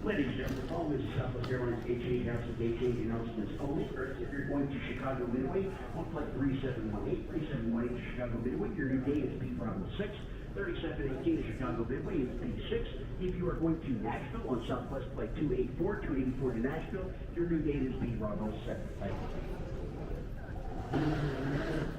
Ladies and gentlemen, the following is Southwest Airlines HA announcements only. If you're going to Chicago Midway on flight 3718 to Chicago Midway, your new gate is 𝒏𝒊𝒄𝒌𝒔𝒕𝒓𝒄𝒊𝒂𝒍𝒔. 3718 to Chicago Midway is P6. If you are going to Nashville on Southwest flight 284 to Nashville, your new gate is 𝒏𝒊𝒄𝒌𝒔𝒕𝒓𝒄𝒊𝒂𝒍𝒔. Thank you.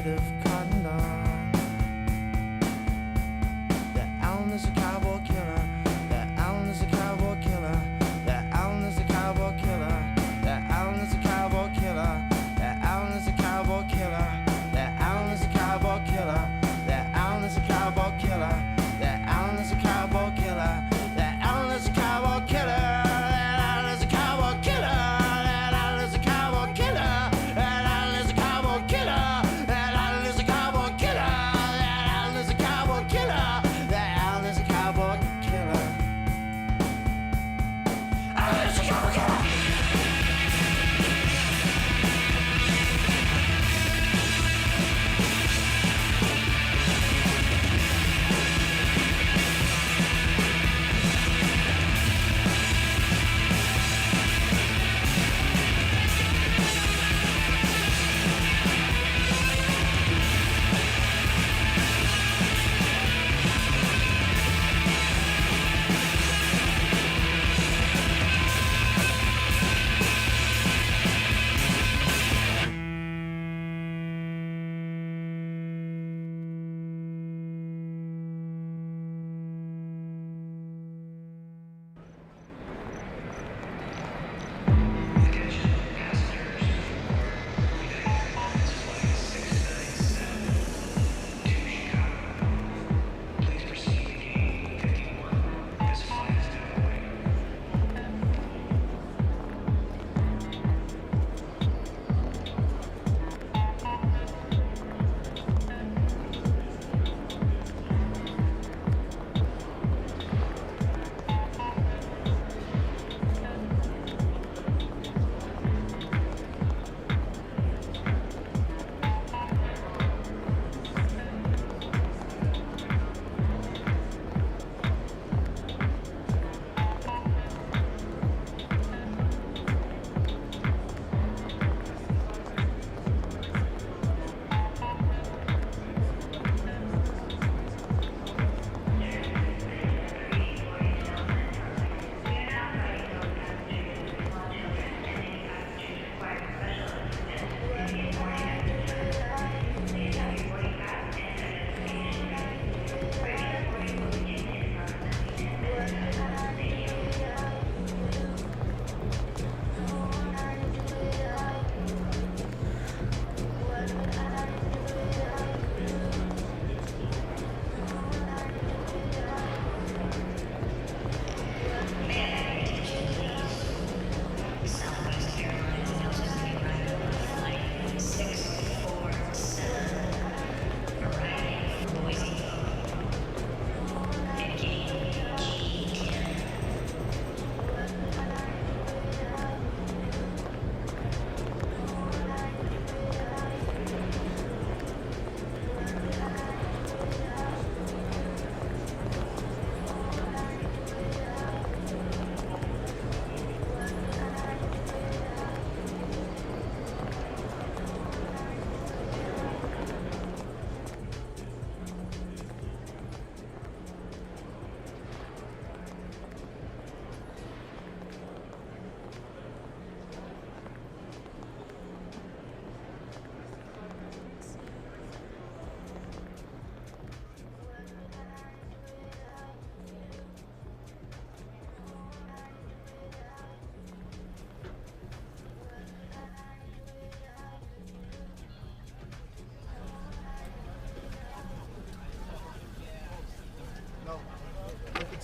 bit of cotton on. That Allen is a cowboy killer. That Allen is a cowboy killer. That Allen is a cowboy killer. That Allen is a cowboy killer. That Allen is a cowboy killer. That Allen is a cowboy killer. That Allen is a cowboy killer. That Allen is a cowboy killer. That Allen is a cowboy killer. That Allen is a cowboy killer. That Allen is a cowboy killer. That Allen is a cowboy killer. That Allen is a cowboy killer. That Allen is a cowboy killer. That Allen is a cowboy killer. Allen is a cowboy killer.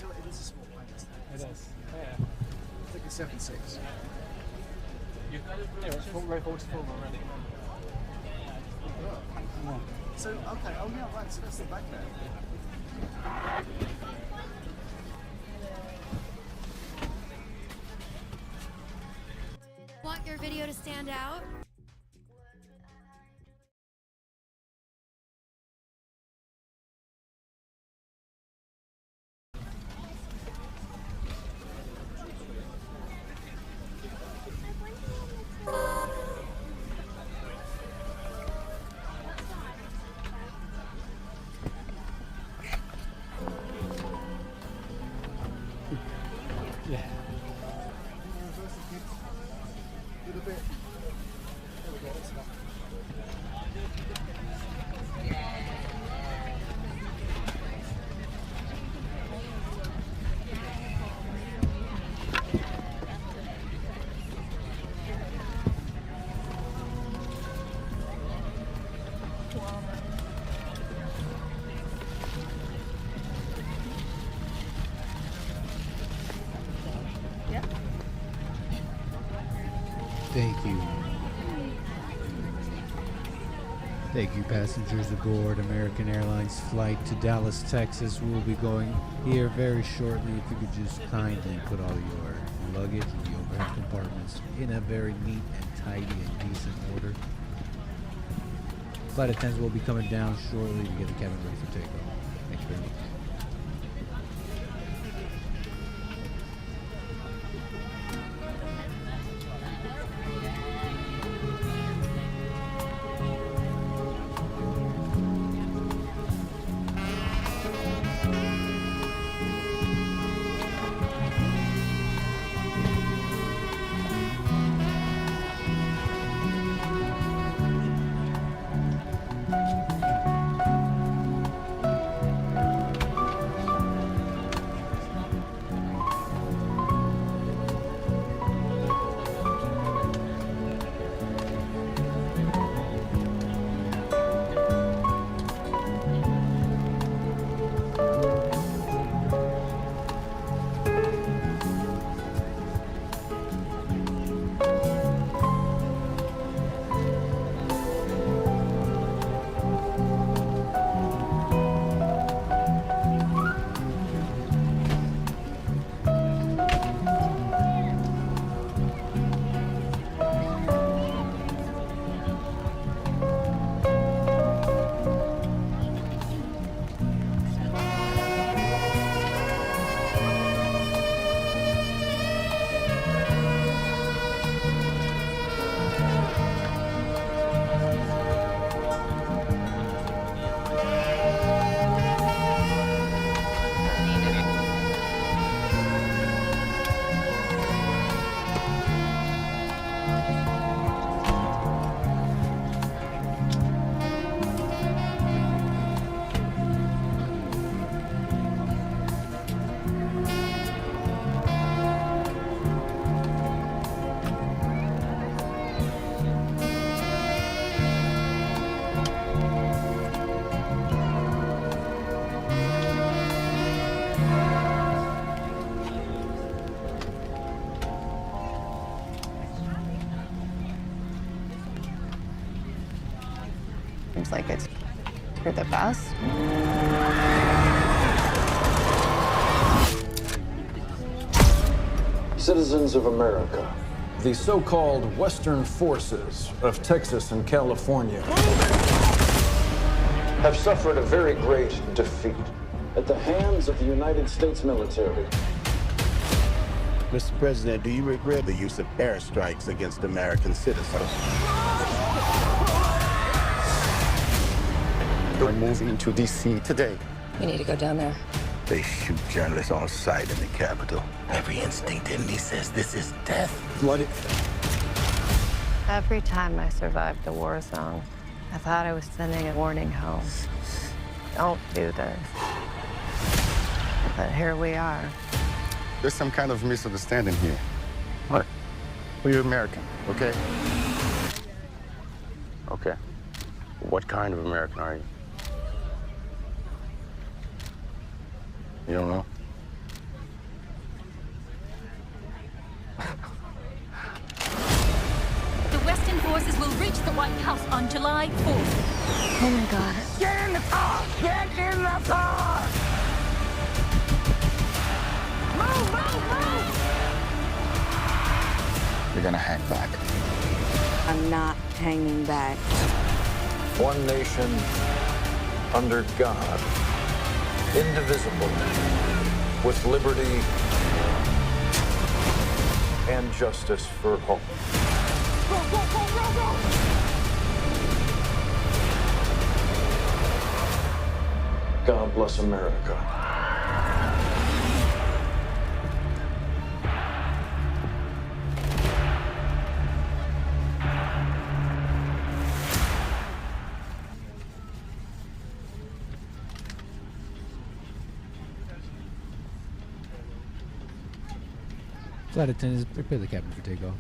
It is a small plane. It is. Yeah. I think it's 7.6. Yeah, it's very forward to form already. So, okay, oh yeah, right, so that's the back there. Want your video to stand out? Reverse the kids. A little bit. Thank you. Thank you, passengers aboard American Airlines flight to Dallas, Texas. We'll be going here very shortly. If you could just kindly put all your luggage in the overhead compartments in a very neat and tidy and decent order. Flight attendants will be coming down shortly to get the cabin ready for takeoff. Thank you very much. Seems like it's for the best. Citizens of America, the so-called Western forces of Texas and California have suffered a very great defeat at the hands of the United States military. Mr. President, do you regret the use of airstrikes against American citizens? We're moving to D.C. today. We need to go down there. They shoot journalists on sight in the Capitol. Every instinct in me says this is death. What? Every time I survived a war zone, I thought I was sending a warning home. Don't do this. But here we are. There's some kind of misunderstanding here. What? Well, you're American, okay? Okay. What kind of American are you? You don't know? The Western forces will reach the White House on July 4th. Oh my God. Get in the car! Get in the car! Move, move, move! You're gonna hang back. I'm not hanging back. One nation under God, indivisible, with liberty and justice for all. Go, go, go, go, go! God bless America. Flight attendants, prepare the cabin for takeoff.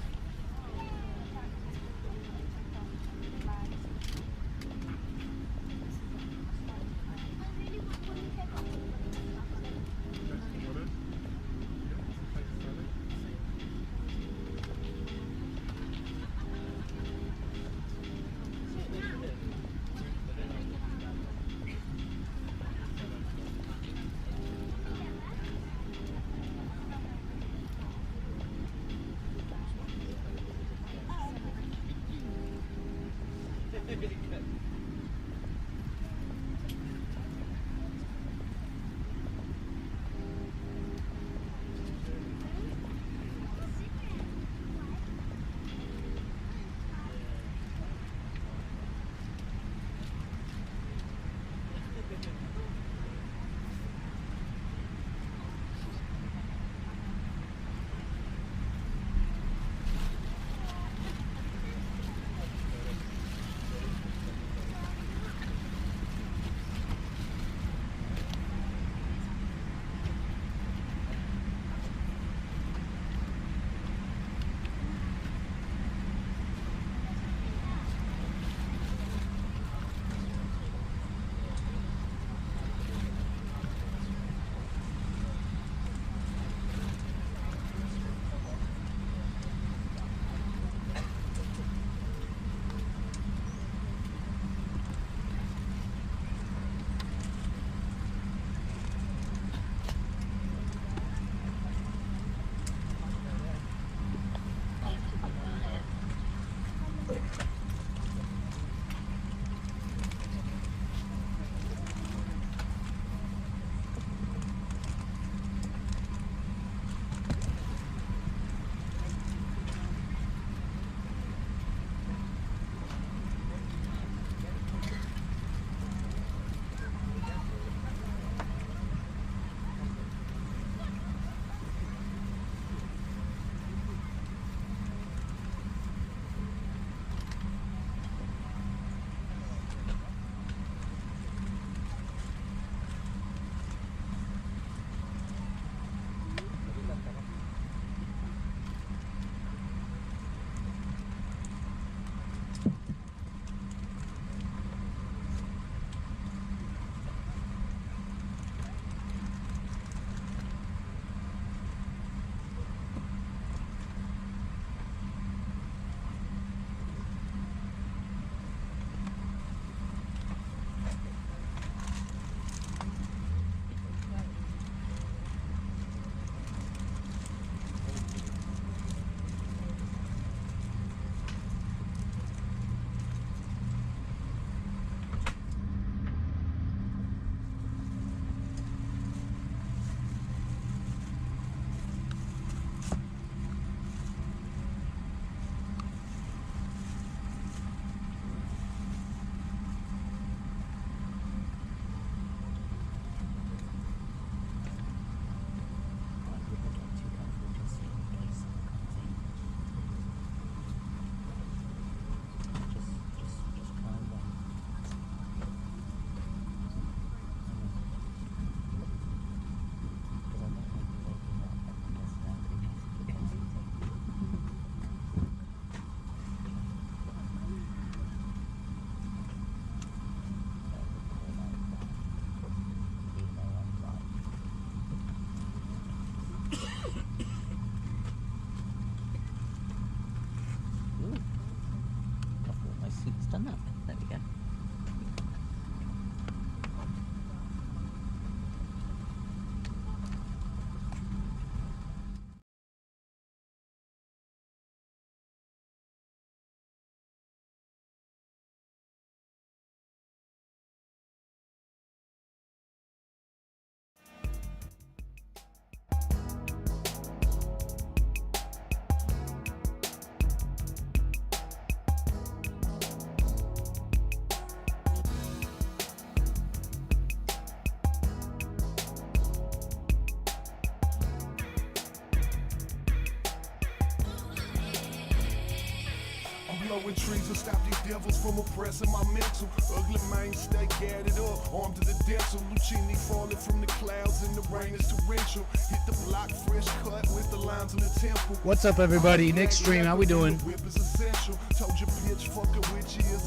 blowing trees will stop these devils from oppressing my mental. Ugly man, stay gathered up, armed to the dental. Lucini falling from the clouds and the rain is torrential. Hit the block, fresh cut with the lines on the temple. What's up, everybody? Nick Stream, how we doing?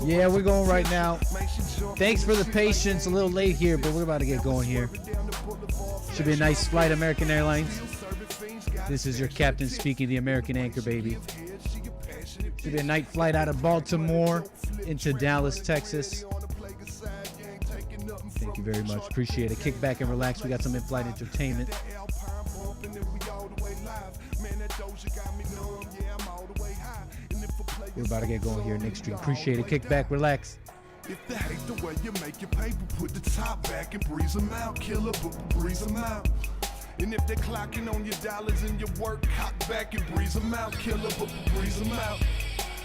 Yeah, we're going right now. Thanks for the patience. A little late here, but we're about to get going here. Should be a nice flight, American Airlines. This is your captain speaking, the American anchor, baby. Should be a night flight out of Baltimore into Dallas, Texas. Thank you very much. Appreciate it. Kick back and relax. We got some in-flight entertainment. We're about to get going here. Nick Stream. Appreciate it. Kick back, relax. If they hate the way you make your paper, put the top back and breeze them out. Killer, but breeze them out. And if they're clocking on your dollars and your work, cock back and breeze them out. Killer, but breeze them out.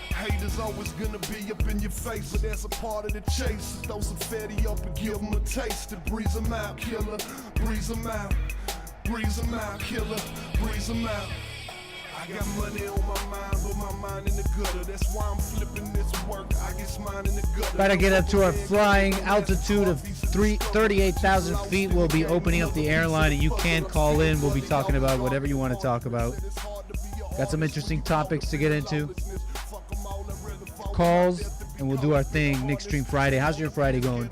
Haters always gonna be up in your face, but that's a part of the chase. Throw some fatty up and give them a taste to breeze them out. Killer, breeze them out. Breeze them out. Killer, breeze them out. I got money on my mind, but my mind in the gutter. That's why I'm flipping this work. I get mine in the gutter. About to get up to our flying altitude of 38,000 feet. We'll be opening up the airline, and you can call in. We'll be talking about whatever you want to talk about. Got some interesting topics to get into. Calls, and we'll do our thing. Nick Stream Friday. How's your Friday going?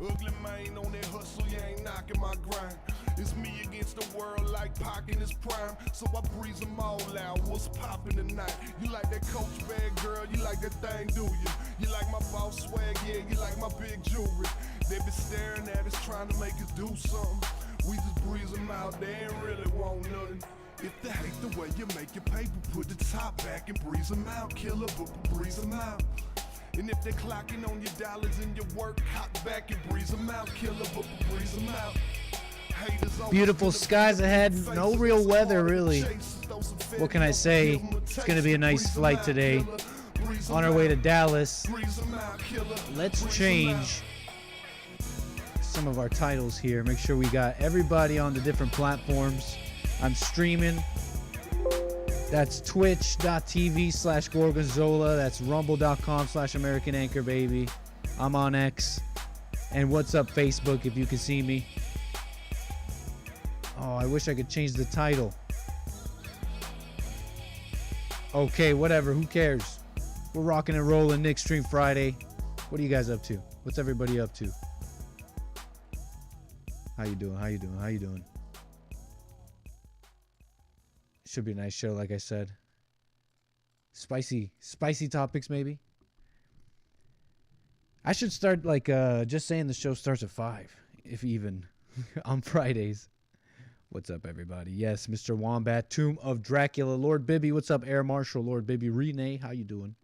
Ugly man on that hustle, you ain't knocking my grind. It's me against the world like Pac in his prime. So I breeze them all out. What's poppin' tonight? You like that Coach bag, girl? You like that thing, do you? You like my boss swag? Yeah, you like my big jewelry. They been staring at us, trying to make us do something. We just breeze them out. They ain't really want nothing. If they hate the way you make your paper, put the top back and breeze them out. Killer, but breeze them out. And if they're clocking on your dollars and your work, cock back and breeze them out. Killer, but breeze them out. Beautiful skies ahead. No real weather, really. What can I say? It's going to be a nice flight today. On our way to Dallas. Let's change some of our titles here. Make sure we got everybody on the different platforms. I'm streaming. That's twitch.tv/Gorgonzola. That's rumble.com/American Anchor Baby. I'm on X. And what's up, Facebook, if you can see me. Oh, I wish I could change the title. Okay, whatever. Who cares? We're rocking and rolling. Nick Stream Friday. What are you guys up to? What's everybody up to? How you doing? How you doing? How you doing? Should be a nice show, like I said. Spicy topics, maybe. I should start like just saying the show starts at 5, if even, on Fridays. What's up, everybody? Yes, Mr. Wombat, Tomb of Dracula, Lord Bibby. What's up, Air Marshal, Lord Bibby, Renee? How you doing?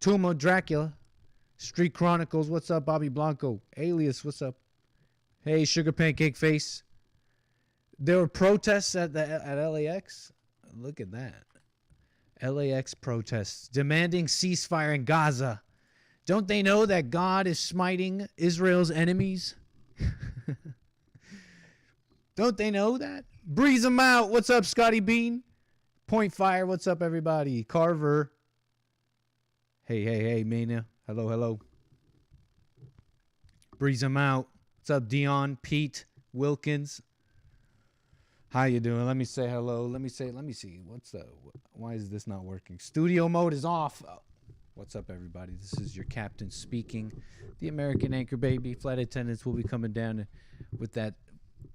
Tomb of Dracula, Street Chronicles. What's up, Bobby Blanco? Alias, what's up? Hey, Sugar Pancake Face. There were protests at LAX. Look at that. LAX protests demanding ceasefire in Gaza. Don't they know that God is smiting Israel's enemies? Don't they know that? Breeze them out. What's up, Scotty Bean? Point Fire. What's up, everybody? Carver. Hey, Mania. Hello. Breeze them out. What's up, Dion, Pete, Wilkins? How you doing? Let me say hello. Let me see. Why is this not working? Studio mode is off. Oh. What's up, everybody? This is your captain speaking. The American Anchor Baby. Flight attendants will be coming down with that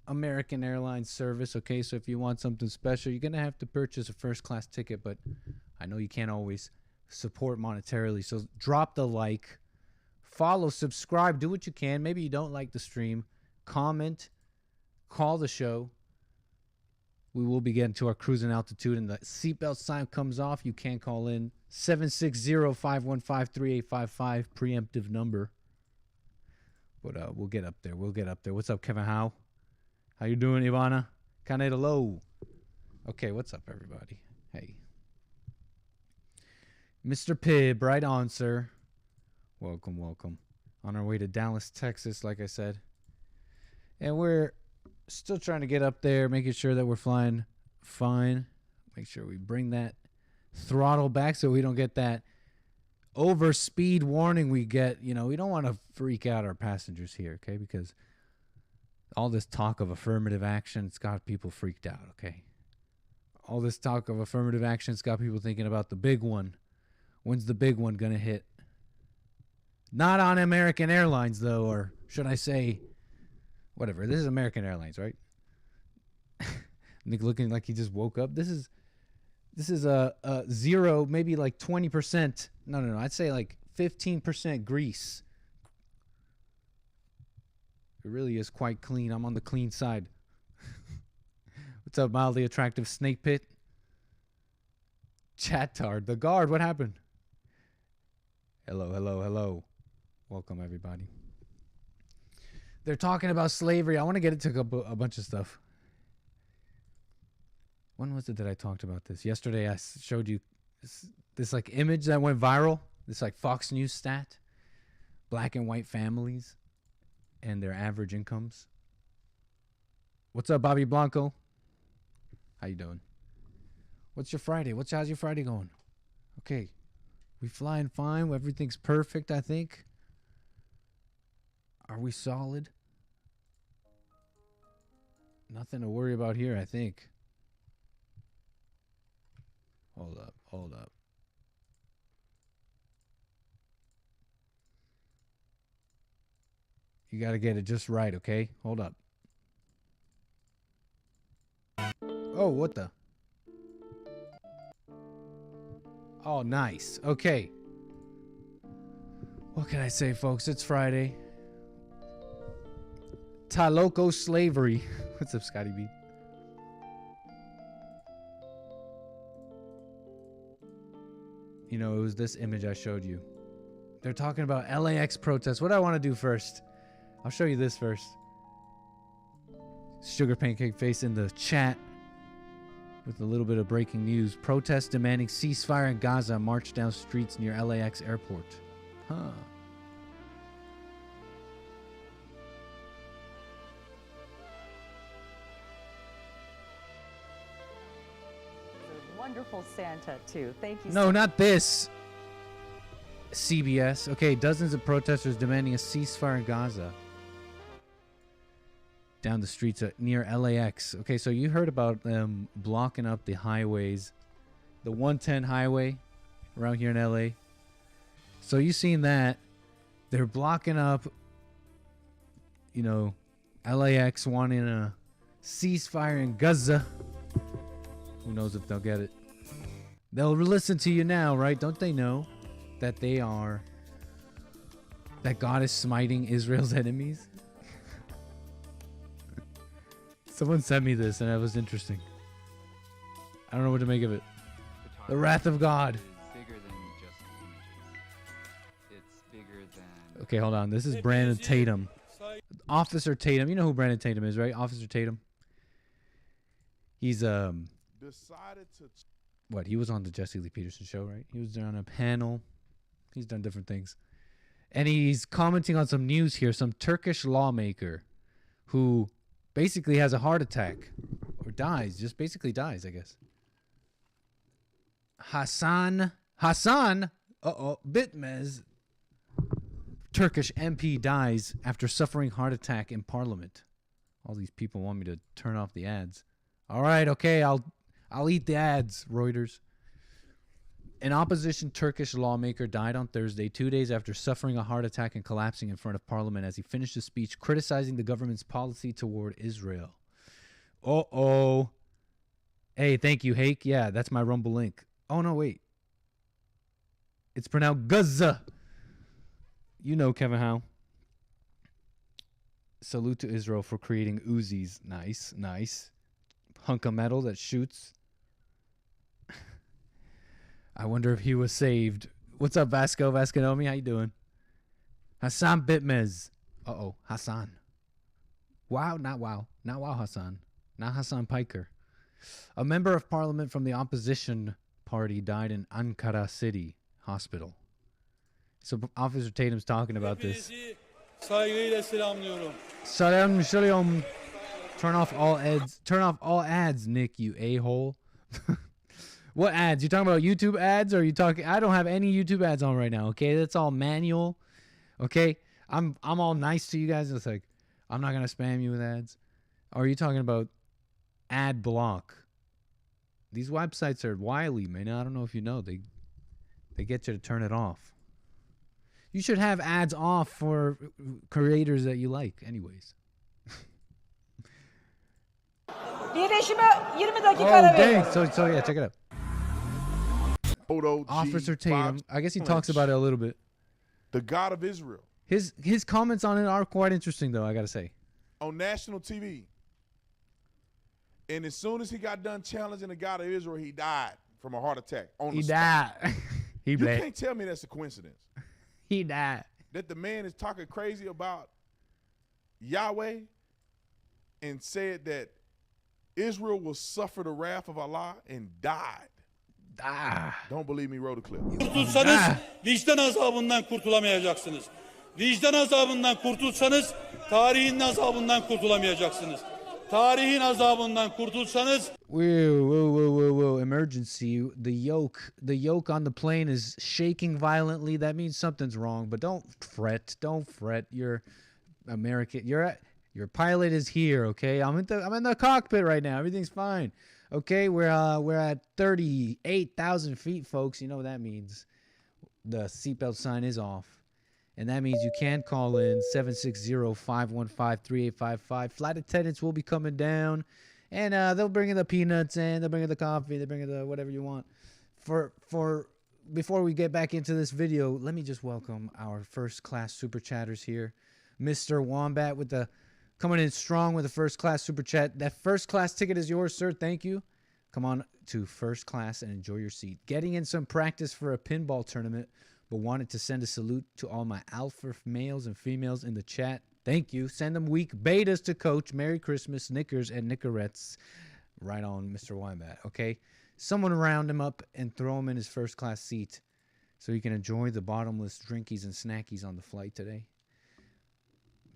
American Airlines service. Okay, so if you want something special, you're going to have to purchase a first-class ticket, but I know you can't always support monetarily. So drop the like, follow, subscribe, do what you can. Maybe you don't like the stream. Comment, call the show. We will be getting to our cruising altitude, and the seatbelt sign comes off. You can call in 760-515-3855, preemptive number. But we'll get up there. What's up, Kevin Howe? How you doing, Ivana? Canelo. Okay, what's up, everybody? Hey. Mr. Pibb, right on, sir. Welcome. On our way to Dallas, Texas, like I said. And we're still trying to get up there, making sure that we're flying fine. Make sure we bring that throttle back so we don't get that overspeed warning we get. You know, we don't want to freak out our passengers here, okay? Because all this talk of affirmative action, it's got people freaked out, okay? All this talk of affirmative action, it's got people thinking about the big one. When's the big one going to hit? Not on American Airlines, though, or should I say, whatever. This is American Airlines, right? Nick looking like he just woke up. This is a zero, maybe like 20%. No. I'd say like 15% grease. It really is quite clean. I'm on the clean side. What's up, mildly attractive Snake Pit? Chattard. The guard. What happened? Hello, hello, hello. Welcome, everybody. They're talking about slavery. I want to get into a bunch of stuff. When was it that I talked about this? Yesterday, I showed you this like image that went viral. This like Fox News stat. Black and white families and their average incomes. What's up, Bobby Blanco? How you doing? What's your Friday? How's your Friday going? Okay. We flying fine. Everything's perfect, I think. Are we solid? Nothing to worry about here, I think. Hold up, hold up. You got to get it just right, okay? Hold up. Oh, what the? Oh, nice. Okay. What can I say, folks? It's Friday. Taloco slavery. What's up, Scotty B? You know, it was this image I showed you. They're talking about LAX protests. What do I want to do first? I'll show you this first. Sugar Pancake Face in the chat with a little bit of breaking news. Protests demanding ceasefire in Gaza march down streets near LAX airport. Huh. Wonderful Santa, too. Thank you. No, not this. CBS. Okay, dozens of protesters demanding a ceasefire in Gaza. Down the streets near LAX. Okay, so you heard about them blocking up the highways. The 110 highway around here in LA. So you seen that. They're blocking up, you know, LAX wanting a ceasefire in Gaza. Who knows if they'll get it. They'll listen to you now, right? Don't they know that that God is smiting Israel's enemies? Someone sent me this and it was interesting. I don't know what to make of it. The wrath of God. Bigger than just images. It's bigger than... Okay, hold on. This is Brandon Tatum. Officer Tatum. You know who Brandon Tatum is, right? Officer Tatum. He's what? He was on the Jesse Lee Peterson show, right? He was on a panel. He's done different things. And he's commenting on some news here. Some Turkish lawmaker who basically has a heart attack or dies. Just basically dies, I guess. Hassan 𝒏𝒊𝒄𝒌𝒔𝒕𝒓𝒆𝒂𝒎, Turkish MP, dies after suffering heart attack in parliament. All these people want me to turn off the ads. All right, okay, I'll eat the ads, Reuters. An opposition Turkish lawmaker died on Thursday, 2 days after suffering a heart attack and collapsing in front of parliament as he finished a speech criticizing the government's policy toward Israel. Uh-oh. Hey, thank you, Hake. Yeah, that's my Rumble link. Oh, no, wait. It's pronounced Gaza. You know, Kevin Howe. Salute to Israel for creating Uzis. Nice, nice. Hunk of metal that shoots. I wonder if he was saved. What's up, Vasco? Vasconomi, how you doing? Hassan 𝒏𝒊𝒄𝒌𝒔𝒕𝒓𝒆𝒂𝒏. Uh-oh, Hassan. Wow, not wow. Not wow, Hassan. Not Hassan Piker. A member of parliament from the opposition party died in Ankara City Hospital. So Officer Tatum's talking about this. Salam shalom. Turn off all ads. Turn off all ads, Nick, you a-hole. What ads? You talking about YouTube ads, or are you talking? I don't have any YouTube ads on right now. Okay, that's all manual. Okay, I'm all nice to you guys. It's like I'm not gonna spam you with ads. Or are you talking about ad block? These websites are wily, man. I don't know if you know. They get you to turn it off. You should have ads off for creators that you like, anyways. Oh, dang. So yeah, check it out. Officer Tatum. I guess he talks about it a little bit. The God of Israel. His comments on it are quite interesting, though, I got to say. On national TV. And as soon as he got done challenging the God of Israel, he died from a heart attack on He the died. spot. He You black. can't tell me that's a coincidence. He died. That the man is talking crazy about Yahweh and said that Israel will suffer the wrath of Allah and died. Don't believe me, roll the clip. Kurtulsanız vicdan azabından kurtulamayacaksınız. Vicdan azabından kurtulsanız tarihin azabından kurtulamayacaksınız. Tarihin azabından kurtulsanız Whoa. Emergency. The yoke on the plane is shaking violently. That means something's wrong, but don't fret. Don't fret. You're American. Your pilot is here, okay? I'm in the cockpit right now. Everything's fine. Okay, we're at 38,000 feet, folks. You know what that means. The seatbelt sign is off. And that means you can call in 760-515-3855. Flight attendants will be coming down. And they'll bring in the peanuts and they'll bring in the coffee. They'll bring in the whatever you want. Before we get back into this video, let me just welcome our first class super chatters here. Mr. Wombat with the coming in strong with the first class super chat. That first class ticket is yours, sir. Thank you. Come on to first class and enjoy your seat. Getting in some practice for a pinball tournament, but wanted to send a salute to all my alpha males and females in the chat. Thank you. Send them weak betas to coach. Merry Christmas, Knickers and Knickerettes. Right on, Mr. Wombat. Okay? Someone round him up and throw him in his first class seat so he can enjoy the bottomless drinkies and snackies on the flight today.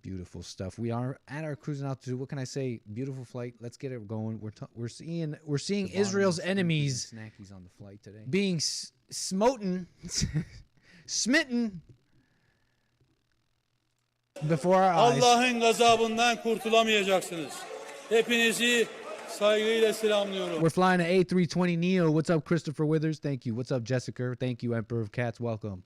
Beautiful stuff. We are at our cruising altitude. What can I say? Beautiful flight. Let's get it going. We're seeing Israel's enemies snackies on the flight today being smitten before our eyes. Allah'ın gazabından kurtulamayacaksınız. Hepinizi saygıyla selamlıyorum. We're flying an A320 Neo. What's up, Christopher Withers? Thank you. What's up, Jessica? Thank you, Emperor of Cats. Welcome.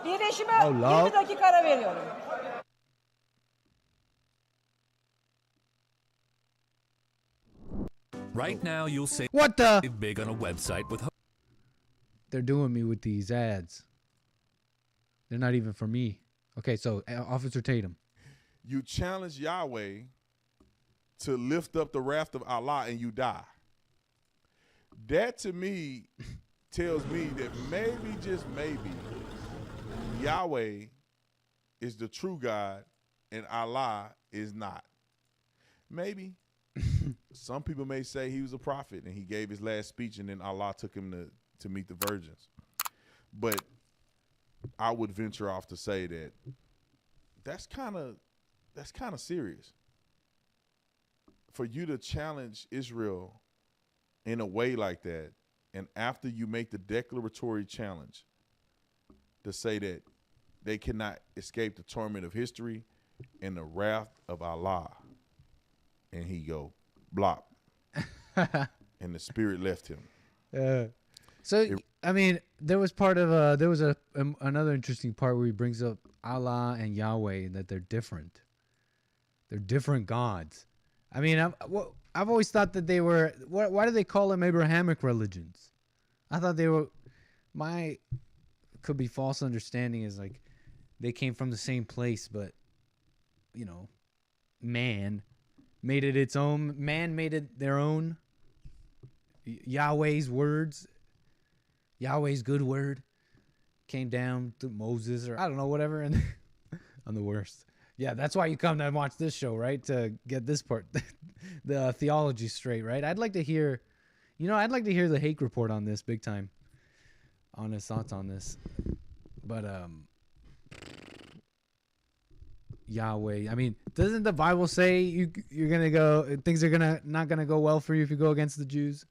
Birleşime Oh, love. 20 dakika ara veriyorum. Right now, you'll say what the big on a website with. They're doing me with these ads. They're not even for me. Okay, so Officer Tatum. You challenge Yahweh to lift up the wrath of Allah and you die. That to me tells me that maybe, just maybe, Yahweh is the true God and Allah is not. Maybe. Some people may say he was a prophet and he gave his last speech and then Allah took him to meet the virgins. But I would venture off to say that that's kind of serious. For you to challenge Israel in a way like that, and after you make the declaratory challenge to say that they cannot escape the torment of history and the wrath of Allah, and he go, blop. And the spirit left him. I mean, there was another interesting part where he brings up Allah and Yahweh, that they're different. They're different gods. I mean, I've always thought that they were. Why do they call them Abrahamic religions? I thought they were. My could be false understanding is like they came from the same place, but man made it its own. Man made it their own. Yahweh's words, Yahweh's good word, came down to Moses, or I don't know, whatever. And I'm the worst. Yeah, that's why you come to watch this show, right? To get this part, the theology straight, right? I'd like to hear, I'd like to hear the Hake report on this, big time. On his thoughts on this, but Yahweh. I mean, doesn't the Bible say you're gonna go? Things are not gonna go well for you if you go against the Jews.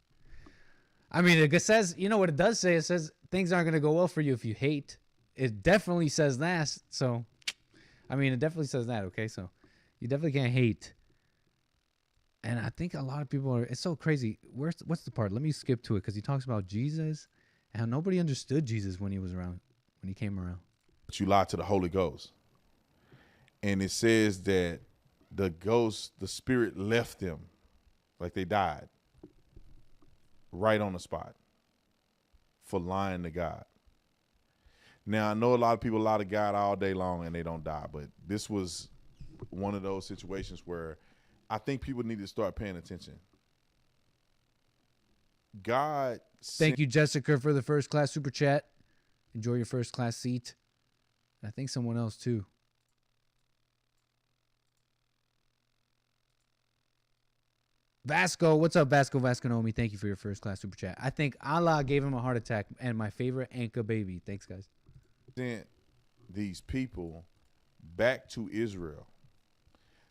I mean, it says, what it does say? It says things aren't gonna go well for you if you hate. It definitely says that. So, I mean, it definitely says that. Okay, so you definitely can't hate. And I think a lot of people are. It's so crazy. What's the part? Let me skip to it because he talks about Jesus and how nobody understood Jesus when he was around, when he came around. But you lied to the Holy Ghost. And it says that the spirit left them, like they died, right on the spot for lying to God. Now, I know a lot of people lie to God all day long and they don't die, but this was one of those situations where I think people need to start paying attention. God. Thank you, Jessica, for the first class super chat. Enjoy your first class seat. I think someone else too. Vasco, what's up, Vasco Vasconomi? Thank you for your first class super chat. I think Allah gave him a heart attack, and my favorite Anka baby. Thanks, guys. Sent these people back to Israel.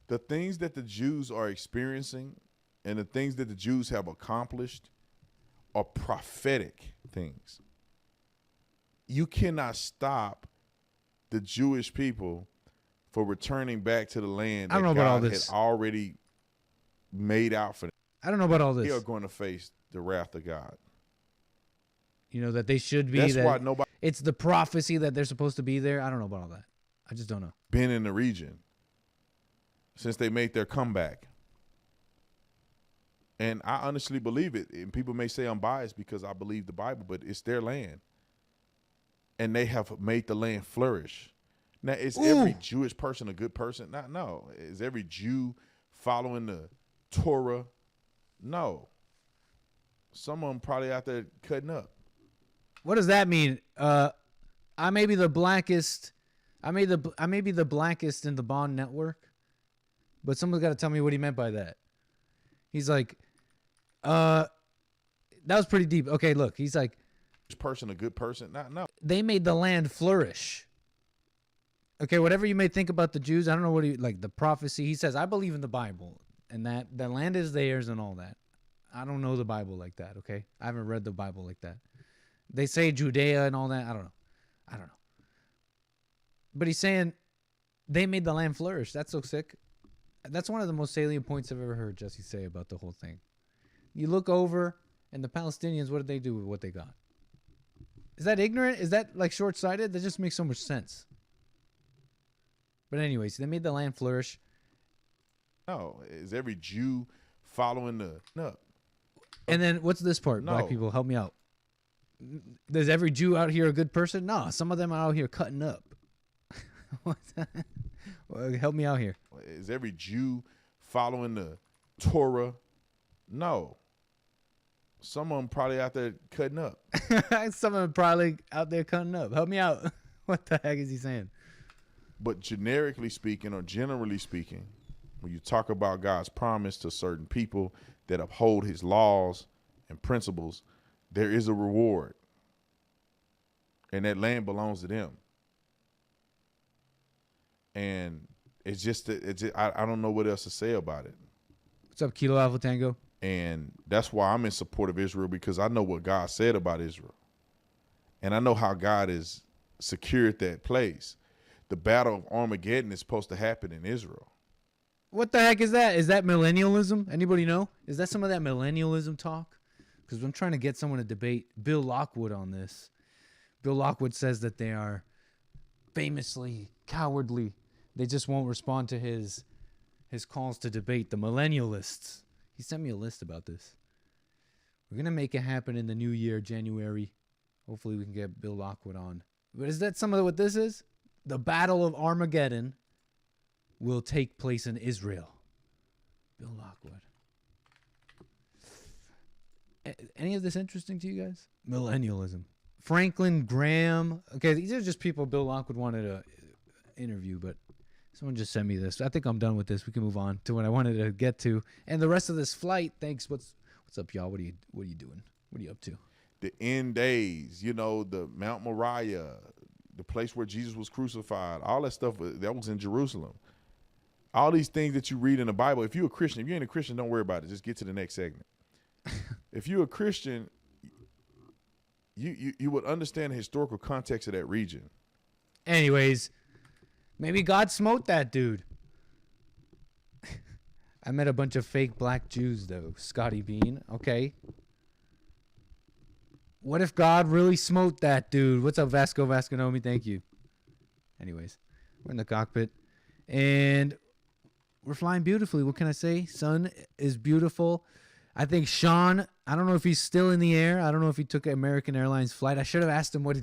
The things that the Jews are experiencing and the things that the Jews have accomplished are prophetic things. You cannot stop the Jewish people for returning back to the land that God had already made out for them. I don't know about all this. They are going to face the wrath of God. You know, that they should be. That's that why nobody. It's the prophecy that they're supposed to be there. I don't know about all that. I just don't know. Been in the region since they made their comeback. And I honestly believe it. And people may say I'm biased because I believe the Bible, but it's their land. And they have made the land flourish. Now, is every Jewish person a good person? No. Is every Jew following the Torah? No. Some of them probably out there cutting up. What does that mean? I may be the blackest. I may be the blackest in the Bond network, but someone's got to tell me what he meant by that. He's like, that was pretty deep. Okay, look, he's like, this person a good person? No. They made the land flourish. Okay, whatever you may think about the Jews, I don't know what like the prophecy. He says, I believe in the Bible and that the land is theirs and all that. I don't know the Bible like that. Okay, I haven't read the Bible like that. They say Judea and all that. I don't know. But he's saying they made the land flourish. That's so sick. That's one of the most salient points I've ever heard Jesse say about the whole thing. You look over, and the Palestinians, what did they do with what they got? Is that ignorant? Is that like short-sighted? That just makes so much sense. But anyways, they made the land flourish. No. Is every Jew following the... No. And then what's this part? No. Black people, help me out. Is every Jew out here a good person? No, some of them are out here cutting up. What's that? Well, help me out here. Is every Jew following the Torah? No. Some of them probably out there cutting up. Some of them probably out there cutting up. Help me out. What the heck is he saying? But generically speaking, or generally speaking, when you talk about God's promise to certain people that uphold his laws and principles, there is a reward. And that land belongs to them. And it's just I don't know what else to say about it. What's up, Kilo Alpha Tango? And that's why I'm in support of Israel, because I know what God said about Israel. And I know how God has secured that place. The battle of Armageddon is supposed to happen in Israel. What the heck is that? Is that millennialism? Anybody know? Is that some of that millennialism talk? Because I'm trying to get someone to debate Bill Lockwood on this. Bill Lockwood says that they are famously cowardly. They just won't respond to his calls to debate the millennialists. He sent me a list about this. We're going to make it happen in the new year, January. Hopefully we can get Bill Lockwood on. But is that some of what this is? The Battle of Armageddon will take place in Israel. Bill Lockwood. Any of this interesting to you guys? Millennialism. Franklin Graham. Okay, these are just people Bill Lockwood wanted to interview, but someone just sent me this. I think I'm done with this. We can move on to what I wanted to get to. And the rest of this flight, thanks. What's up, y'all? What are you doing? What are you up to? The end days, the Mount Moriah, the place where Jesus was crucified, all that stuff, that was in Jerusalem. All these things that you read in the Bible, if you're a Christian, if you ain't a Christian, don't worry about it. Just get to the next segment. If you're a Christian, you would understand the historical context of that region. Anyways, maybe God smote that dude. I met a bunch of fake black Jews, though. Scotty Bean. Okay. What if God really smote that dude? What's up, Vasco Vasconomi? Thank you. Anyways, we're in the cockpit. And we're flying beautifully. What can I say? Sun is beautiful. I think Sean, I don't know if he's still in the air. I don't know if he took an American Airlines flight. I should have asked him what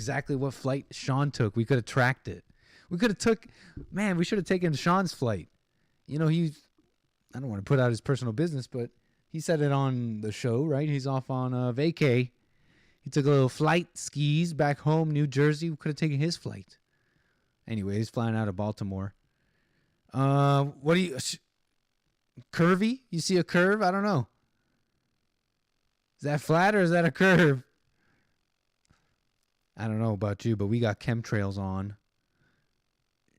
flight Sean took. We could have tracked it. We should have taken Sean's flight. you know, I don't want to put out his personal business, but he said it on the show, right? He's off on vacay. He took a little flight skis back home, New Jersey. We could have taken his flight. Anyway, he's flying out of Baltimore. What do you... curvy? You see a curve? I don't know. Is that flat or is that a curve? I don't know about you, but we got chemtrails on.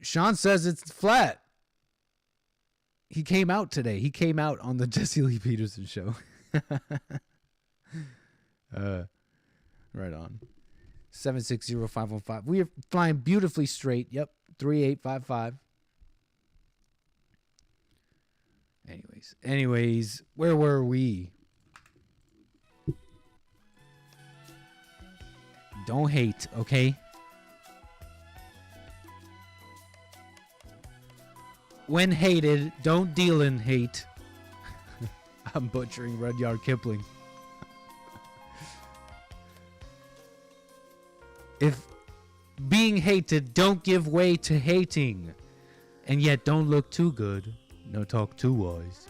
Sean says it's flat. He came out today. He came out on the Jesse Lee Peterson show. Right on. 760-515. We are flying beautifully straight. Yep. 3855. Anyways, where were we? Don't hate, okay? When hated, don't deal in hate. I'm butchering Rudyard Kipling. If being hated, don't give way to hating. And yet don't look too good, no talk too wise.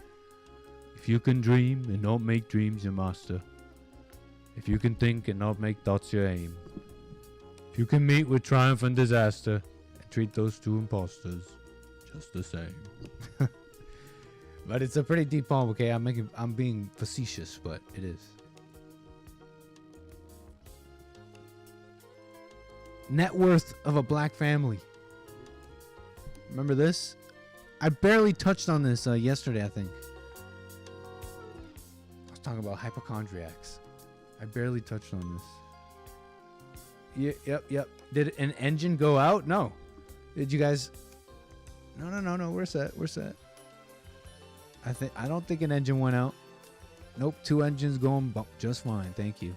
If you can dream and not make dreams your master. If you can think and not make thoughts your aim. If you can meet with triumph and disaster and treat those two imposters just the same. But it's a pretty deep poem, okay? I'm being facetious, but it is. Net worth of a black family. Remember this? I barely touched on this yesterday, I think. I was talking about hypochondriacs. I barely touched on this. Yep. Did an engine go out? No. Did you guys... No. We're set. I don't think an engine went out. Nope. 2 engines going just fine. Thank you.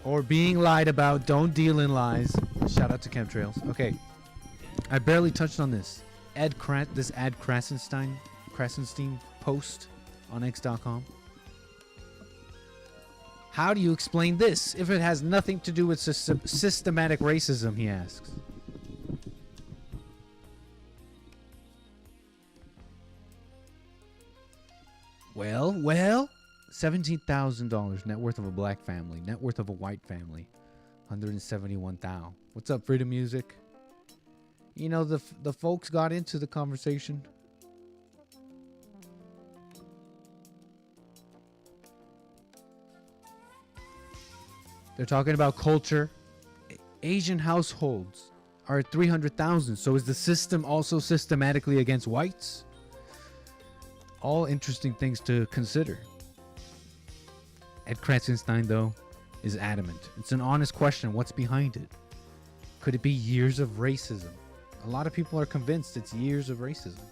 Or being lied about. Don't deal in lies. Shout out to chemtrails. Okay. I barely touched on this. This Ed Krasenstein post on X.com. How do you explain this if it has nothing to do with systematic racism, he asks. Well, $17,000 net worth of a black family, net worth of a white family, $171,000. What's up, Freedom Music? You know, the folks got into the conversation. They're talking about culture. Asian households are at 300,000. So is the system also systematically against whites? All interesting things to consider. Ed Krasenstein, though, is adamant. It's an honest question. What's behind it? Could it be years of racism? A lot of people are convinced it's years of racism.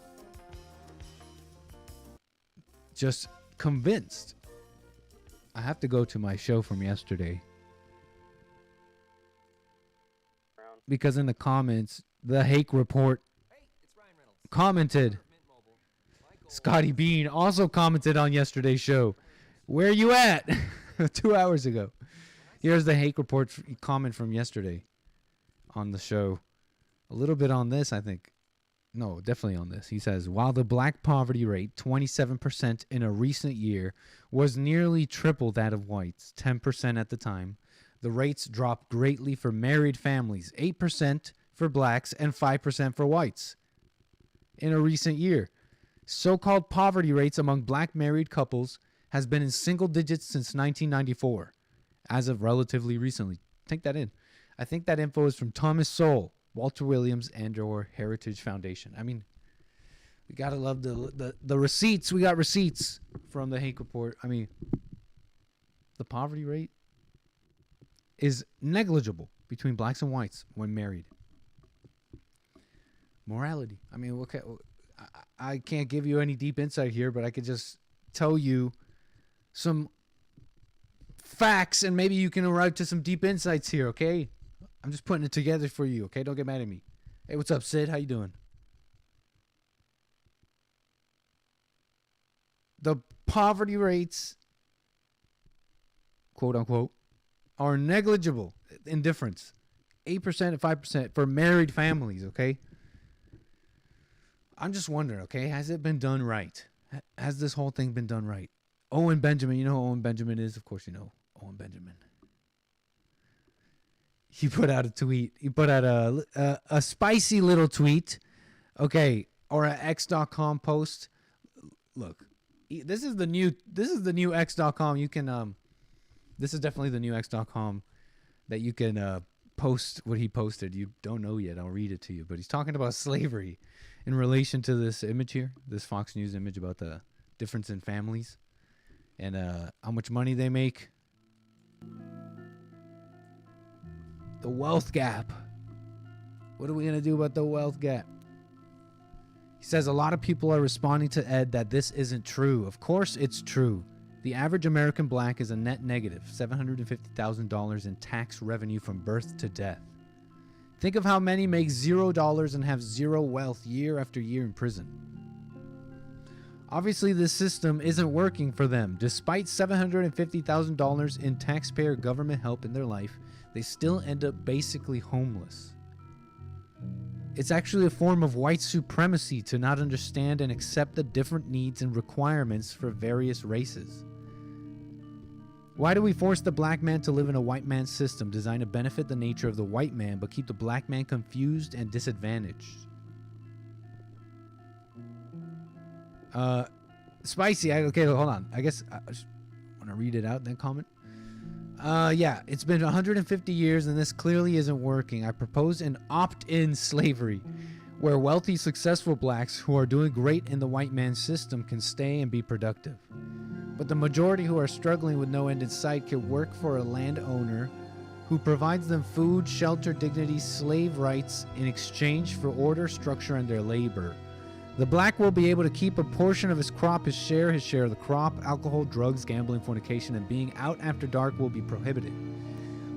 Just convinced. I have to go to my show from yesterday. Because in the comments, the Hake Report commented. Scotty Bean also commented on yesterday's show. Where you at? 2 hours ago. Here's the Hake Report comment from yesterday on the show. A little bit on this, I think. No, definitely on this. He says, while the black poverty rate, 27% in a recent year, was nearly triple that of whites, 10% at the time, the rates dropped greatly for married families, 8% for blacks and 5% for whites in a recent year. So-called poverty rates among black married couples has been in single digits since 1994, as of relatively recently. Take that in. I think that info is from Thomas Sowell, Walter Williams, and or Heritage Foundation. I mean, we gotta love the receipts. We got receipts from the Hake Report. I mean, the poverty rate is negligible between blacks and whites when married. Morality. I mean, okay, I can't give you any deep insight here, but I could just tell you some facts, and maybe you can arrive to some deep insights here, okay? I'm just putting it together for you, okay? Don't get mad at me. Hey, what's up, Sid? How you doing? The poverty rates, quote unquote, are negligible in difference. 8% and 5% for married families, okay? I'm just wondering, okay, has it been done right? Has this whole thing been done right? Owen Benjamin, you know who Owen Benjamin is? Of course you know Owen Benjamin. He put out a tweet. He put out a spicy little tweet, okay, or an X.com post. Look, this is the new X.com. You can this is definitely the new X.com that you can post what he posted. You don't know yet. I'll read it to you. But he's talking about slavery in relation to this image here, this Fox News image about the difference in families and how much money they make. The wealth gap. What are we going to do about the wealth gap? He says a lot of people are responding to Ed that this isn't true. Of course it's true. The average American black is a net negative $750,000 in tax revenue from birth to death. Think of how many make $0 and have zero wealth year after year in prison. Obviously, this system isn't working for them. Despite $750,000 in taxpayer government help in their life, they still end up basically homeless. It's actually a form of white supremacy to not understand and accept the different needs and requirements for various races. Why do we force the black man to live in a white man's system designed to benefit the nature of the white man but keep the black man confused and disadvantaged? Spicy. Okay, hold on. I guess I just want to read it out and then comment. Yeah, it's been 150 years and this clearly isn't working. I propose an opt-in slavery where wealthy, successful blacks who are doing great in the white man's system can stay and be productive. But the majority who are struggling with no end in sight can work for a landowner who provides them food, shelter, dignity, slave rights in exchange for order, structure, and their labor. The black will be able to keep a portion of his crop, his share of the crop. Alcohol, drugs, gambling, fornication, and being out after dark will be prohibited.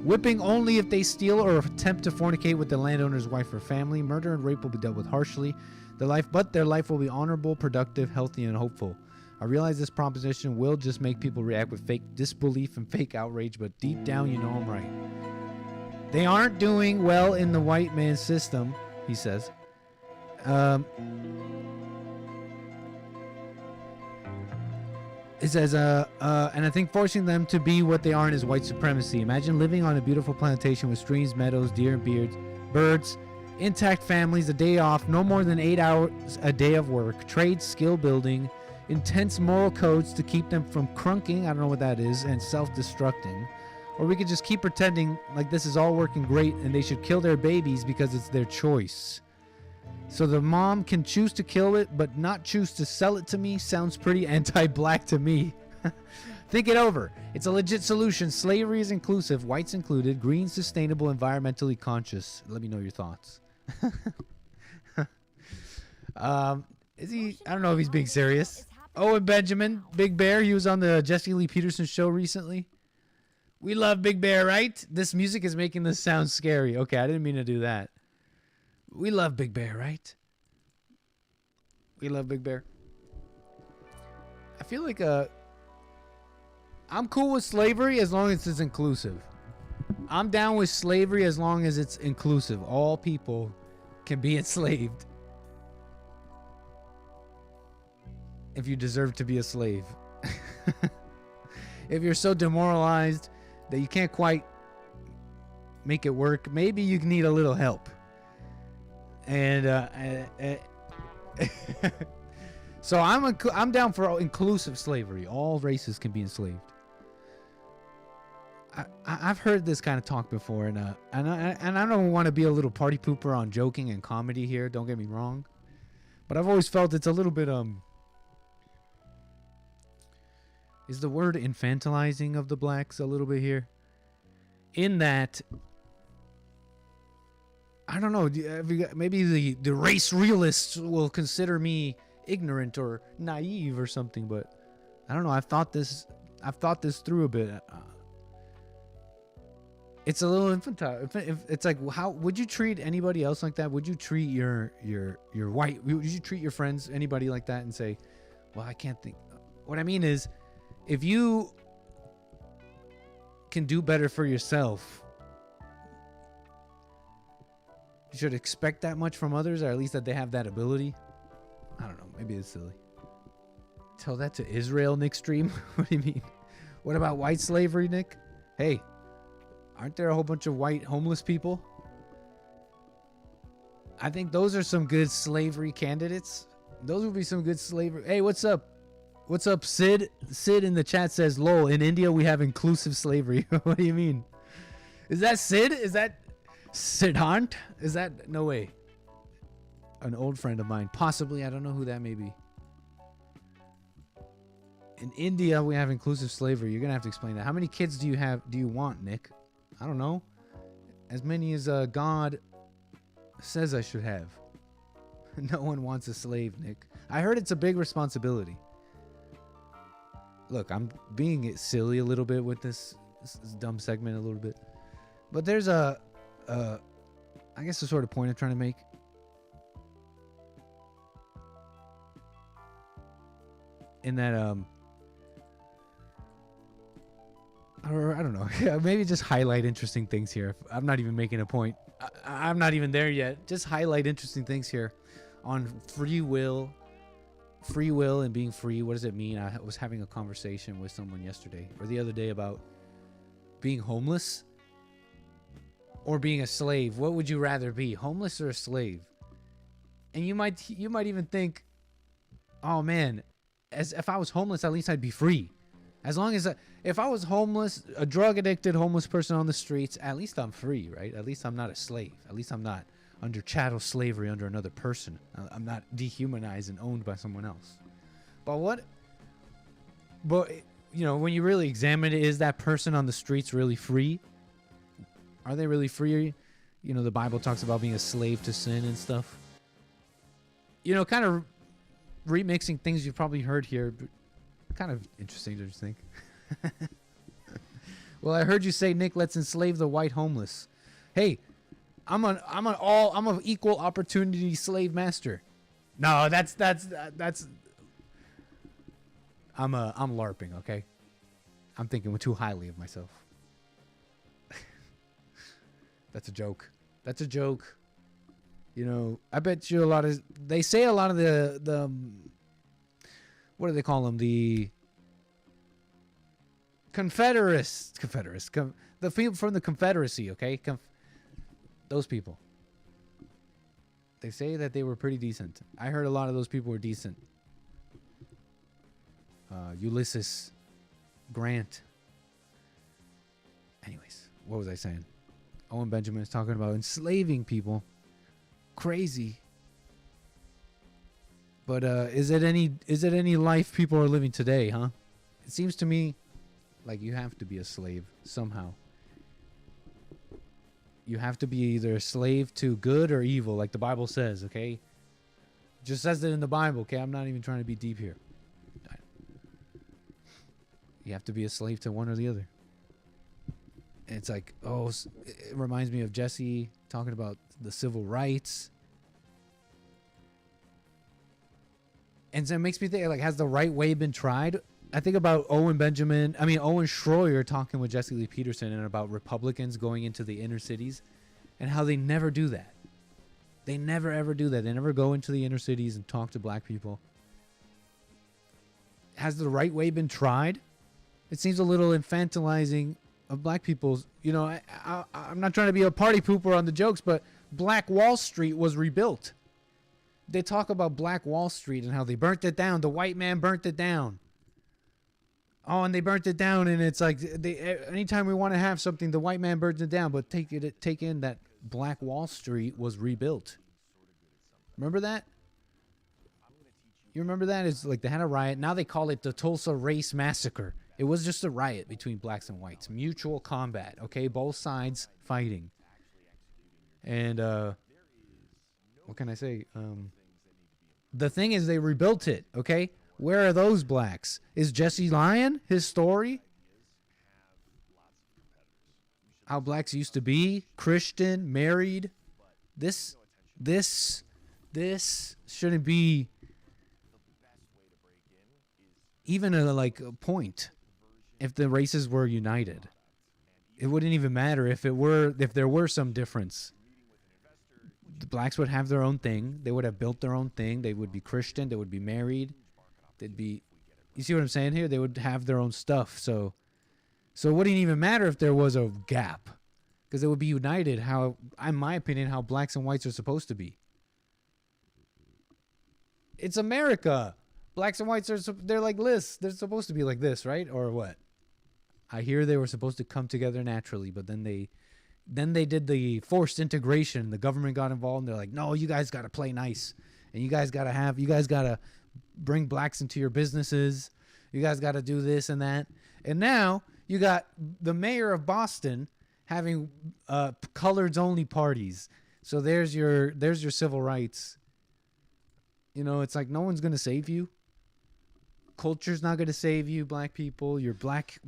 Whipping only if they steal or attempt to fornicate with the landowner's wife or family. Murder and rape will be dealt with harshly. Their life will be honorable, productive, healthy, and hopeful. I realize this proposition will just make people react with fake disbelief and fake outrage, but deep down you know I'm right. They aren't doing well in the white man's system, he says. It says, and I think forcing them to be what they aren't is white supremacy. Imagine living on a beautiful plantation with streams, meadows, deer, and birds, intact families, a day off, no more than 8 hours a day of work, trade, skill building, intense moral codes to keep them from crunking, I don't know what that is, and self-destructing. Or we could just keep pretending like this is all working great and they should kill their babies because it's their choice. So the mom can choose to kill it but not choose to sell it to me. Sounds pretty anti-black to me. Think it over. It's a legit solution. Slavery is inclusive, whites included, green, sustainable, environmentally conscious. Let me know your thoughts. Is he? I don't know if he's being serious. Owen Benjamin, Big Bear. He was on the Jesse Lee Peterson show recently. We love Big Bear, right? This music is making this sound scary. Okay, I didn't mean to do that. We love Big Bear, right? We love Big Bear. I feel like I'm cool with slavery as long as it's inclusive. I'm down with slavery as long as it's inclusive. All people can be enslaved. If you deserve to be a slave. If you're so demoralized that you can't quite make it work, maybe you need a little help. And so I'm down for inclusive slavery. All races can be enslaved. I've heard this kind of talk before, and I don't want to be a little party pooper on joking and comedy here. Don't get me wrong, but I've always felt it's a little bit is the word infantilizing of the blacks a little bit here? In that, I don't know, maybe the race realists will consider me ignorant or naive or something, but I don't know. I've thought this through a bit. It's a little infantile. It's like, how would you treat anybody else like that? Would you treat your white? Would you treat your friends, anybody like that, and say, "Well, I can't think." What I mean is, if you can do better for yourself, you should expect that much from others, or at least that they have that ability. Maybe it's silly. Tell that to Israel, Nick Stream? What do you mean? What about white slavery, Nick? Hey, aren't there a whole bunch of white homeless people? I think those are some good slavery candidates. Those would be some good slavery. Hey, what's up? What's up, Sid? Sid in the chat says, lol, in India we have inclusive slavery. What do you mean? Is that Sid? Is that Siddhant? Is that? No way. An old friend of mine. Possibly. I don't know who that may be. In India, we have inclusive slavery. You're going to have to explain that. How many kids do you want, Nick? I don't know. As many as God says I should have. No one wants a slave, Nick. I heard it's a big responsibility. Look, I'm being silly a little bit with this dumb segment a little bit. But there's I guess the sort of point I'm trying to make. In that, or I don't know, maybe just highlight interesting things here. I'm not even making a point. I'm not even there yet. Just highlight interesting things here on free will and being free. What does it mean? I was having a conversation with someone yesterday or the other day about being homeless or being a slave. What would you rather be, homeless or a slave? And you might even think, oh man, as if I was homeless, at least I'd be free. As long as if I was homeless, a drug addicted homeless person on the streets, at least I'm free, right? At least I'm not a slave. At least I'm not under chattel slavery under another person. I'm not dehumanized and owned by someone else. But you know, when you really examine it, is that person on the streets really free? Are they really free? You know, the Bible talks about being a slave to sin and stuff. You know, kind of remixing things you've probably heard here, but kind of interesting, don't you think? Well, I heard you say, Nick, let's enslave the white homeless. Hey, I'm an equal opportunity slave master. No, that's I'm LARPing, okay? I'm thinking too highly of myself. That's a joke. That's a joke. You know, I bet you they say a lot of the what do they call them? The Confederates, the people from the Confederacy, okay? Those people. They say that they were pretty decent. I heard a lot of those people were decent. Ulysses Grant. Anyways, what was I saying? Owen Benjamin is talking about enslaving people. Crazy. But is it any life people are living today, huh? It seems to me like you have to be a slave somehow. You have to be either a slave to good or evil, like the Bible says, okay? Just says it in the Bible, okay? I'm not even trying to be deep here. You have to be a slave to one or the other. And it's like, oh, it reminds me of Jesse talking about the civil rights. And so it makes me think, like, has the right way been tried? I think about Owen Schroyer talking with Jesse Lee Peterson and about Republicans going into the inner cities and how they never do that. They never, ever do that. They never go into the inner cities and talk to black people. Has the right way been tried? It seems a little infantilizing of black people. You know, I'm not trying to be a party pooper on the jokes, but Black Wall Street was rebuilt. They talk about Black Wall Street and how they burnt it down. The white man burnt it down. Oh, and they burnt it down, and it's like anytime we want to have something, the white man burns it down. But take in that Black Wall Street was rebuilt. Remember that? You remember that? It's like they had a riot. Now they call it the Tulsa Race Massacre. It was just a riot between blacks and whites. Mutual combat, okay? Both sides fighting. And what can I say? The thing is, they rebuilt it, okay? Where are those blacks? Is Jesse lying? His story? How blacks used to be? Christian, married? This shouldn't be even a point. If the races were united, it wouldn't even matter if there were some difference. the blacks would have their own thing. They would have built their own thing. They would be Christian. They would be married. They'd be, you see what I'm saying here? They would have their own stuff. So it wouldn't even matter if there was a gap, because they would be united. How, in my opinion, how blacks and whites are supposed to be. It's America. Blacks and whites they're like this. They're supposed to be like this, right? Or what? I hear they were supposed to come together naturally, but then they did the forced integration. The government got involved, and they're like, no, you guys got to play nice. And you guys got to bring blacks into your businesses. You guys got to do this and that. And now you got the mayor of Boston having coloreds only parties. So there's your civil rights. You know, it's like no one's going to save you. Culture's not going to save you, black people. You're black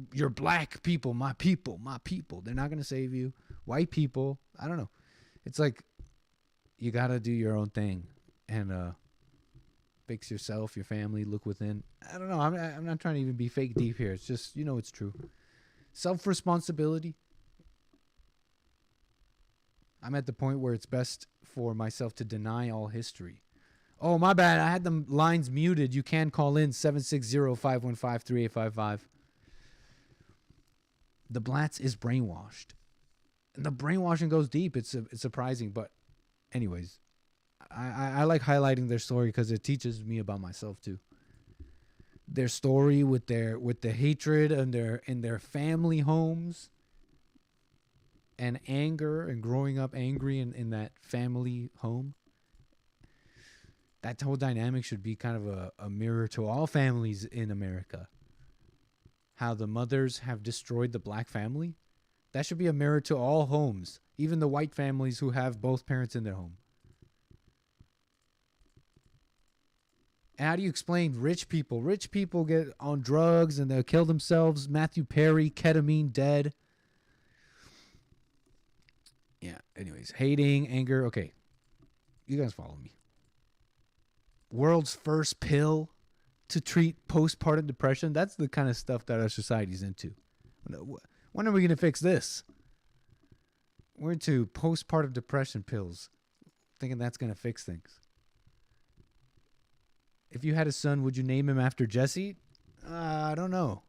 people, my people. They're not going to save you. White people, I don't know. It's like you got to do your own thing and fix yourself, your family, look within. I don't know. I'm not trying to even be fake deep here. It's just, you know, it's true. Self-responsibility. I'm at the point where it's best for myself to deny all history. Oh, my bad. I had the lines muted. You can call in 760-515-3855. The Blatz is brainwashed. And the brainwashing goes deep. It's surprising. But anyways, I like highlighting their story because it teaches me about myself too. Their story with the hatred and in their family homes and anger and growing up angry in that family home. That whole dynamic should be kind of a mirror to all families in America. How the mothers have destroyed the black family. That should be a mirror to all homes, even the white families who have both parents in their home. And how do you explain rich people? Rich people get on drugs and they'll kill themselves. Matthew Perry, ketamine, dead. Yeah, anyways. Hating, anger. Okay. You guys follow me. World's first pill to treat postpartum depression. That's the kind of stuff that our society's into. When are we going to fix this? We're into postpartum depression pills, thinking that's going to fix things. If you had a son, would you name him after Jesse? I don't know.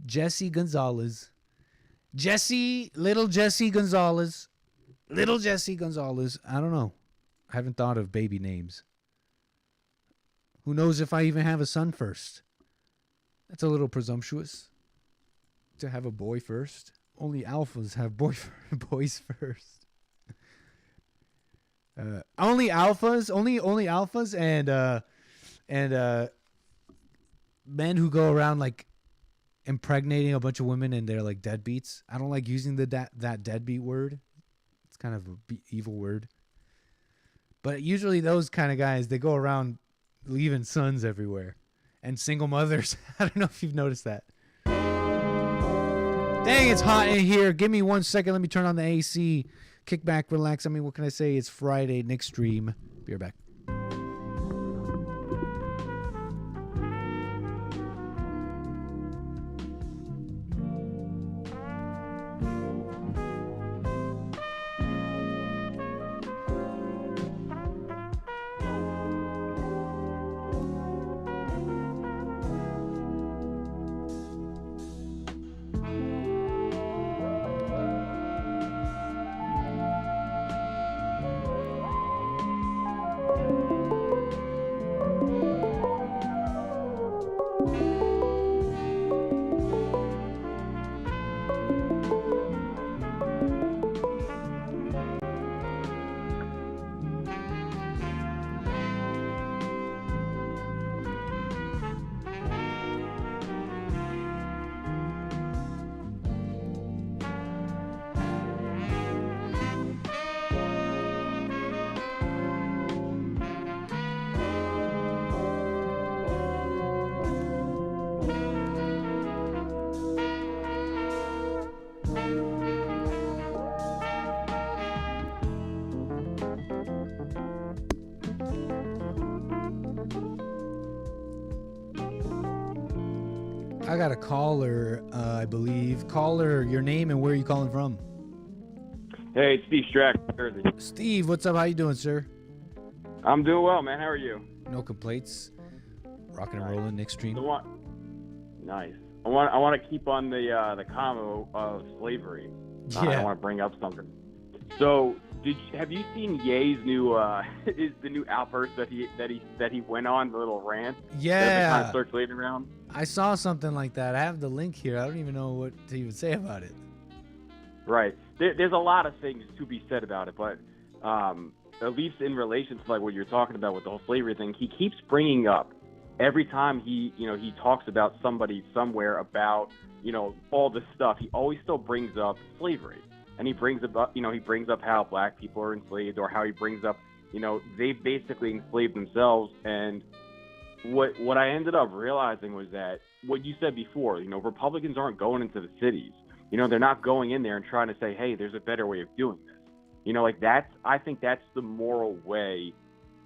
Jesse Gonzalez. Little Jesse Gonzalez. Little Jesse Gonzalez. I don't know. I haven't thought of baby names. Who knows if I even have a son first? That's a little presumptuous to have a boy first. Only alphas have boys first. Only alphas and men who go around like impregnating a bunch of women and they're like deadbeats. I don't like using that deadbeat word. It's kind of an evil word. But usually those kind of guys, they go around leaving sons everywhere. And single mothers. I don't know if you've noticed that. Dang, it's hot in here. Give me 1 second. Let me turn on the AC. Kick back, relax. I mean, what can I say? It's Friday. Nick stream. Be right back. I got a caller, I believe. Caller, your name and where are you calling from? Hey, it's Steve Strack, Jersey. Steve, what's up? How you doing, sir? I'm doing well, man. How are you? No complaints. Rocking and rolling, Nick Stream. Nice. I want to keep on the combo of slavery. Yeah. I want to bring up something. So, have you seen Ye's new the new outburst that he went on, the little rant? Yeah. That's kind of circulating around. I saw something like that. I have the link here. I don't even know what to even say about it. Right. There's a lot of things to be said about it, but at least in relation to like what you're talking about with the whole slavery thing, he keeps bringing up every time he talks about somebody somewhere about all this stuff. He always still brings up slavery, and he brings up how black people are enslaved, or how he brings up they basically enslaved themselves. And what I ended up realizing was that what you said before, Republicans aren't going into the cities. They're not going in there and trying to say, hey, there's a better way of doing this. I think that's the moral way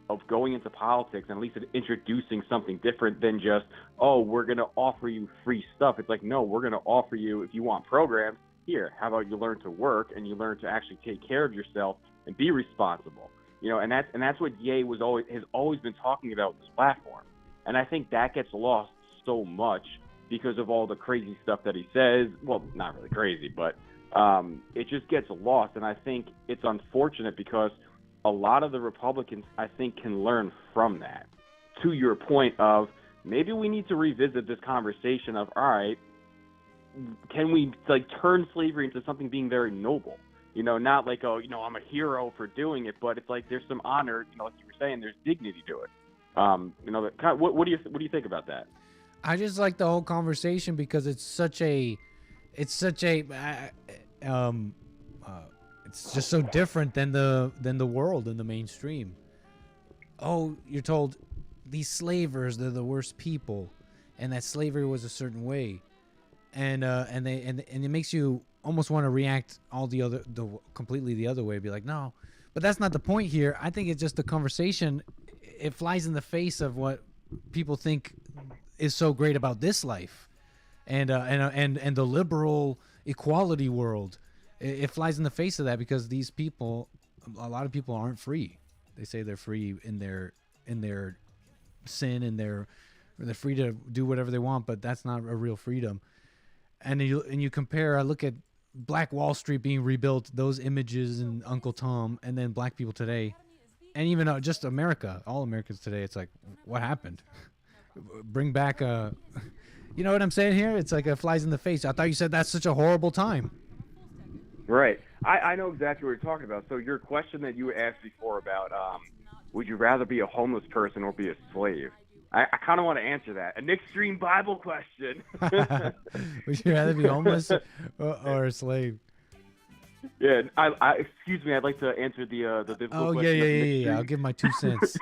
of going into politics, and at least introducing something different than just, oh, we're going to offer you free stuff. It's like, no, we're going to offer you, if you want programs, here, how about you learn to work and you learn to actually take care of yourself and be responsible. And that's what Ye has always been talking about with this platform. And I think that gets lost so much because of all the crazy stuff that he says. Well, not really crazy, but it just gets lost. And I think it's unfortunate because a lot of the Republicans, I think, can learn from that. To your point of, maybe we need to revisit this conversation of, all right, can we turn slavery into something being very noble? Not like, oh, I'm a hero for doing it, but it's like there's some honor, like you were saying, there's dignity to it. What do you think about that? I just like the whole conversation because it's just so different than the world in the mainstream. Oh, you're told these slavers, they're the worst people, and that slavery was a certain way, and it makes you almost want to react completely the other way, be like, no, but that's not the point here. I think it's just the conversation. It flies in the face of what people think is so great about this life, and the liberal equality world. It flies in the face of that because these people, a lot of people aren't free. They say they're free in their sin, and they're free to do whatever they want, but that's not a real freedom. And you compare. I look at Black Wall Street being rebuilt, those images and Uncle Tom, and then black people today, and even just America, all Americans today. It's like, what happened? Bring back you know what I'm saying here? It's like it flies in the face. I thought you said that's such a horrible time. Right. I know exactly what you're talking about. So your question that you asked before about would you rather be a homeless person or be a slave? I kind of want to answer that. An extreme Bible question. Would you rather be homeless or a slave? Yeah. Excuse me. I'd like to answer the biblical question. Yeah. I'll give my 2 cents.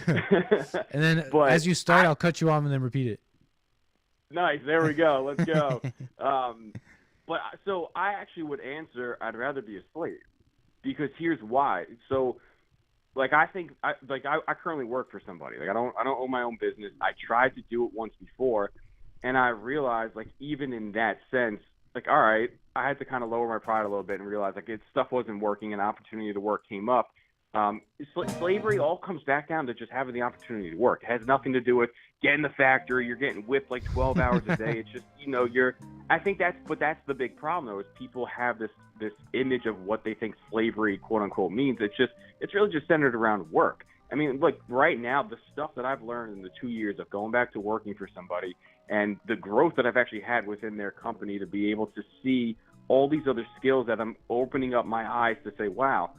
And then as you start, I'll cut you off and then repeat it. Nice. There we go. Let's go. But so I actually would answer, I'd rather be a slave, because here's why. So, I think I currently work for somebody. I don't own my own business. I tried to do it once before, and I realized even in that sense, all right, I had to kind of lower my pride a little bit and realize stuff wasn't working, and opportunity to work came up. Slavery all comes back down to just having the opportunity to work. It has nothing to do with getting the factory. You're getting whipped 12 hours a day. It's just, I think that's the big problem though, is people have this image of what they think slavery, quote unquote, means. It's really just centered around work. I mean, right now, the stuff that I've learned in the 2 years of going back to working for somebody, and the growth that I've actually had within their company, to be able to see all these other skills that I'm opening up my eyes to say, wow,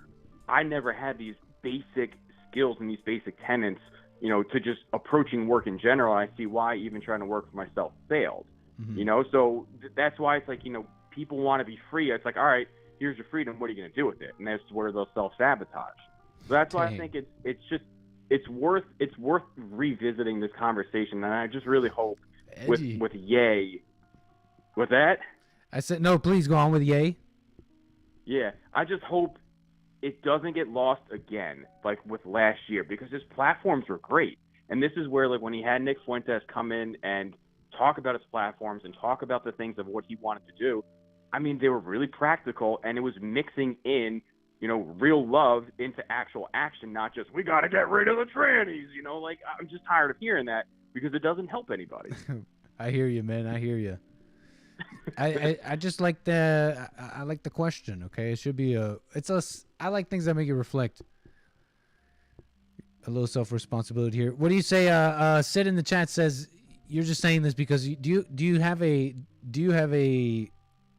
I never had these basic skills and these basic tenets, to just approaching work in general. I see why even trying to work for myself failed, so that's why it's people want to be free. It's all right, here's your freedom. What are you going to do with it? And that's where they'll self-sabotage. So that's why I think it's worth revisiting this conversation. And I just really hope with Ye, with that. I said, no, please go on with Ye. Yeah. I just hope it doesn't get lost again, with last year, because his platforms were great. And this is where, when he had Nick Fuentes come in and talk about his platforms and talk about the things of what he wanted to do, I mean, they were really practical, and it was mixing in, you know, real love into actual action, not just, we got to get rid of the trannies, you know, like, I'm just tired of hearing that because it doesn't help anybody. I hear you, man. I hear you. I just like I like the question. Okay, it should be I like things that make you reflect. A little self-responsibility here. What do you say? Sid in the chat says you're just saying this because do you have a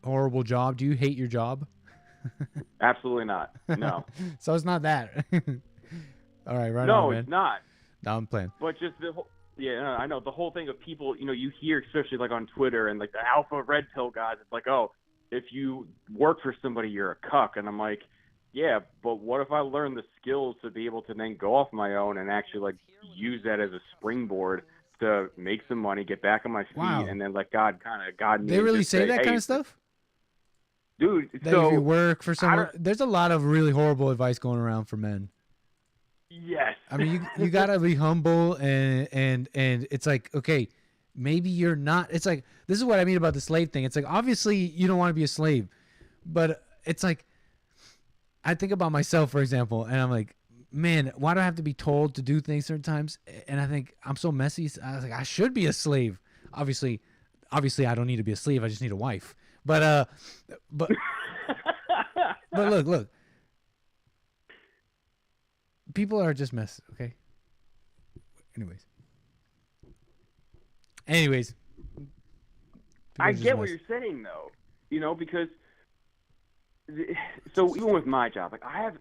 horrible job? Do you hate your job? Absolutely not. No. So it's not that. All right, right no, on, man. it's not. No, I'm playing. But just the whole, yeah, no, I know the whole thing of people, you know, you hear, especially like on Twitter and like the alpha red pill guys, it's like, oh, if you work for somebody, you're a cuck. And I'm like, yeah, but what if I learn the skills to be able to then go off my own and actually like use that as a springboard to make some money, get back on my feet, and then let God guide me. They really say that kind of stuff? Dude, that so if you work for someone, there's a lot of really horrible advice going around for men. Yes. I mean, you gotta be humble and it's like, okay, maybe you're not. It's like, this is what I mean about the slave thing. It's like, obviously you don't want to be a slave, but it's like, I think about myself, for example, and I'm like, man, why do I have to be told to do things certain times? And I think I'm so messy. I was like, I should be a slave. Obviously I don't need to be a slave. I just need a wife. But look. People are just mess, okay? Anyways. I get what you're saying, though. You know, because so even with my job, like I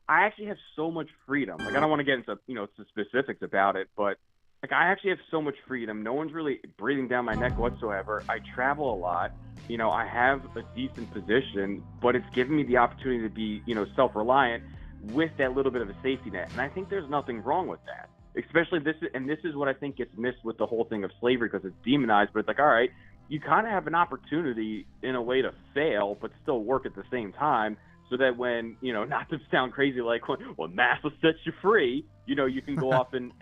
actually have so much freedom. Like I don't want to get into, you know, some specifics about it, but like I actually have so much freedom. No one's really breathing down my neck whatsoever. I travel a lot. You know, I have a decent position, but it's given me the opportunity to be, you know, self-reliant with that little bit of a safety net. And I think there's nothing wrong with that. Especially this is what I think gets missed with the whole thing of slavery, because it's demonized, but it's like, all right, you kind of have an opportunity in a way to fail, but still work at the same time, so that when, you know, not to sound crazy, like, well, NASA sets you free, you know, you can go off and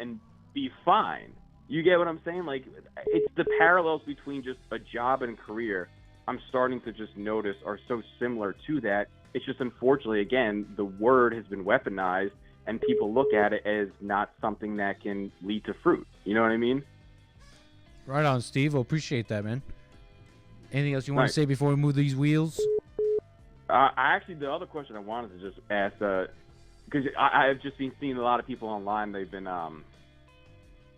be fine. You get what I'm saying? Like, it's the parallels between just a job and career I'm starting to just notice are so similar to that. It's just, unfortunately, again, the word has been weaponized, and people look at it as not something that can lead to fruit. You know what I mean? Right on, Steve. Well, appreciate that, man. Anything else you want to say before we move these wheels? The other question I wanted to just ask, because I've just been seeing a lot of people online. They've been,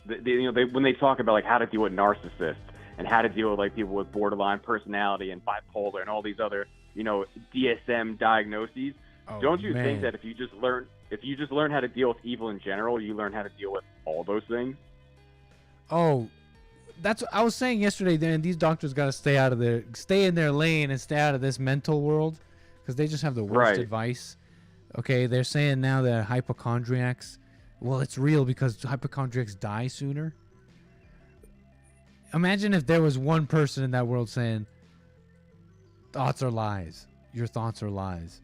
when they talk about like how to deal with narcissists and how to deal with like people with borderline personality and bipolar and all these other, you know, DSM diagnoses. Don't you think that if you just learn how to deal with evil in general, you learn how to deal with all those things? Oh, that's what I was saying yesterday. Then these doctors got to stay in their lane and stay out of this mental world, because they just have the worst advice. Okay, they're saying now that hypochondriacs, well, it's real because hypochondriacs die sooner. Imagine if there was one person in that world saying, thoughts are lies. Your thoughts are lies.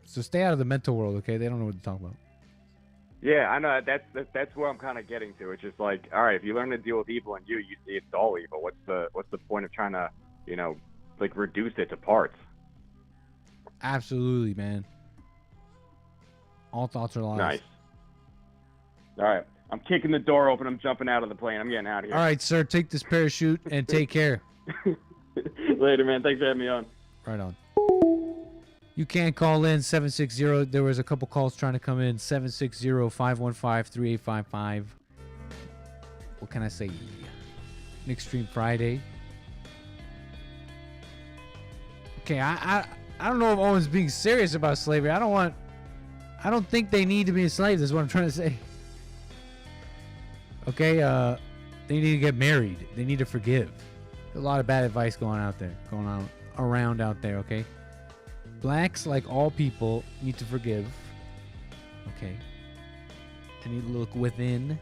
So stay out of the mental world, okay? They don't know what to talk about. Yeah, I know. That's where I'm kind of getting to. It's just like, all right, if you learn to deal with evil in you see it's all evil. What's the point of trying to, you know, like reduce it to parts? Absolutely, man. All thoughts are lies. Nice. All right. I'm kicking the door open. I'm jumping out of the plane. I'm getting out of here. All right, sir. Take this parachute and take care. Later, man. Thanks for having me on. Right on. You can call in 760. There was a couple calls trying to come in. 760-515-3855. What can I say? An Extreme Friday. Okay, I don't know if Owen's being serious about slavery. I don't think they need to be a slave. That's what I'm trying to say. Okay, they need to get married. They need to forgive. There's a lot of bad advice going on around out there, okay? Blacks, like all people, need to forgive. Okay. They need to look within.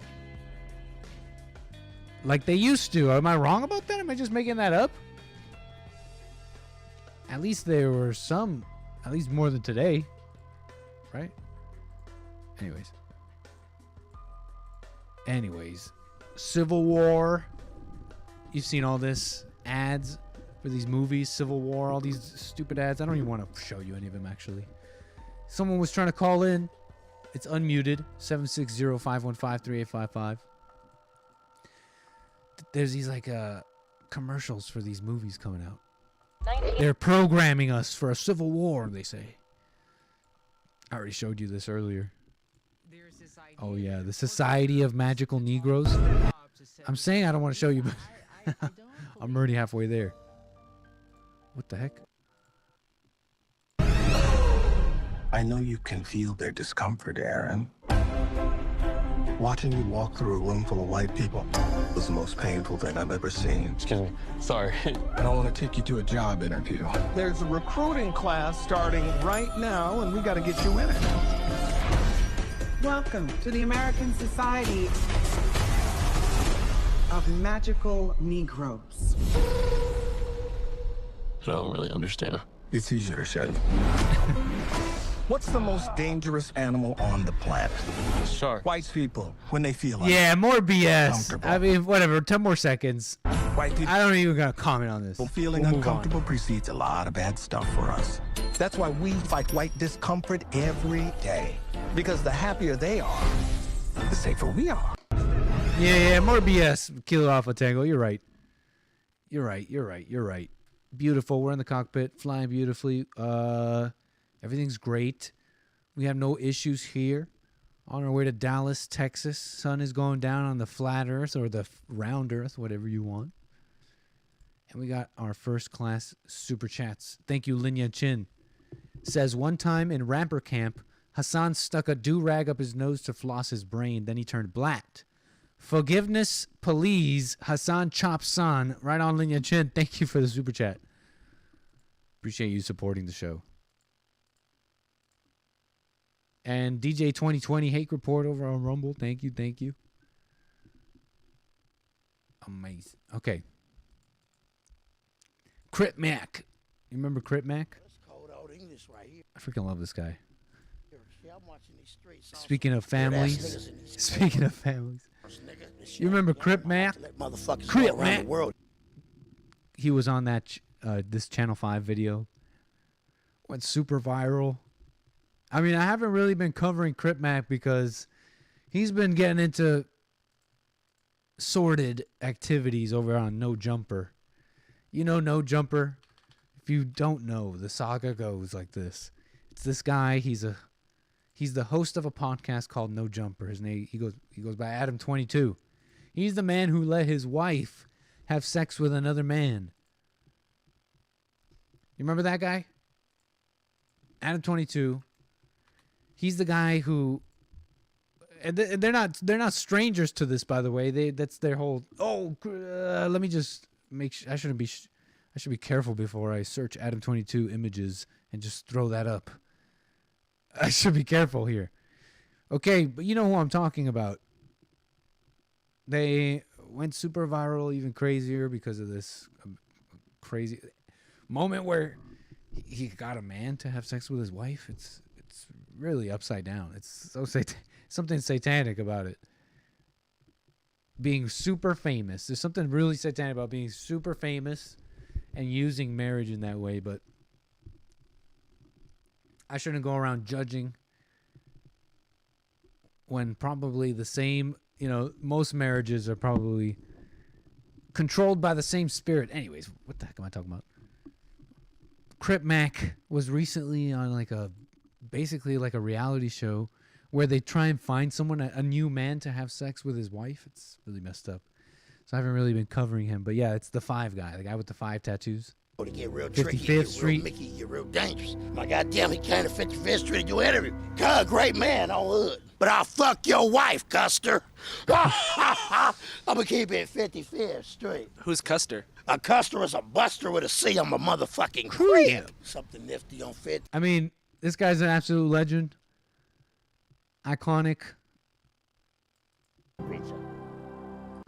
Like they used to. Am I wrong about that? Am I just making that up? At least there were some, at least more than today. Right? Anyways. Civil War. You've seen all this. Ads. for these movies, Civil War, all these stupid ads. I don't even want to show you any of them, actually. Someone was trying to call in. It's unmuted. 760-515-3855. There's these like commercials for these movies coming out. They're programming us for a civil war, they say. I already showed you this earlier. Oh yeah, the Society of Magical Negroes. I'm saying I don't want to show you, but I'm already halfway there. What the heck? I know you can feel their discomfort, Aaron. Watching you walk through a room full of white people was the most painful thing I've ever seen. Excuse me. Sorry. I don't want to take you to a job interview. There's a recruiting class starting right now, and we got to get you in it. Welcome to the American Society of Magical Negroes. I don't really understand. It's easier to say. What's the most dangerous animal on the planet? Shark. White people, when they feel like Yeah, more BS. I mean, whatever. 10 more seconds. White people. I don't even gonna comment on this. Feeling We'll move uncomfortable precedes a lot of bad stuff for us. That's why we fight white discomfort every day. Because the happier they are, the safer we are. Yeah, more BS. Kilo Alpha Tango. You're right. You're right. Beautiful. We're in the cockpit, flying beautifully. Everything's great. We have no issues here. On our way to Dallas, Texas. Sun is going down on the flat earth or the round earth, whatever you want. And we got our first class super chats. Thank you, Linya Chin. Says, one time in rapper camp, Hassan stuck a do-rag up his nose to floss his brain. Then he turned black. Forgiveness, please. Hassan Chop San. Right on, Linya Chin. Thank you for the super chat. Appreciate you supporting the show. And DJ 2020 Hate Report over on Rumble. Thank you. Amazing. Okay. Crip Mac. You remember Crip Mac? I freaking love this guy. Speaking of families. You remember Crip Mac? Crip Mac. He was on that this Channel 5 video. Went super viral. I mean, I haven't really been covering Crip Mac because he's been getting into sordid activities over on No Jumper. You know No Jumper? If you don't know, the saga goes like this. It's this guy, he's the host of a podcast called No Jumper. His name he goes by Adam 22. He's the man who let his wife have sex with another man. You remember that guy? Adam 22. He's the guy who, and they're not strangers to this, by the way. That's their whole. Let me just make sure. I should be careful before I search Adam 22 images and just throw that up. I should be careful here. Okay, but you know who I'm talking about. They went super viral, even crazier because of this crazy moment where he got a man to have sex with his wife. It's really upside down. It's so something satanic about it. Being super famous. There's something really satanic about being super famous and using marriage in that way, but I shouldn't go around judging when probably the same, most marriages are probably controlled by the same spirit. Anyways, what the heck am I talking about? Crip Mac was recently on basically a reality show where they try and find someone, a new man to have sex with his wife. It's really messed up. So I haven't really been covering him. But yeah, it's the 5 guy, the guy with the 5 tattoos. To get real tricky, you get real Mickey, you get real dangerous. My goddamn, he came to 55th Street to do an interview. God, great man on hood. But I'll fuck your wife, Custer. I'm gonna keep it 55th Street. Who's Custer? A Custer is a buster with a C on my motherfucking crib. Something nifty on 50. I mean, this guy's an absolute legend. Iconic.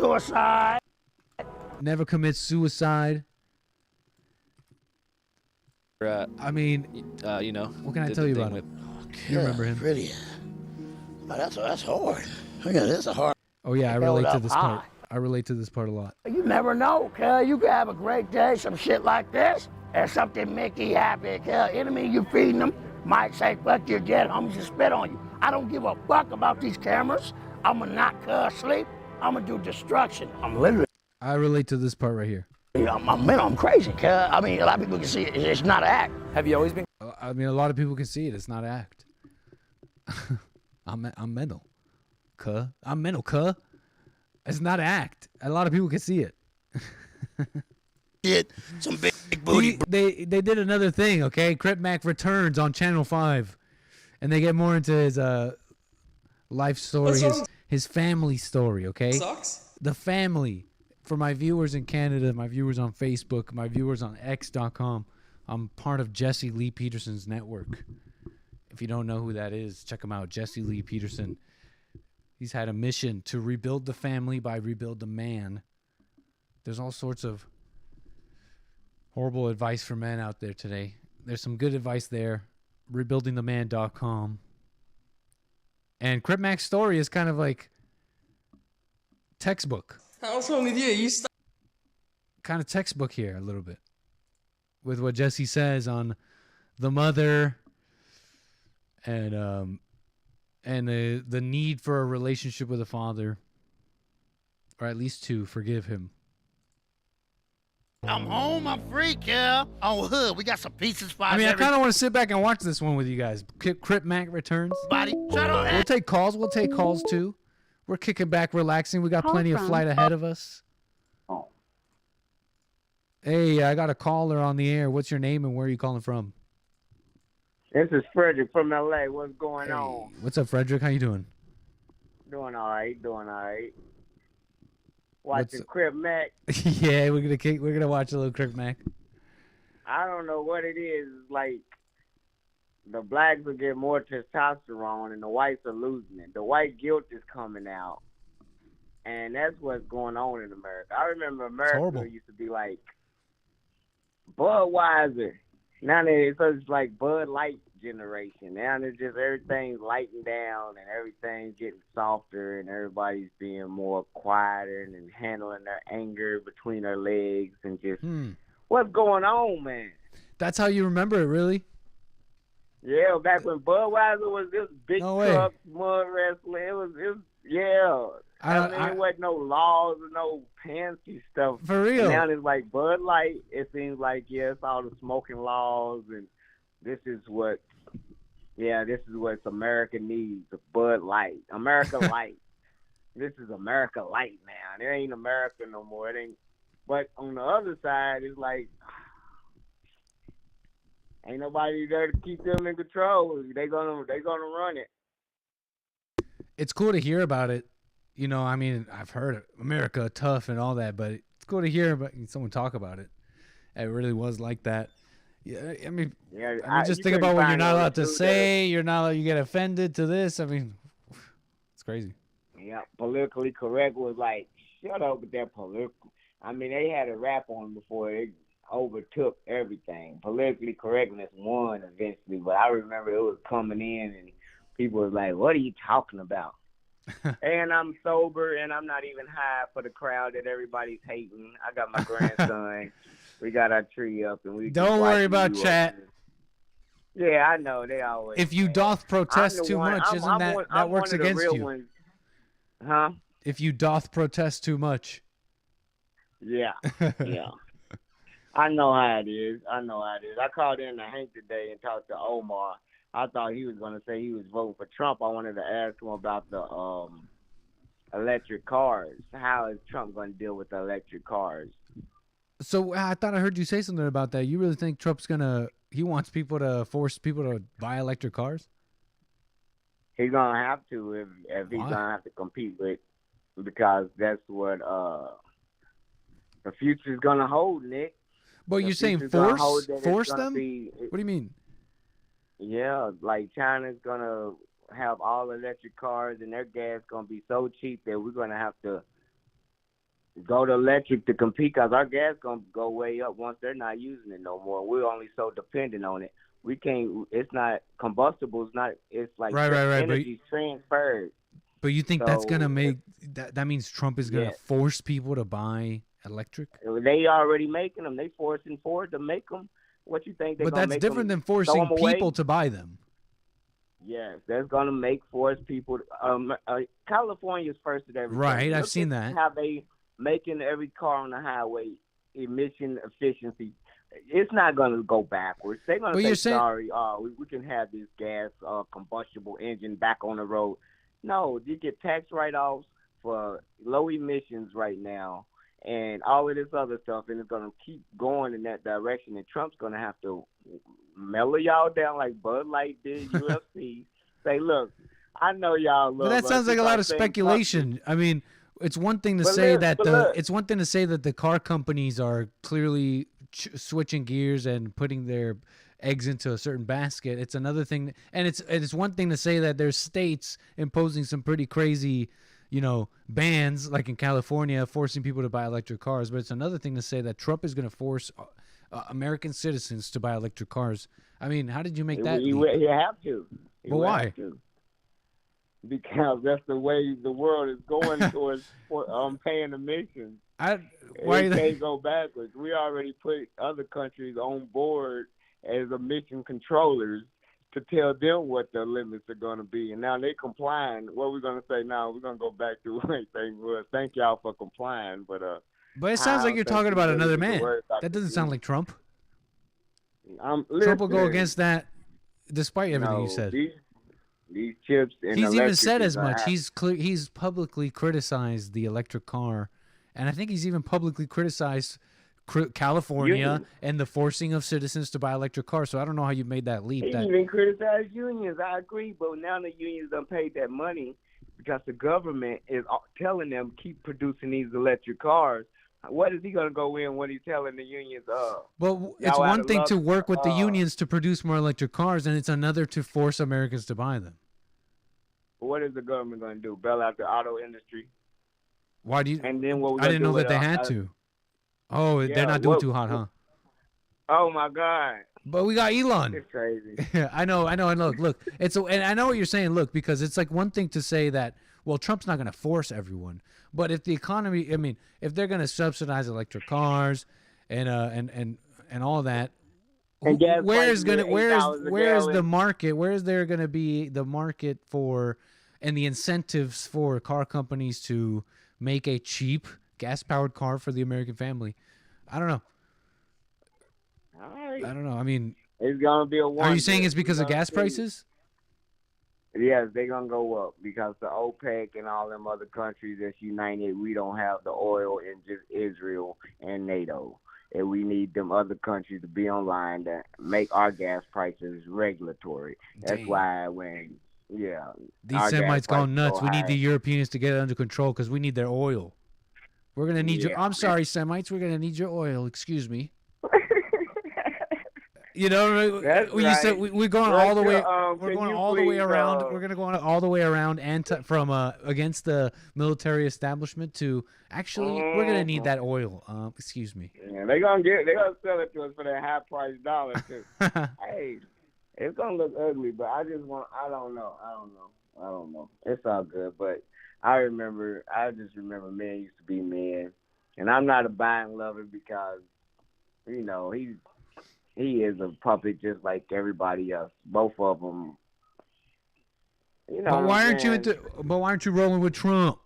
Suicide. Never commits suicide. I mean, what can I tell you about him? You remember him? Pretty. Oh, that's hard. Look at this, hard. Oh yeah, I relate to this part. I relate to this part a lot. You never know, cuz. You could have a great day, some shit like this, and something make you happy, cuz. Enemy you feeding them might say, fuck your dead homies and spit on you. I don't give a fuck about these cameras. I'ma knock cuz sleep. I'ma do destruction. I'm literally. I relate to this part right here. I'm crazy, cuz. I mean, a lot of people can see it. It's not an act. Have you always been? I mean, a lot of people can see it. It's not an act. I'm mental, cuh. I'm mental, cuh. It's not an act. A lot of people can see it. Shit, some big booty. They did another thing, okay? Crip Mac returns on Channel 5, and they get more into his life story, his family story, okay? Sucks. The family. For my viewers in Canada, my viewers on Facebook, my viewers on X.com, I'm part of Jesse Lee Peterson's network. If you don't know who that is, check him out. Jesse Lee Peterson. He's had a mission to rebuild the family by rebuild the man. There's all sorts of horrible advice for men out there today. There's some good advice there. Rebuildingtheman.com. And Crip Mac's story is kind of like textbook. What's wrong with you? Kind of textbook here a little bit. With what Jesse says on the mother and the need for a relationship with a father, or at least to forgive him. I'm home. I'm free, cuz. Oh, hood. We got some pieces for I mean, I kind of want to sit back and watch this one with you guys. Crip Mac returns. Body. Shut up. We'll take calls. We'll take calls too. We're kicking back, relaxing. We got plenty of flight ahead of us. Oh. Hey, I got a caller on the air. What's your name and where are you calling from? This is Frederick from LA. What's going on? What's up, Frederick? How you doing? Doing all right. Watching Crip Mac. Yeah, we're gonna watch a little Crip Mac. I don't know what it is. It's like the blacks will get more testosterone and the whites are losing it. The white guilt is coming out. And that's what's going on in America. I remember America used to be like Budweiser. Now it's like Bud Light generation. Now it's just everything's lighting down and everything's getting softer and everybody's being more quieter and handling their anger between their legs and just what's going on, man? That's how you remember it, really? Yeah, back when Budweiser was this big truck, mud wrestling, it was yeah. I mean, there wasn't no laws or no fancy stuff. For real. Now it's like Bud Light. It seems like, it's all the smoking laws, and this is what America needs, a Bud Light. America Light. This is America Light now. It ain't America no more. It ain't. But on the other side, it's like, ain't nobody there to keep them in control. They gonna run it. It's cool to hear about it. You know, I mean, I've heard America tough and all that, but it's cool to hear about someone talk about it. It really was like that. Yeah, I mean, just think about what you're not allowed to say. You're not allowed, you get offended to this. I mean, it's crazy. Yeah, politically correct was like, shut up with that political. I mean, they had a rap on before it overtook everything. Politically correctness won eventually, but I remember it was coming in and people was like, what are you talking about? And I'm sober and I'm not even high for the crowd that everybody's hating. I got my grandson. We got our tree up and we don't worry about chat. Yeah, I know they always. If you doth protest too much, isn't that works against you? Ones. Huh? If you doth protest too much. Yeah, yeah. I know how it is. I called in to Hank today and talked to Omar. I thought he was going to say he was voting for Trump. I wanted to ask him about the electric cars. How is Trump going to deal with the electric cars? So I thought I heard you say something about that. You really think Trump's he wants people to force people to buy electric cars? He's going to have to if he's going to have to compete with, because that's what the future is going to hold, Nick. But you're saying force them? What do you mean? Yeah, like China's going to have all electric cars and their gas going to be so cheap that we're going to have to go to electric to compete, because our gas going to go way up once they're not using it no more. We're only so dependent on it. We can't, it's not combustible. It's not, it's like right. energy transferred. But you think that's So, gonna make that means Trump is gonna Yeah. force people to buy electric? They already making them. They forcing Ford to make them. What you think they're But gonna that's make different than them throw forcing 'em away? people to buy them. Yes, that's gonna force people. California's first at everything. Right, I've Look seen at that. How they making every car on the highway emission efficiency. It's not gonna go backwards. They're gonna But say you're saying- sorry. We can have this gas combustible engine back on the road. No, you get tax write-offs for low emissions right now, and all of this other stuff, and it's gonna keep going in that direction. And Trump's gonna have to mellow y'all down like Bud Light did UFC. Say, look, I know y'all love. But that us. sounds like It's a lot our of same speculation. I mean, it's one thing to But say look, that but the look. it's one thing to say that the car companies are clearly switching gears and putting their eggs into a certain basket. It's another thing, and it's one thing to say that there's states imposing some pretty crazy, bans, like in California, forcing people to buy electric cars. But it's another thing to say that Trump is going to force American citizens to buy electric cars. I mean, how did you make that leap? You have to. But why? Because that's the way the world is going towards paying emissions. Why It can't go backwards. We already put other countries on board as emission controllers to tell them what the limits are going to be, and now they complying. What we're going to say now? We're going to go back to what thing was. Thank y'all for complying, but But it sounds like you're talking about another man. That doesn't sound like Trump. Trump will go against that, despite everything you said. These chips. And he's even electric said is as much. gonna He's publicly criticized the electric car, and I think he's even publicly criticized California Unions. and the forcing of citizens to buy electric cars. So I don't know how you made that leap. He even criticized unions. I agree, but now the unions done paid that money because the government is telling them keep producing these electric cars. What is he gonna go in when he's telling the unions? Well, it's one thing to work with the unions to produce more electric cars, and it's another to force Americans to buy them. What is the government gonna do? Bail out the auto industry? Why do you? And then what? I didn't know that they had to. Oh, they're not doing too hot, huh? Oh my God! But we got Elon. It's crazy. I know. And look, and I know what you're saying. Look, because it's like one thing to say that, well, Trump's not going to force everyone, but if the economy, I mean, if they're going to subsidize electric cars and all that, where's the market? Where is there going to be the market for and the incentives for car companies to make a cheap gas-powered car for the American family? I don't know. All right. I don't know. I mean, it's gonna be a one. Are you saying it's because of gas prices? Yes, they're gonna go up because the OPEC and all them other countries that's united, we don't have the oil in just Israel and NATO. And we need them other countries to be online to make our gas prices regulatory. That's why these Semites gone nuts. We need the Europeans to get it under control because we need their oil. We're gonna need your. I'm sorry, Semites. We're gonna need your oil. Excuse me. You know, you said we're going all the way. We're going all the way around. We're gonna go all the way around from against the military establishment to actually we're gonna need that oil. Excuse me. Yeah, they're gonna sell it to us for that high price dollar too. Hey, it's gonna look ugly, but I don't know. It's all good, but I just remember men used to be men, and I'm not a buying lover because, he is a puppet just like everybody else. Both of them. But why aren't you rolling with Trump?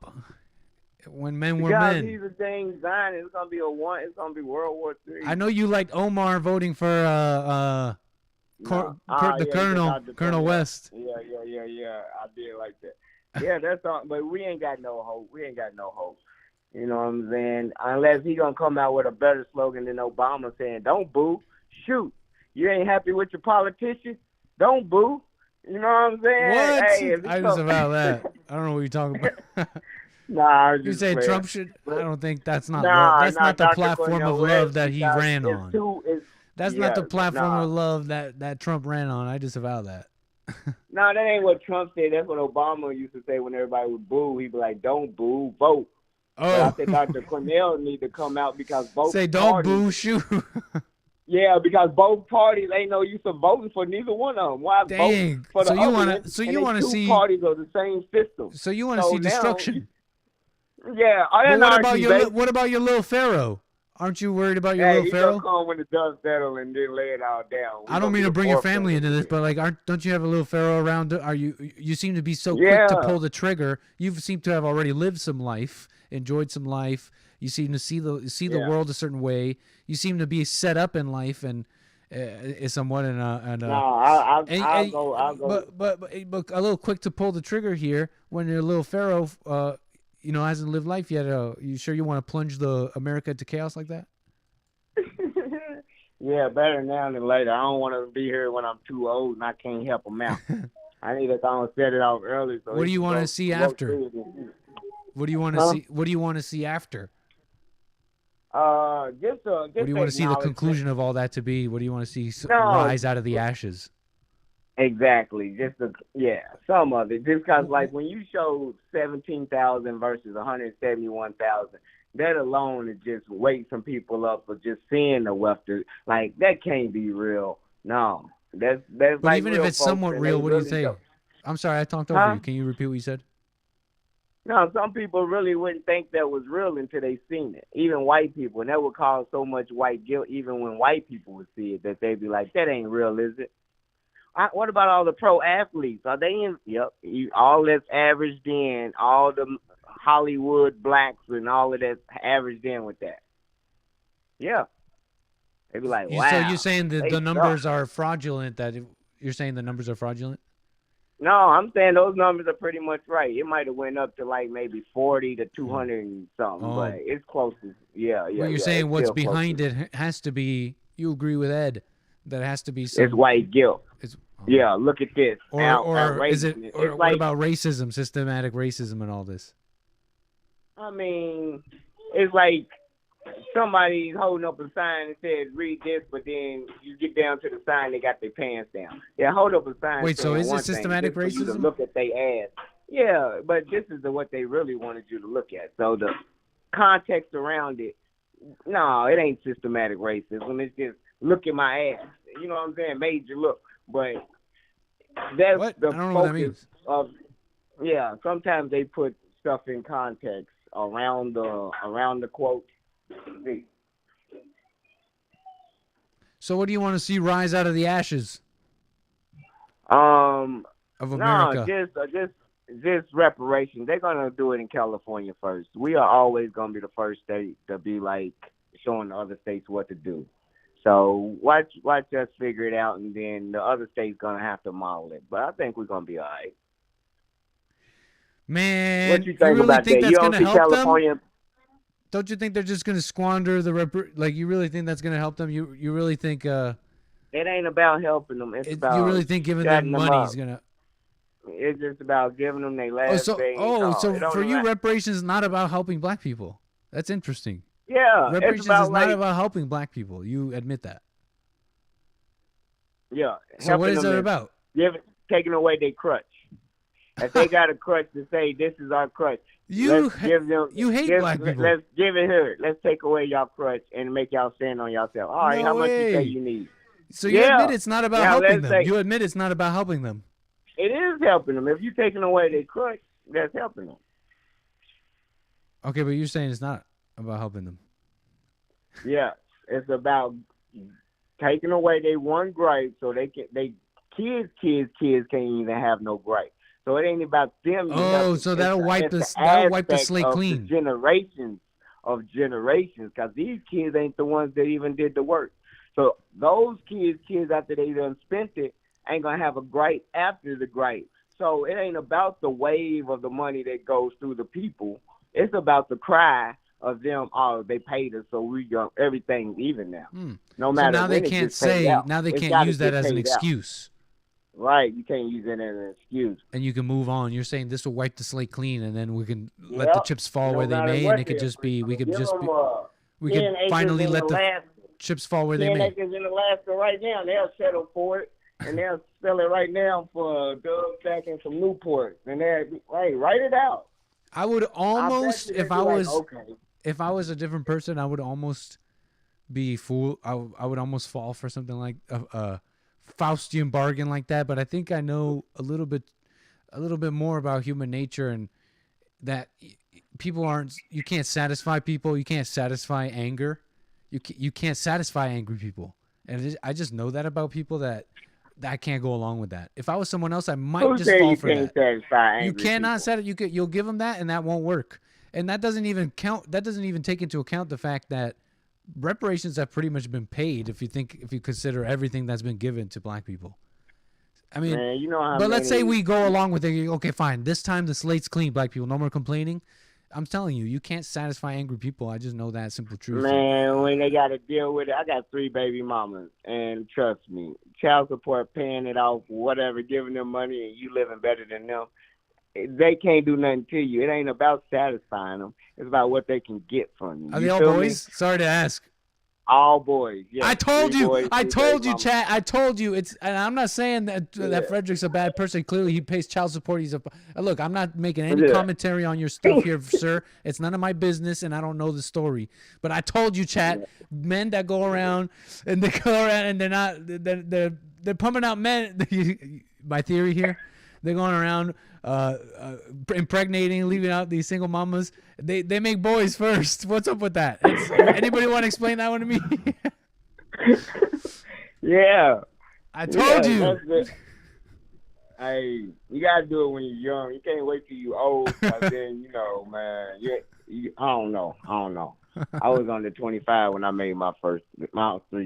When men were because men. He's a dang Zion. It's gonna be It's gonna be World War III. I know you liked Omar voting for Colonel West. Yeah. I did like that. Yeah, that's all. But we ain't got no hope. You know what I'm saying? Unless he gonna come out with a better slogan than Obama saying, "Don't boo, shoot." You ain't happy with your politician? Don't boo. You know what I'm saying? What? Hey, I disavow that. I don't know what you're talking about. Nah, you say playing. Trump should? I don't think that's not. That's not the platform of love that he ran on. That's not the platform of love that Trump ran on. I disavow that. No, that ain't what Trump said. That's what Obama used to say when everybody would boo. He'd be like, "Don't boo, vote." Oh, but I think Dr. Cornell need to come out because both say don't parties, boo, shoot. Yeah, because both parties ain't no use of voting for neither one of them. Why Dang. vote for the So you other wanna- one? so and you they wanna two see- parties of the same system. So you want to see now destruction? Yeah, But anarchy, baby. what about your little pharaoh? Aren't you worried about your Hey, little he pharaoh? gonna come when the dust settle and then lay it all down. I don't mean to bring your family into this, but like, don't you have a little pharaoh around? Are you? You seem to be so quick to Yeah. pull the trigger. You seem to have already lived some life, enjoyed some life. You seem to see the Yeah. world a certain way. You seem to be set up in life and somewhat in a. No, I'll go. But a little quick to pull the trigger here when your little pharaoh, hasn't lived life yet. You sure you want to plunge the America into chaos like that? Yeah, better now than later. I don't want to be here when I'm too old and I can't help them out. I need to go and set it off early. So What do you want to see after? What do you want to Huh? see? What do you want to see after? Just What do you want to see the conclusion of all that to be? What do you want to see rise out of the ashes? Exactly. Some of it. Just because, like, when you show 17,000 versus 171,000, that alone is just wake some people up for just seeing the wealth. Like, that can't be real. No. That's But like even if real it's folks, somewhat and real, they what do you really say? don't. I'm sorry, I talked over Huh? you. Can you repeat what you said? No, some people really wouldn't think that was real until they seen it. Even white people, and that would cause so much white guilt. Even when white people would see it, that they'd be like, "That ain't real, is it?" What about all the pro athletes? Are they in? Yep, all that's averaged in. All the Hollywood blacks and all of that averaged in with that. Yeah, they'd be like, "Wow." So you're saying that they the numbers suck. are fraudulent? You're saying the numbers are fraudulent? No, I'm saying those numbers are pretty much right. It might have went up to like maybe 40 to 200 and something, Oh. but it's close to yeah. But you're saying what's behind it has to be. You agree with Ed that it has to be some. It's white guilt. Yeah, look at this. Or is it? It's Or what like, about racism, systematic racism, and all this? I mean, it's like somebody's holding up a sign that says "read this," but then you get down to the sign, they got their pants down. Yeah, hold up a sign. Wait, so saying is it one thing, systematic just for you to racism? look at their ass. Yeah, but this is what they really wanted you to look at. So the context around it, no, it ain't systematic racism. It's just look at my ass. You know what I'm saying? Made you look, but that's What? the I don't know what that focus means. of. Yeah, sometimes they put stuff in context around the quote. See. So what do you want to see rise out of the ashes Of America? No, just reparations. They're gonna do it in California first. We are always gonna be the first state to be like showing the other states what to do. So watch us figure it out, and then the other states gonna have to model it. But I think we're gonna be all right. Man, What you think really about think that? that's You don't gonna see help California? them? Don't you think they're just gonna squander like? You really think that's gonna help them? You really think? It ain't about helping them. It's about You really think giving shutting them them money up. is gonna? It's just about giving them their last thing. So for you, reparations is not about helping black people. That's interesting. Yeah, Reparations it's about is not like, about helping black people. You admit that. yeah. So what helping is them it about? Taking away their crutch. If they got a crutch to say this is our crutch, You let's give them. you hate black people. Let's give it here. Let's take away y'all crutch and make y'all stand on yourself. All right, No how much you say way. you need? So you admit it's not about Now, helping let's them. say- You admit it's not about helping them. It is helping them. If you're taking away their crutch, that's helping them. Okay, but you're saying it's not about helping them. Yeah, it's about taking away their one gripe so kids can't even have no gripe. So it ain't about them. Oh, so that'll wipe the slate clean. Generations of generations, because these kids ain't the ones that even did the work. So those kids after they done spent it, ain't gonna have a gripe after the gripe. So it ain't about the wave of the money that goes through the people. It's about the cry of them. Oh, they paid us, so we got everything's even now. No matter. So now they when it can't gets paid say. out. Now they It's can't gotta use that get as an paid out. excuse. Right, you can't use it as an excuse. And you can move on. You're saying this will wipe the slate clean, and then we can let the Yep. chips fall No where they matter may, what and it could they're just be. We could Give just them, be. We 10 could acres finally in let the Alaska. chips fall where they 10 may. acres in Alaska right now. They'll settle for it, and they'll sell it right now for a dub sack and some Newport. And they're write it out. I would almost, I bet you if they'd I be like, was, okay. if I was a different person, I would almost be fool. I would almost fall for something like a Faustian bargain like that. But I think I know a little bit more about human nature, and that people aren't. You can't satisfy people. You can't satisfy anger. You can't satisfy angry people, and I just know that about people that I can't go along with that. If I was someone else, I might just fall for that. You cannot satisfy. You'll give them that, and that won't work. And that doesn't even count. That doesn't even take into account the fact that reparations have pretty much been paid. If you consider everything that's been given to black people. I mean, Man, you know how but let's say many- we go along with it. Okay, fine. This time the slate's clean, black people. No more complaining. I'm telling you, you can't satisfy angry people. I just know that simple truth. Man, when they got to deal with it, I got 3 baby mamas, and trust me, child support, paying it off, whatever, giving them money, and you living better than them. They can't do nothing to you. It ain't about satisfying them. It's about what they can get from you. Are You they all feel me? boys? Sorry to ask. All boys. Yeah, I told 3 you. boys, I 3 told baby you, mamas. chat. I told you. It's. And I'm not saying that Frederick's a bad person. Clearly, he pays child support. He's a. Look, I'm not making any commentary on your stuff here, sir. It's none of my business, and I don't know the story. But I told you, chat. Men that go around and they go around and they're not. They're pumping out men. My theory here. They're going around impregnating, leaving out these single mamas. They make boys first. What's up with that? Anybody want to explain that one to me? Yeah. I told you. That's it. Hey, you gotta do it when you're young. You can't wait till you old, 'cause then man. I don't know. I was under 25 when I made my 3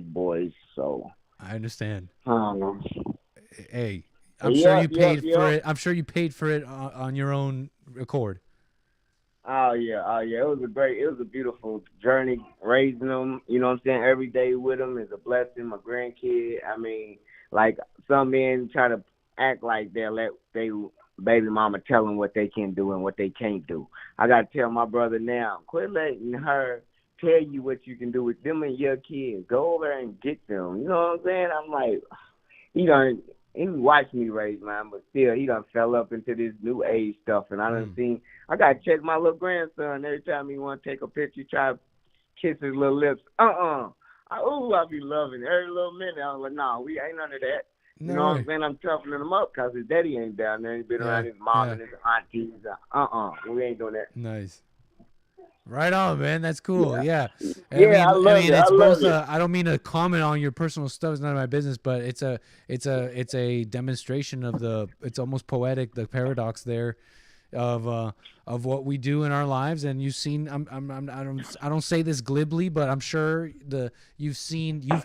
boys. So I understand. I don't know. Hey, I'm sure you paid for it. I'm sure you paid for it on your own accord. Oh yeah. It was a beautiful journey raising them. You know what I'm saying? Every day with them is a blessing. My grandkid. I mean, like some men try to act like they'll let they baby mama tell them what they can do and what they can't do. I gotta tell my brother now, quit letting her tell you what you can do with them and your kids. Go over there and get them. You know what I'm saying? I'm like, he watched me raise mine, but still, he done fell up into this new age stuff, and I done seen. I gotta check my little grandson every time he want to take a picture, try to kiss his little lips. I be loving it. Every little minute. I was like, nah, we ain't none of that. You know what I'm saying? I'm toughening him up because his daddy ain't down there. He's been around his mom and his aunties. We ain't doing that. Nice. Right on, man. That's cool. Yeah. I love it. It's I love both. it. I don't mean to comment on your personal stuff. It's none of my business, but it's a demonstration of it's almost poetic, the paradox there of what we do in our lives. And you've seen, I don't say this glibly, but I'm sure you've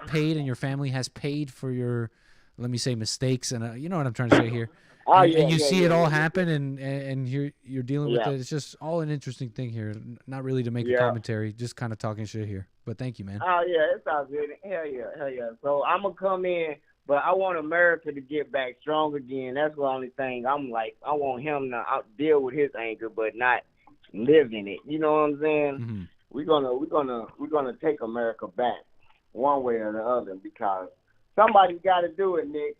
paid and your family has paid for your, let me say, mistakes. And you know what I'm trying to say here. And you see it all happen, and you're dealing with it. It's just all an interesting thing here. Not really to make a commentary, just kind of talking shit here. But thank you, man. Oh yeah, it's all good. Hell yeah. So I'm gonna come in, but I want America to get back strong again. That's the only thing. I'm like, I want him to deal with his anger, but not live in it. You know what I'm saying? Mm-hmm. We're gonna take America back one way or the other because somebody's got to do it, Nick.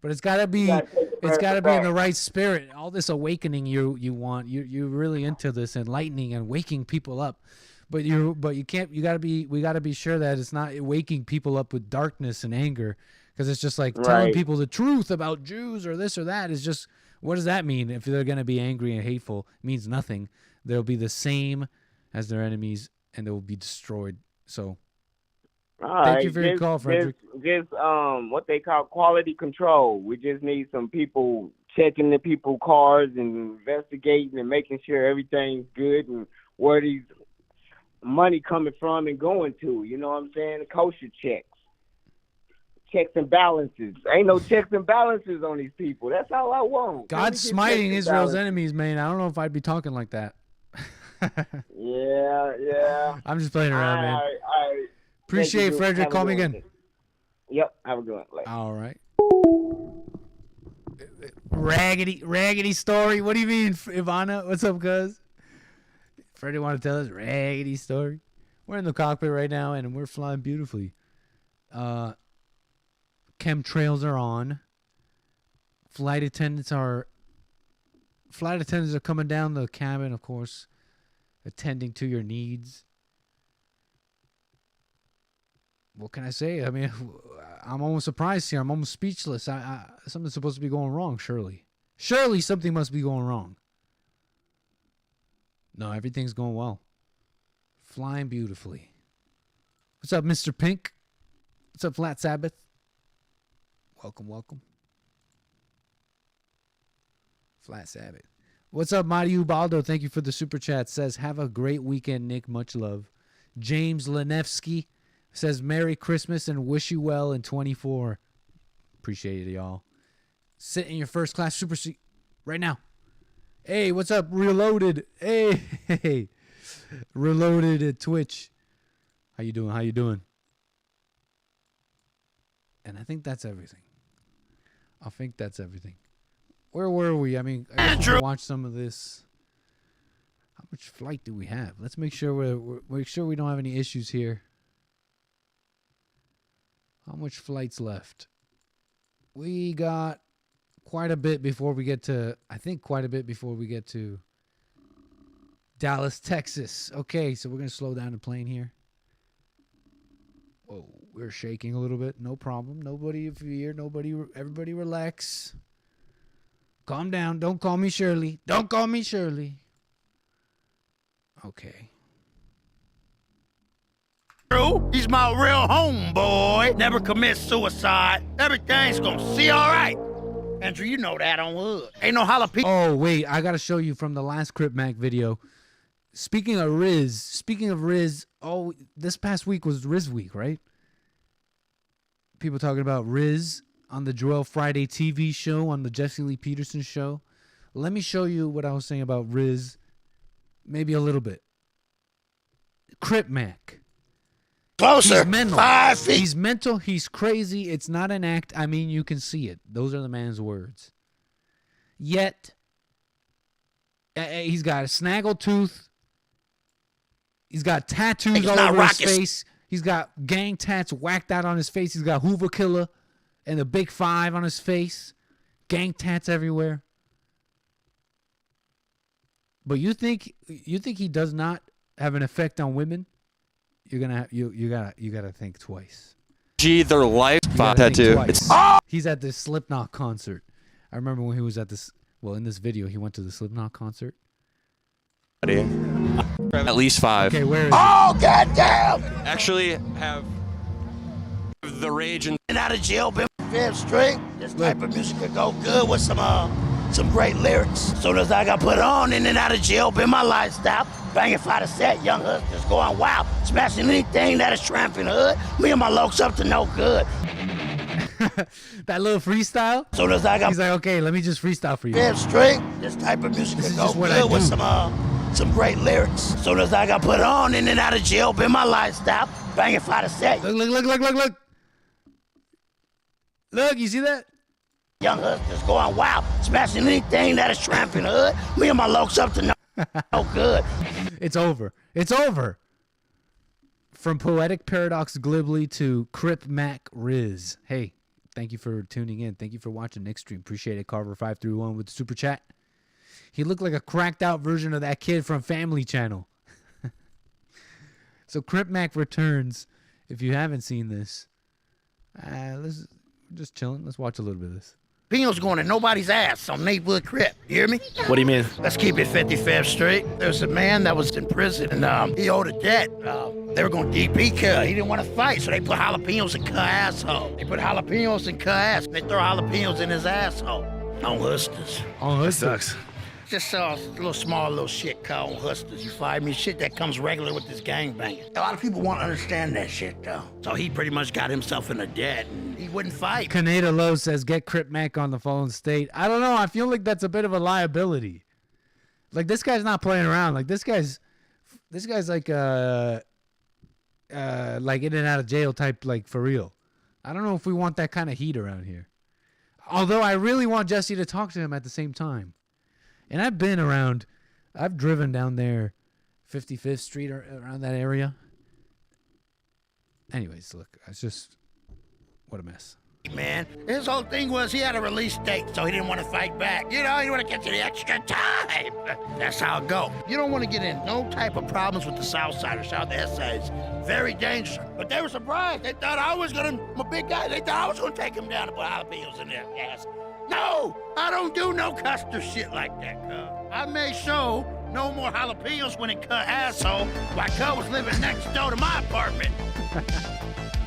But it's gotta be in the right spirit. All this awakening you want. You're really into this enlightening and waking people up. But you can't. We gotta be sure that it's not waking people up with darkness and anger, because it's just like telling people the truth about Jews or this or that is just, what does that mean? If they're gonna be angry and hateful, it means nothing. They'll be the same as their enemies, and they will be destroyed. So. Thank you for your call, Frederick. Just what they call quality control. We just need some people checking the people's cars and investigating and making sure everything's good and where these money coming from and going to. You know what I'm saying? Kosher checks and balances. Ain't no checks and balances on these people. That's all I want. God's smiting Israel's enemies, man. I don't know if I'd be talking like that. Yeah. I'm just playing around, man. I Appreciate it, Frederick. Call me again. Yep, have a good one. Later. All right. Raggedy story. What do you mean, Ivana? What's up, cuz? Freddie want to tell us raggedy story? We're in the cockpit right now, and we're flying beautifully. Chemtrails are on. Flight attendants are coming down the cabin, of course, attending to your needs. what can I say? I mean, I'm almost surprised here. I'm almost speechless. Something's supposed to be going wrong, surely. Surely something must be going wrong. No, everything's going well. Flying beautifully. What's up, Mr. Pink? What's up, Flat Sabbath? Welcome, welcome. Flat Sabbath. What's up, Mario Baldo? Thank you for the super chat. Says, have a great weekend, Nick. Much love. James Lenevsky says, Merry Christmas and wish you well in 24. Appreciate it, y'all. Sit in your first class super seat right now. Hey, what's up, Reloaded? Hey. Reloaded at Twitch. How you doing? How you doing? And I think that's everything. I think that's everything. Where were we? I mean, I guess we can watch some of this. How much flight do we have? Let's make sure we don't have any issues here. How much flights left? We got quite a bit before we get to, I think quite a bit before we get to Dallas, Texas. Okay, so we're going to slow down the plane here. Whoa, we're shaking a little bit. No problem. Nobody fear. Everybody relax. Calm down. Don't call me Shirley. Don't call me Shirley. Okay. He's my real homeboy. Never commit suicide. Everything's gonna see all right. Andrew, you know that on hood. Ain't no jalapeno. Oh, wait. I got to show you from the last Crip Mac video. Speaking of Riz, oh, this past week was Riz week, right? People talking about Riz on the Joel Friday TV show, on the Jesse Lee Peterson show. Let me show you what I was saying about Riz, maybe a little bit. Crip Mac. Closer. He's mental. 5 feet. He's mental. He's crazy. It's not an act. I mean, you can see it. Those are the man's words. Yet, he's got a snaggle tooth. He's got tattoos all over his face. He's got gang tats whacked out on his face. He's got Hoover Killer and the Big 5 on his face. Gang tats everywhere. But you think he does not have an effect on women? You gotta think twice. Their life tattoo. He's at this Slipknot concert. I remember when he was at this. Well, in this video, he went to the Slipknot concert. At least 5. Okay, where is Oh, goddamn! Actually, have the rage and Out of jail, been 5th Street. This type of music could go good with some great lyrics. Soon as I got put on, in and out of jail, been my lifestyle. Banging 5 to set, young hustlers going wild. Smashing anything that is tramping hood. Me and my lokes up to no good. that little freestyle? Soon as I got He's like, okay, let me just freestyle for you. 5th Street. This type of music could go good with some great lyrics. Soon as I got put on, in and out of jail, been my lifestyle. Banging 5 to set. Look. Look, you see that? Young hustlers going wild. Smashing anything that is tramping hood. Me and my lokes up to no good. It's over. It's over. From Poetic Paradox Glibly to Crip Mac Riz. Hey, thank you for tuning in. Thank you for watching Nick's stream. Appreciate it, Carver531 with the super chat. He looked like a cracked out version of that kid from Family Channel. So Crip Mac returns. If you haven't seen this, let's just chilling. Let's watch a little bit of this. Pino's going in nobody's ass on neighborhood Crip. You hear me? What do you mean? Let's keep it 55th Street. There's a man that was in prison and he owed a debt. They were going to DP Cuz. He didn't want to fight, so they put jalapenos in Cuz' asshole. They put jalapenos in Cuz' ass. They throw jalapenos in his asshole. On hustlers. On hustlers. Sucks. Just a little shit called hustlers, you find me? Shit that comes regular with this gangbanging. A lot of people won't understand that shit, though. So he pretty much got himself in a debt, and he wouldn't fight. Canada Low says, get Crip Mac on the phone state. I don't know. I feel like that's a bit of a liability. Like, this guy's not playing around. Like, this guy's like in and out of jail type, like, for real. I don't know if we want that kind of heat around here. Although I really want Jesse to talk to him at the same time. And I've driven down there, 55th Street or around that area. Anyways, look, it's just, what a mess. man. His whole thing was he had a release date, so he didn't want to fight back. You know, he want to get to the extra time. That's how it go. You don't want to get in no type of problems with the South Side or South Essays. Very dangerous. But they were surprised. They thought I was gonna, I'm a big guy. They thought I was gonna take him down and put jalapenos in their ass. No, I don't do no Custer shit like that, cuz. I made sure no more jalapenos when it cut asshole while cuz was living next door to my apartment.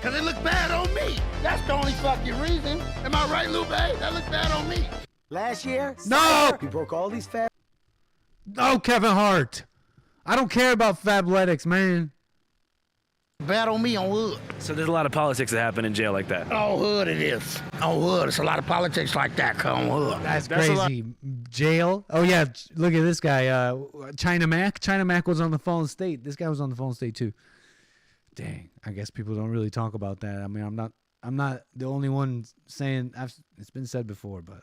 Cause it looked bad on me. That's the only fucking reason. Am I right, Lupe? That looked bad on me. Last year, No! we broke all these fat. No, Kevin Hart. I don't care about Fabletics, man. Bad on me on hood. So there's a lot of politics that happen in jail like that. On hood it is. On hood, it's a lot of politics like that, on hood. That's crazy. Jail? Oh, yeah, look at this guy. China Mac. China Mac was on the Fallen State. This guy was on the Fallen State, too. Dang, I guess people don't really talk about that. I mean, I'm not the only one saying, it's been said before, but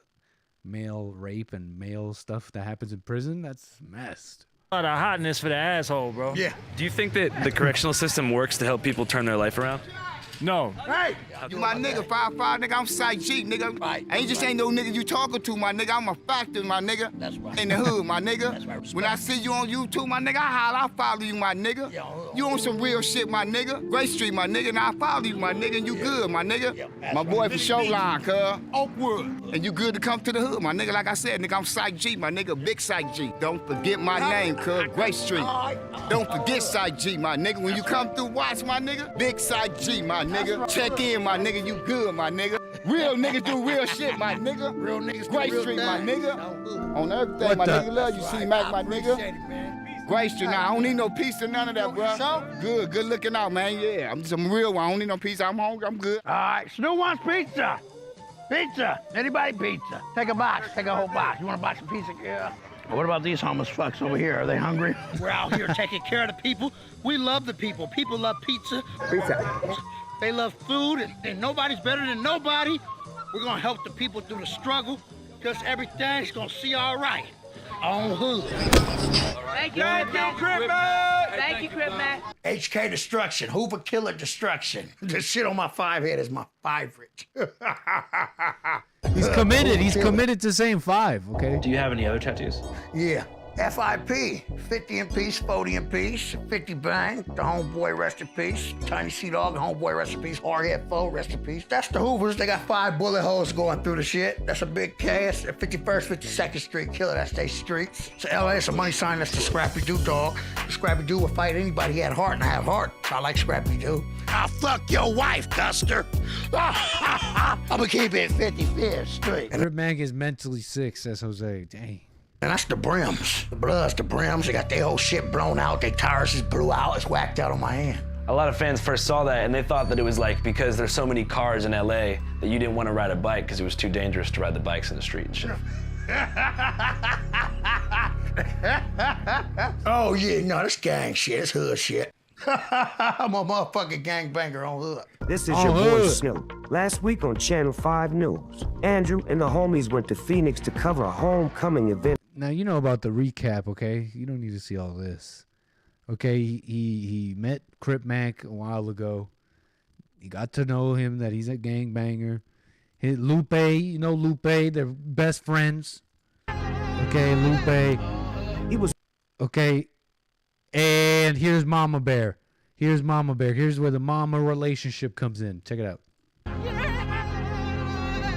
male rape and male stuff that happens in prison, that's messed. A lot of hotness for the asshole, bro. Yeah. Do you think that the correctional system works to help people turn their life around? No. Hey, you my nigga, 5'5", nigga, I'm �𝒐𝒄𝒊𝒂𝒍𝒔, nigga. Right. I ain't just ain't no nigga you talking to, my nigga. I'm a factor, my nigga. That's right. In the hood, my nigga. That's right. When I see you on YouTube, my nigga, I holler, I follow you, my nigga. Yeah, You on some real shit, my nigga. Great Street, my nigga, and I follow you, my nigga, and you good, my nigga. Yeah, My boy right. from Showline, cuz. Oakwood. And you good to come to the hood, my nigga. Like I said, nigga, I'm �𝒐𝒄𝒊𝒂𝒍𝒔, my nigga, big �𝒐𝒄𝒊𝒂𝒍𝒔. Don't forget my name, cuz. Great Street. Don't forget �𝒐𝒄𝒊𝒂𝒍𝒔, my nigga. When you come through, watch, my nigga. Big �𝒐𝒄𝒊𝒂𝒍𝒔, my nigga. Check in, my nigga. You good, my nigga. Real niggas do real shit, my nigga. Real niggas Great do real Street, my things. nigga. On everything, What my the- nigga. Love you, C-Mac, my nigga. Great Street. Now, I don't need no piece or none of that, bro. Good looking out, man. Yeah, I'm just a real one. I don't need no piece. I'm hungry. I'm good. All right, Snoop wants pizza. Pizza. Anybody pizza? Take a box. Take a whole box. You want a box of pizza? Yeah. What about these homeless fucks over here? Are they hungry? We're out here taking care of the people. We love the people. People love pizza. Pizza. They love food, and nobody's better than nobody. We're gonna help the people through the struggle, because everything's gonna see all right. On hood. Thank you, Crip Mac. Thank you, Crip Mac. HK Destruction, Hoover Killer Destruction. The shit on my 5 head is my favorite. He's committed. He's committed to saying 5, okay? Do you have any other tattoos? Yeah. FIP, 50 in peace, 40 in peace, 50 bang, the homeboy rest in peace, Tiny Sea Dog, the homeboy rest in peace, Hardhead Foe rest in peace. That's the Hoovers, they got 5 bullet holes going through the shit. That's a big cast, 51st, 52nd Street killer, that's they streets. So LA, it's a money sign, that's the Scrappy Doo dog. The Scrappy Doo will fight anybody, he had heart and I have heart. So I like Scrappy Doo. I'll fuck your wife, Custer. I'm gonna keep it 55th Street. Crip Mac is mentally sick, says Jose. Dang. And that's the brims. The bloods, the brims, they got their whole shit blown out, their tires just blew out, it's whacked out on my hand. A lot of fans first saw that and they thought that it was like because there's so many cars in LA that you didn't want to ride a bike because it was too dangerous to ride the bikes in the street and shit. Oh yeah, no, that's gang shit, it's hood shit. I'm a motherfucking gangbanger on hood. This is your boy Snoop. Last week on Channel 5 News, Andrew and the homies went to Phoenix to cover a homecoming event. Now, you know about the recap, okay? You don't need to see all this. Okay, he met Crip Mac a while ago. He got to know him, that he's a gangbanger. Lupe, you know Lupe, they're best friends. Okay, Lupe. He was... Okay, and here's Mama Bear. Here's Mama Bear. Here's where the mama relationship comes in. Check it out.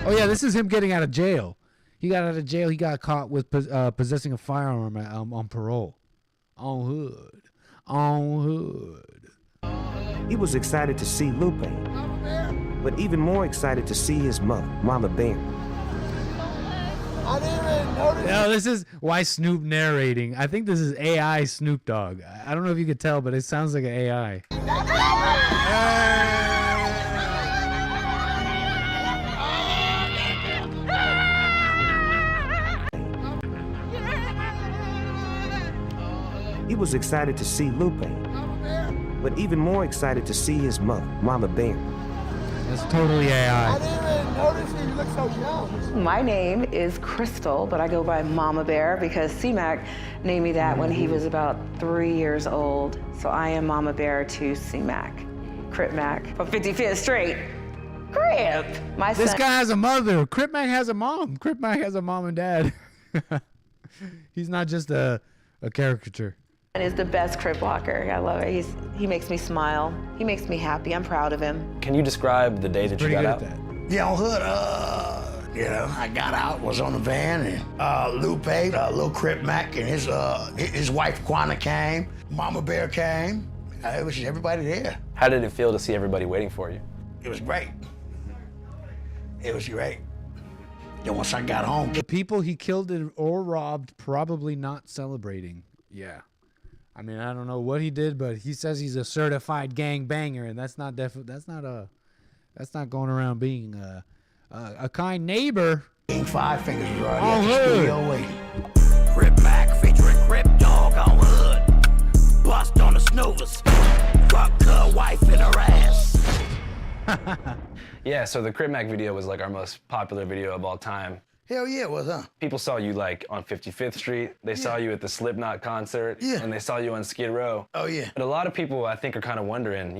Oh, yeah, this is him getting out of jail. He got out of jail. He got caught with possessing a firearm on parole. On hood. On hood. He was excited to see Lupe, but even more excited to see his mother, Mama Bear. I didn't even notice. No, this is why Snoop narrating. I think this is AI Snoop Dogg. I don't know if you could tell, but it sounds like an AI. He was excited to see Lupe, but even more excited to see his mother, Mama Bear. That's totally AI. I didn't even notice you look so young. My name is Crystal, but I go by Mama Bear because C-Mac named me that when he was about 3 years old. So I am Mama Bear to C-Mac. Crip Mac from 55th Street. Crip. My This son guy has a mother. Crip Mac has a mom. Crip Mac has a mom and dad. He's not just a caricature. is the best Crip walker. I love it. He makes me smile. He makes me happy. I'm proud of him. Can you describe the day that you got out? Yeah, on hood, I got out, was on the van, and Lupe, Lil Crip Mac, and his wife Quana came, Mama Bear came. It was just everybody there. How did it feel to see everybody waiting for you? It was great. It was great. Then once I got home, The people he killed or robbed probably not celebrating. Yeah. I mean, I don't know what he did, but he says he's a certified gang banger, and that's not going around being a kind neighbor. Five Fingers was already On at the hood. studio waiting. Crip Mac featuring Crip Dog on hood. Bust on the snoovers. Fuck her wife in her ass. Yeah, so the Crip Mac video was like our most popular video of all time. Hell yeah, it was, huh? People saw you like on 55th Street. They saw you at the Slipknot concert. Yeah. And they saw you on Skid Row. Oh, yeah. But a lot of people, I think, are kind of wondering,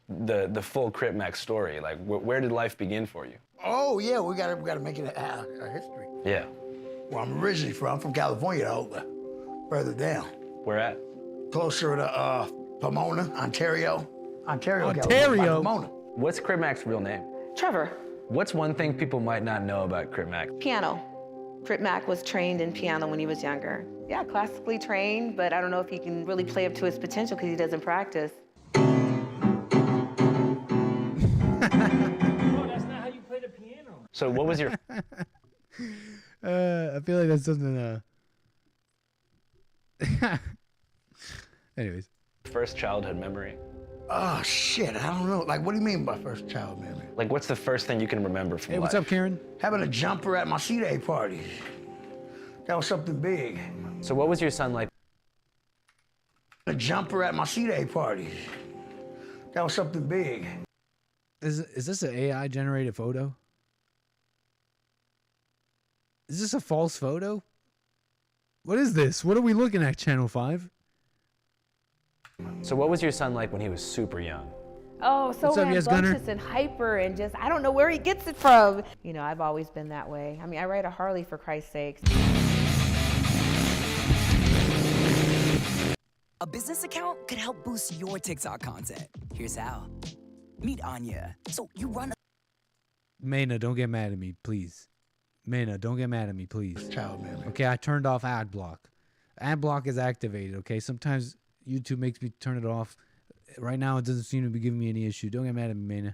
the full Crip Mac story. Like, where did life begin for you? Oh, yeah, we gotta make it a history. Yeah. Where I'm originally from California, though, but further down. Where at? Closer to Pomona, Ontario. California, Pomona. What's Crip Mac's real name? Trevor. What's one thing people might not know about Crip Mac? Piano. Crip Mac was trained in piano when he was younger. Yeah, classically trained, but I don't know if he can really play up to his potential because he doesn't practice. Oh, that's not how you play the piano. So what was your... I feel like that's something, anyways. First childhood memory? Oh, shit, I don't know. Like, what do you mean by first child memory? Like, what's the first thing you can remember from Hey, life? what's up, Karen? Having a jumper at my C-Day party. That was something big. So what was your son like? A jumper at my C-Day party. That was something big. Is this an AI-generated photo? Is this a false photo? What is this? What are we looking at, Channel 5? So what was your son like when he was super young? Oh, so What's up, Yes Gunner? rambunctious and hyper and just, I don't know where he gets it from. I've always been that way. I mean, I ride a Harley for Christ's sakes. A business account could help boost your TikTok content. Here's how. Meet Anya. So you run Mayna, don't get mad at me, please. Mayna, don't get mad at me, please. Child memory. Okay, I turned off ad block. Ad block is activated, okay? Sometimes YouTube makes me turn it off. Right now, it doesn't seem to be giving me any issue. Don't get mad at me, Mayna.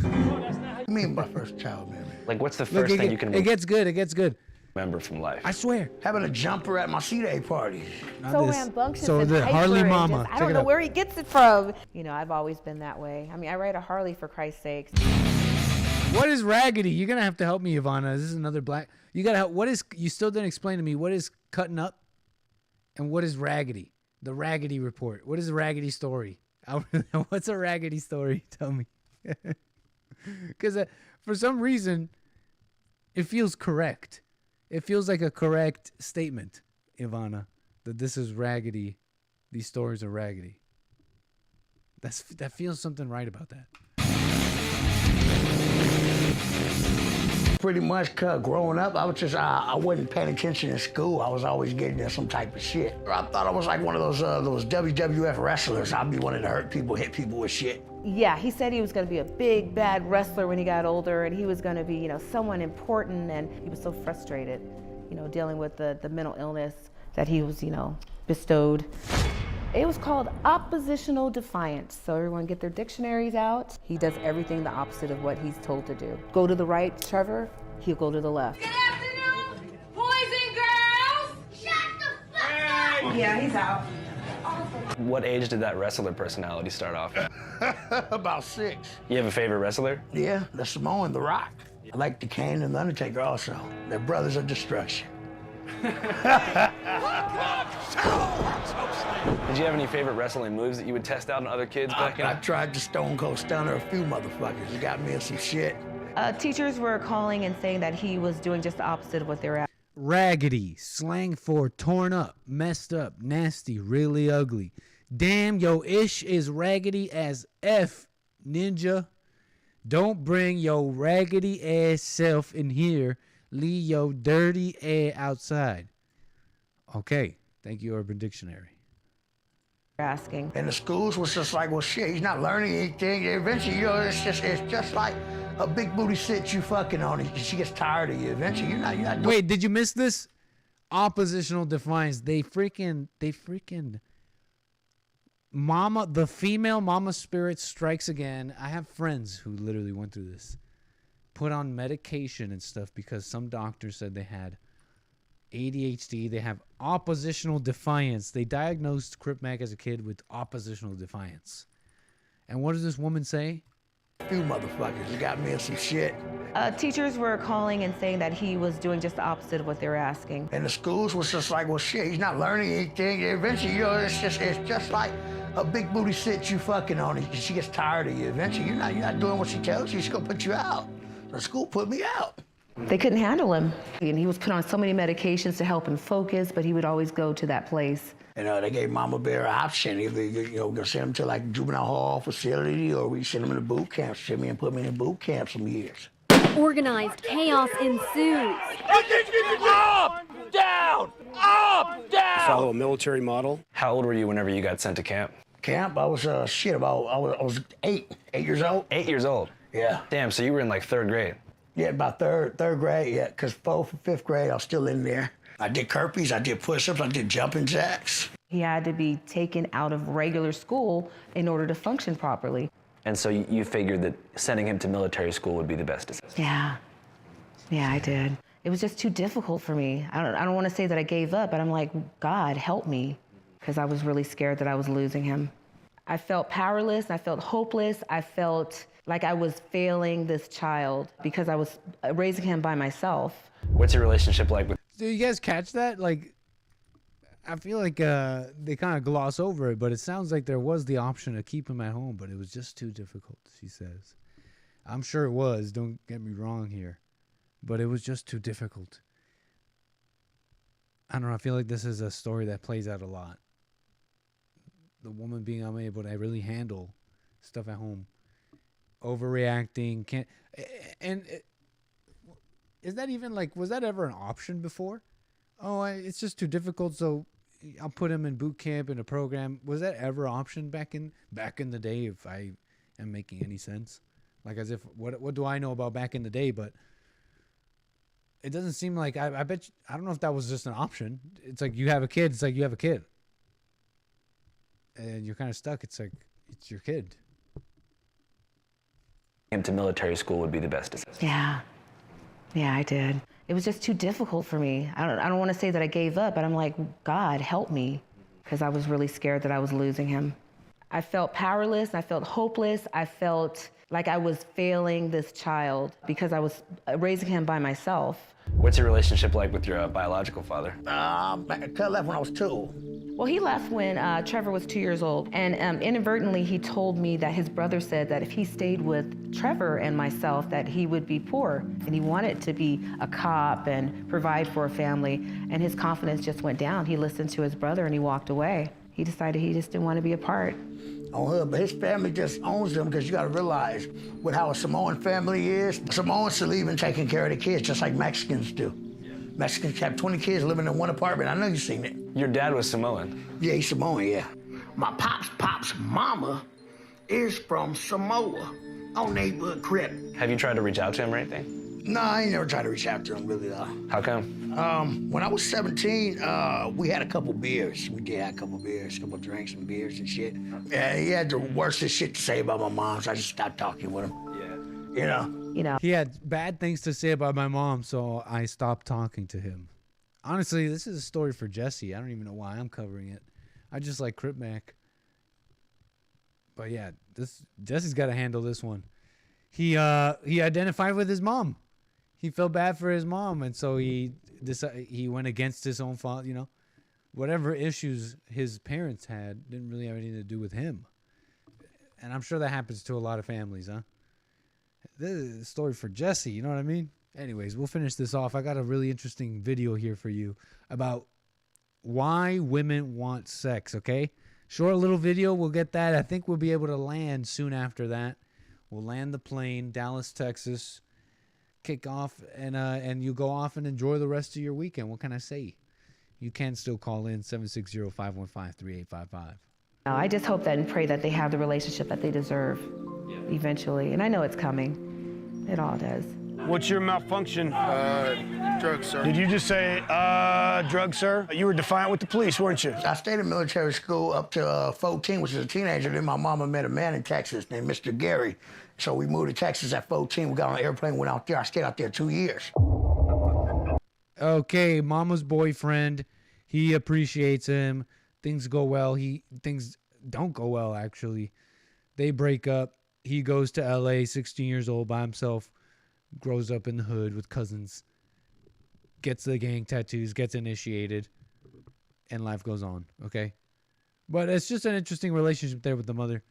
What do you mean by first child memory? Like, what's the Look, first thing you can it gets good. It gets good. remember from life? I swear. Having a jumper at my C-Day party. So rambunctious So and the hyper Harley and Mama. just, I Check don't it know out. where he gets it from. I've always been that way. I mean, I ride a Harley for Christ's sakes. What is raggedy? You're gonna have to help me, Ivana. This is another black. You gotta help. What is? You still didn't explain to me what is cutting up, and what is raggedy? The raggedy report. What is a raggedy story? What's a raggedy story? Tell me. Because for some reason, it feels correct. It feels like a correct statement, Ivana, that this is raggedy. These stories are raggedy. That feels something right about that. Pretty much, growing up, I was just, I wasn't paying attention in school. I was always getting into some type of shit. I thought I was like one of those WWF wrestlers. I'd be wanting to hurt people, hit people with shit. Yeah, he said he was going to be a big, bad wrestler when he got older, and he was going to be, someone important, and he was so frustrated, dealing with the mental illness that he was, bestowed. It was called oppositional defiance. So everyone get their dictionaries out. He does everything the opposite of what he's told to do. Go to the right, Trevor, he'll go to the left. Good afternoon, boys and girls. Shut the fuck up. Yeah, he's out. What age did that wrestler personality start off? About 6. You have a favorite wrestler? Yeah, the Samoan, The Rock. I like the Kane and the Undertaker also. They're brothers of destruction. Did you have any favorite wrestling moves that you would test out on other kids back I tried to Stone Cold Stunner a few motherfuckers. It got me in some shit. Teachers were calling and saying that he was doing just the opposite of what they were at. Raggedy, slang for torn up, messed up, nasty, really ugly. Damn, yo ish is raggedy as F, ninja. Don't bring your raggedy ass self in here. Leave your dirty ass outside. Okay. Thank you, Urban Dictionary. Asking. And the schools was just like, well, shit, he's not learning anything. Eventually, you know, it's just like a big booty sit you fucking on it. She gets tired of you. Eventually, you're not doing. Wait, did you miss this? Oppositional defiance. They freaking mama, the female mama spirit strikes again. I have friends who literally went through this. Put on medication and stuff because some doctor said they had ADHD. They have oppositional defiance. They diagnosed Crip Mac as a kid with oppositional defiance. And what does this woman say? You motherfuckers got me in some shit. Teachers were calling and saying that he was doing just the opposite of what they were asking. And the schools was just like, well, shit, he's not learning anything. Eventually, you know, it's just like a big booty sit you fucking on it. She gets tired of you. Eventually, you're not doing what she tells you. She's gonna put you out. The school put me out. They couldn't handle him. And he was put on so many medications to help him focus, but he would always go to that place. And they gave Mama Bear an option. Either, we're gonna send him to like juvenile hall facility, or we send him in a boot camp. Send me and put me in boot camp some years. Organized chaos ensues. Up, down, up, down. Follow a military model. How old were you whenever you got sent to camp? Camp? I was I was 8 years old. 8 years old. Yeah. Damn. So you were in like 3rd grade. Yeah, about third grade. Yeah, because 4th and 5th grade, I was still in there. I did burpees, I did push-ups, I did jumping jacks. He had to be taken out of regular school in order to function properly. And so you figured that sending him to military school would be the best decision. Yeah, I did. It was just too difficult for me. I don't want to say that I gave up, but I'm like, God, help me, because I was really scared that I was losing him. I felt powerless, I felt hopeless, I felt like I was failing this child because I was raising him by myself. What's your relationship like with? Do you guys catch that? Like, I feel like they kind of gloss over it, but it sounds like there was the option to keep him at home, but it was just too difficult, she says. I'm sure it was, don't get me wrong here, but it was just too difficult. I don't know, I feel like this is a story that plays out a lot. The woman being unable to really handle stuff at home. Overreacting, is that even like, was that ever an option before? Oh, it's just too difficult, so I'll put him in boot camp in a program. Was that ever an option back in the day, if I am making any sense? Like, as if, what do I know about back in the day? But it doesn't seem like, I bet you, I don't know if that was just an option. It's like you have a kid, it's like you have a kid. And you're kind of stuck, it's like, it's your kid. Him to military school would be the best decision. Yeah, I did. It was just too difficult for me. I don't want to say that I gave up, but I'm like, God, help me, because I was really scared that I was losing him. I felt powerless, I felt hopeless, I felt like I was failing this child because I was raising him by myself. What's your relationship like with your biological father? Cut left when I was 2. Well, he left when Trevor was 2 years old, and inadvertently he told me that his brother said that if he stayed with Trevor and myself, that he would be poor, and he wanted to be a cop and provide for a family, and his confidence just went down. He listened to his brother and he walked away. He decided he just didn't want to be a part. But his family just owns them, because you got to realize with how a Samoan family is, Samoans are leaving taking care of the kids just like Mexicans do. Mexicans have 20 kids living in one apartment. I know you've seen it. Your dad was Samoan? Yeah, he's Samoan, yeah. My pop's mama is from Samoa on neighborhood Crip. Have you tried to reach out to him or anything? No, I ain't never tried to reach out to him, really, though. How come? When I was 17, we had a couple beers. We did have a couple beers, a couple drinks and beers and shit. Yeah, he had the worstest shit to say about my mom, so I just stopped talking with him. Yeah. You know? He had bad things to say about my mom, so I stopped talking to him. Honestly, this is a story for Jesse. I don't even know why I'm covering it. I just like Crip Mac. But yeah, Jesse's got to handle this one. He identified with his mom. He felt bad for his mom, and so he went against his own father. You know, whatever issues his parents had didn't really have anything to do with him. And I'm sure that happens to a lot of families, huh? This is a story for Jesse, you know what I mean? Anyways, we'll finish this off. I got a really interesting video here for you about why women want sex, okay? Short little video, we'll get that. I think we'll be able to land soon after that. We'll land the plane, Dallas, Texas, kick off, and you go off and enjoy the rest of your weekend. What can I say? You can still call in 760-515-3855. I just hope that and pray that they have the relationship that they deserve eventually. And I know it's coming. It all does. What's your malfunction? Drugs, sir. Did you just say, drugs, sir? You were defiant with the police, weren't you? I stayed in military school up to 14, which is a teenager. Then my mama met a man in Texas named Mr. Gary. So we moved to Texas at 14. We got on an airplane, went out there. I stayed out there 2 years. Okay, mama's boyfriend. He appreciates him. Things go well. Things don't go well, actually. They break up. He goes to LA, 16 years old by himself. Grows up in the hood with cousins. Gets the gang tattoos. Gets initiated. And life goes on, okay? But it's just an interesting relationship there with the mother.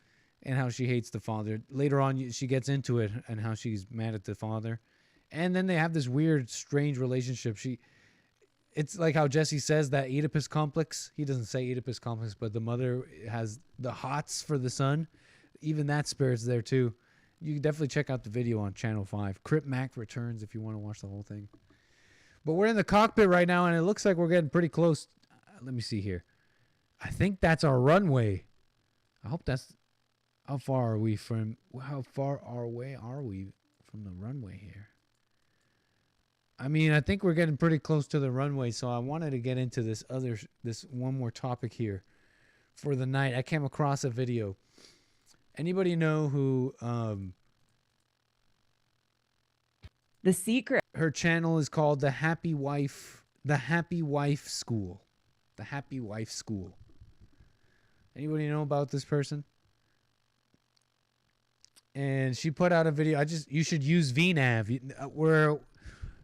And how she hates the father. Later on, she gets into it. And how she's mad at the father. And then they have this weird, strange relationship. It's like how Jesse says that Oedipus complex. He doesn't say Oedipus complex, but the mother has the hots for the son. Even that spirit's there too. You can definitely check out the video on Channel 5. Crip Mac returns if you want to watch the whole thing. But we're in the cockpit right now, and it looks like we're getting pretty close. Let me see here. I think that's our runway. I hope that's... How far away are we from the runway here? I mean, I think we're getting pretty close to the runway, so I wanted to get into this one more topic here for the night. I came across a video. Anybody know who The Secret? Her channel is called The Happy Wife School. The Happy Wife School. Anybody know about this person? And she put out a video. You should use VNAV.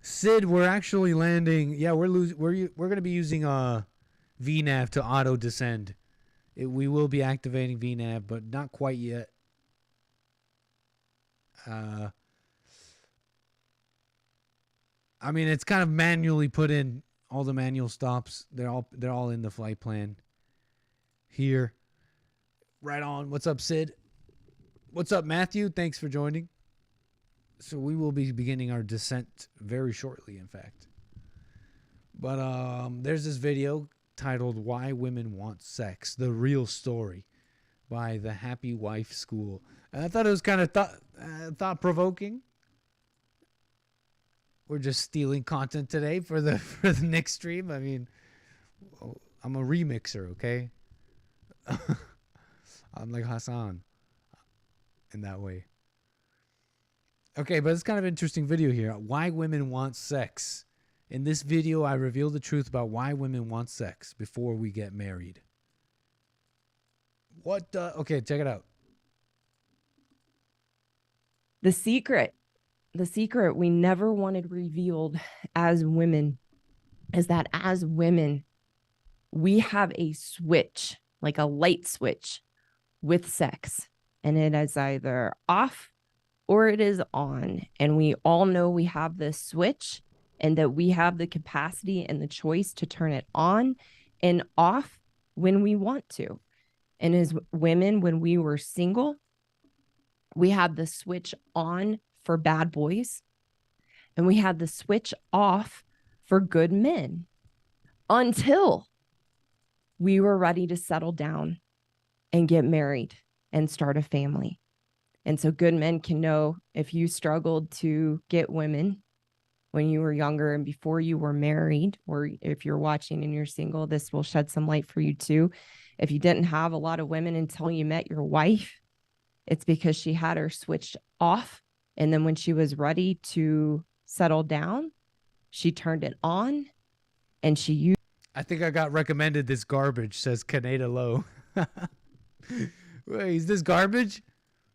Sid, we're actually landing. Yeah, we're going to be using VNAV to auto descend. We will be activating VNAV, but not quite yet. I mean, it's kind of manually put in. All the manual stops. They're all in the flight plan. Here, right on. What's up, Sid? What's up, Matthew? Thanks for joining. So we will be beginning our descent very shortly, in fact. But there's this video titled "Why Women Want Sex: The Real Story" by the Happy Wife School. And I thought it was kind of thought-provoking. We're just stealing content today for the next stream. I mean, I'm a remixer, okay? I'm like Hassan in that way. Okay, but it's kind of an interesting video here. Why women want sex. In this video, I reveal the truth about why women want sex before we get married. Okay, check it out. The secret we never wanted revealed as women is that as women, we have a switch, like a light switch with sex. And it is either off or it is on. And we all know we have this switch and that we have the capacity and the choice to turn it on and off when we want to. And as women, when we were single, we had the switch on for bad boys and we had the switch off for good men until we were ready to settle down and get married and start a family. And so good men can know if you struggled to get women when you were younger and before you were married, or if you're watching and you're single, this will shed some light for you too. If you didn't have a lot of women until you met your wife, it's because she had her switched off. And then when she was ready to settle down, she turned it on and she used. I think I got recommended this garbage, says Canada Low. Wait, is this garbage?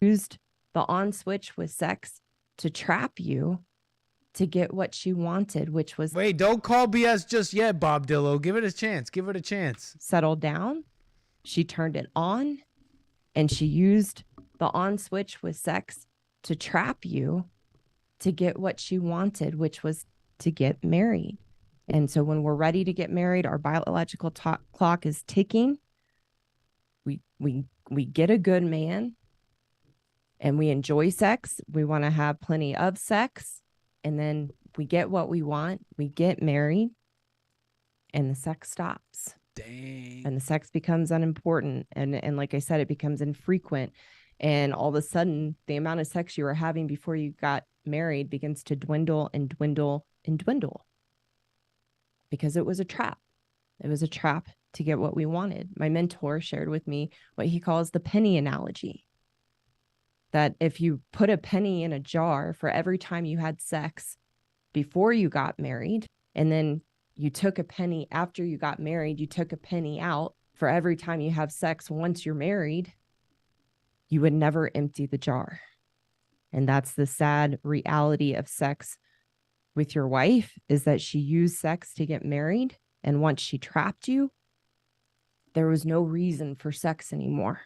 Used the on switch with sex to trap you to get what she wanted, which was... Wait, don't call BS just yet, Bob Dillo. Give it a chance. Give it a chance. Settle down. She turned it on and she used the on switch with sex to trap you to get what she wanted, which was to get married. And so when we're ready to get married, our biological clock is ticking. We get a good man. and we enjoy sex. We want to have plenty of sex. And then we get what we want. We get married and the sex stops. Dang. And the sex becomes unimportant. And like I said, it becomes infrequent. And all of a sudden, the amount of sex you were having before you got married begins to dwindle and dwindle and dwindle. Because it was a trap. It was a trap to get what we wanted. My mentor shared with me what he calls the penny analogy. That if you put a penny in a jar for every time you had sex before you got married, and then you took a penny after you got married, you took a penny out for every time you have sex once you're married, you would never empty the jar. And that's the sad reality of sex with your wife, is that she used sex to get married. And once she trapped you, there was no reason for sex anymore.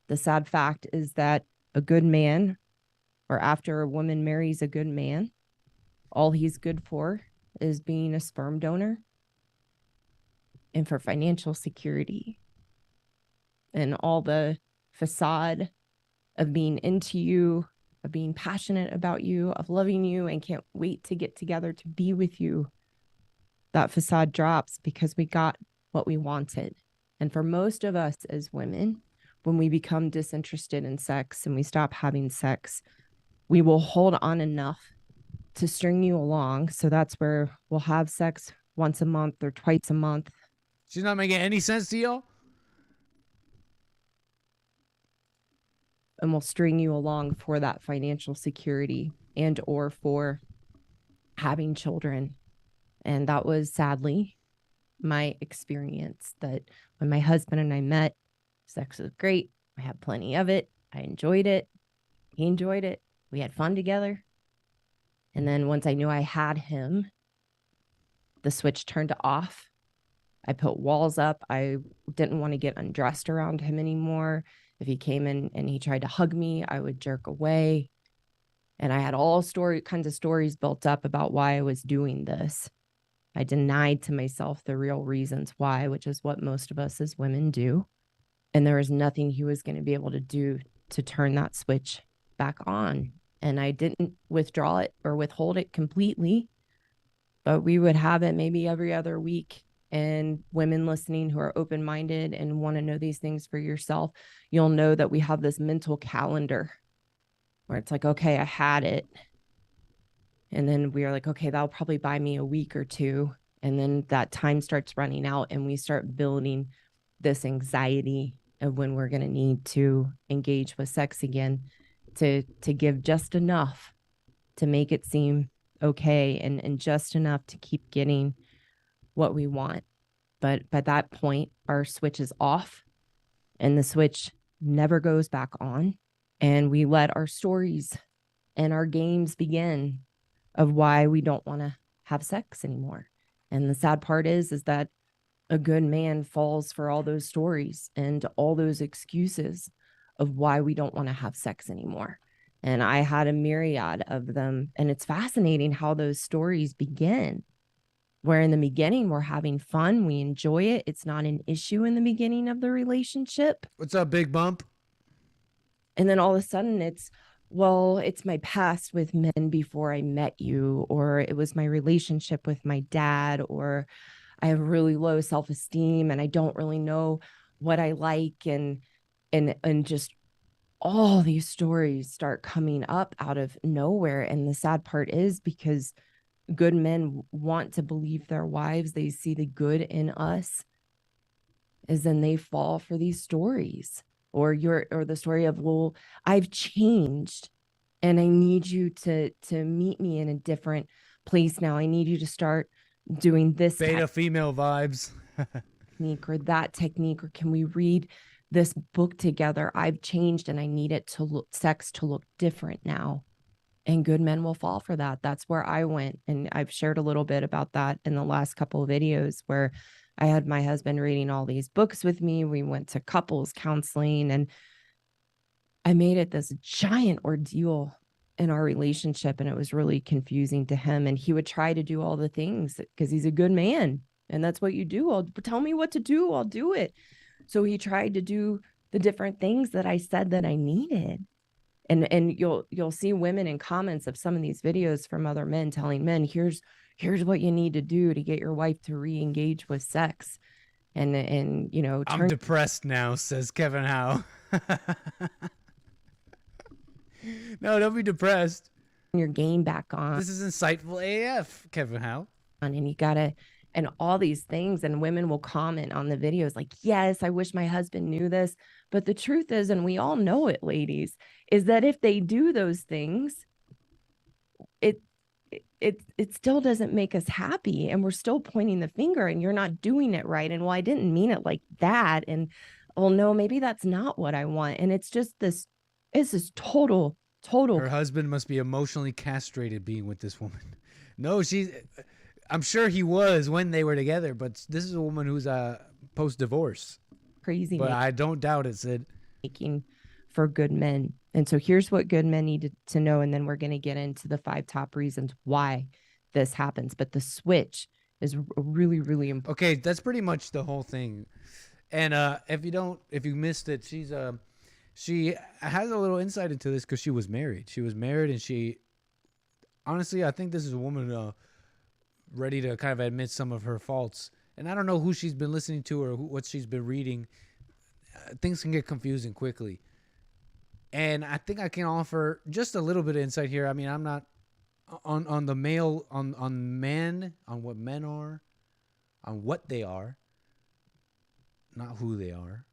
The sad fact is that a good man, or after a woman marries a good man, all he's good for is being a sperm donor and for financial security and all the facade of being into you, of being passionate about you, of loving you and can't wait to get together to be with you. That facade drops because we got what we wanted. And for most of us as women, when we become disinterested in sex and we stop having sex, we will hold on enough to string you along. So that's where we'll have sex once a month or twice a month. She's not making any sense to y'all? And we'll string you along for that financial security and or for having children. And that was sadly my experience, that when my husband and I met, sex was great. I had plenty of it. I enjoyed it. He enjoyed it. We had fun together. And then once I knew I had him, the switch turned off. I put walls up. I didn't want to get undressed around him anymore. If he came in and he tried to hug me, I would jerk away. And I had all kinds of stories built up about why I was doing this. I denied to myself the real reasons why, which is what most of us as women do. And there was nothing he was going to be able to do to turn that switch back on. And I didn't withdraw it or withhold it completely, but we would have it maybe every other week. And women listening who are open-minded and want to know these things for yourself, you'll know that we have this mental calendar where it's like, okay, I had it. And then we are like, okay, that'll probably buy me a week or two. And then that time starts running out and we start building this anxiety of when we're going to need to engage with sex again, to give just enough to make it seem okay and just enough to keep getting what we want. But by that point, our switch is off and the switch never goes back on. And we let our stories and our games begin of why we don't want to have sex anymore. And the sad part is that a good man falls for all those stories and all those excuses of why we don't want to have sex anymore. And I had a myriad of them. And it's fascinating how those stories begin, where in the beginning, we're having fun. We enjoy it. It's not an issue in the beginning of the relationship. What's up, Big Bump? And then all of a sudden it's, well, it's my past with men before I met you, or it was my relationship with my dad, or I have really low self-esteem and I don't really know what I like. And just all these stories start coming up out of nowhere. And the sad part is because good men want to believe their wives, they see the good in us, is then they fall for these stories. Or the story of, well, I've changed and I need you to meet me in a different place now. I need you to start doing this beta female vibes. technique or that technique, or can we read this book together? I've changed and I need it to look, sex to look different now. And good men will fall for that. That's where I went. And I've shared a little bit about that in the last couple of videos, where I had my husband reading all these books with me. We went to couples counseling and I made it this giant ordeal in our relationship. And it was really confusing to him. And he would try to do all the things because he's a good man. And that's what you do. Tell me what to do. I'll do it. So he tried to do the different things that I said that I needed. And you'll see women in comments of some of these videos from other men telling men, here's what you need to do to get your wife to re-engage with sex. And you know, I'm depressed now, says Kevin Howe. No, don't be depressed. Your game back on. This is insightful AF, Kevin Howe. And you gotta, and all these things, and women will comment on the videos like, yes, I wish my husband knew this. But the truth is, and we all know it, ladies, is that if they do those things, it still doesn't make us happy, and we're still pointing the finger, and you're not doing it right. And well, I didn't mean it like that. And well, no, maybe that's not what I want. And it's just this, it's this total. Her husband must be emotionally castrated being with this woman. No, I'm sure he was when they were together, but this is a woman who's post-divorce. Crazy. But I don't doubt it, Sid. Making for good men. And so here's what good men need to know, and then we're going to get into the 5 top reasons why this happens. But the switch is really, really important. Okay, that's pretty much the whole thing. And if you missed it, she has a little insight into this because she was married. She was married, and honestly, I think this is a woman ready to kind of admit some of her faults. And I don't know who she's been listening to or what she's been reading. Things can get confusing quickly. And I think I can offer just a little bit of insight here. I mean, I'm not on the male, on men, on what men are, on what they are, not who they are.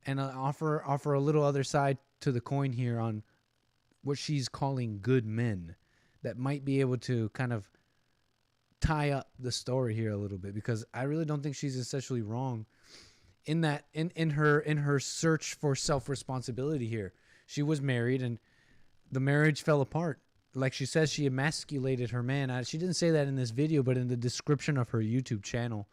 And I'll offer a little other side to the coin here on what she's calling good men that might be able to kind of tie up the story here a little bit, because I really don't think she's essentially wrong in that in her search for self-responsibility here. She was married and the marriage fell apart. Like she says, she emasculated her man. She didn't say that in this video, but in the description of her YouTube channel,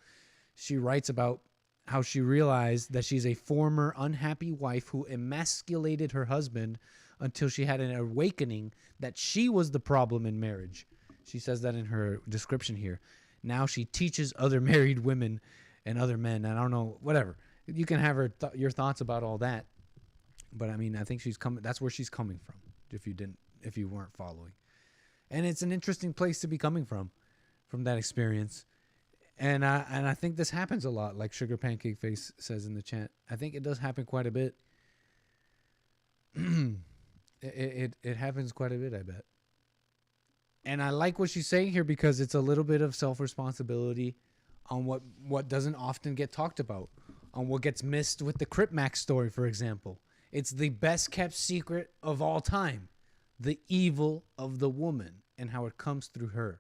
she writes about how she realized that she's a former unhappy wife who emasculated her husband until she had an awakening that she was the problem in marriage. She says that in her description here. Now she teaches other married women and other men. And I don't know, whatever. You can have your thoughts about all that. But I mean, I think that's where she's coming from, if you weren't following. And it's an interesting place to be coming from that experience. And I think this happens a lot, like Sugar Pancake Face says in the chat. I think it does happen quite a bit. It happens quite a bit, I bet. And I like what she's saying here because it's a little bit of self-responsibility on what doesn't often get talked about, on what gets missed with the Crip Mac story, for example. It's the best kept secret of all time, the evil of the woman and how it comes through her.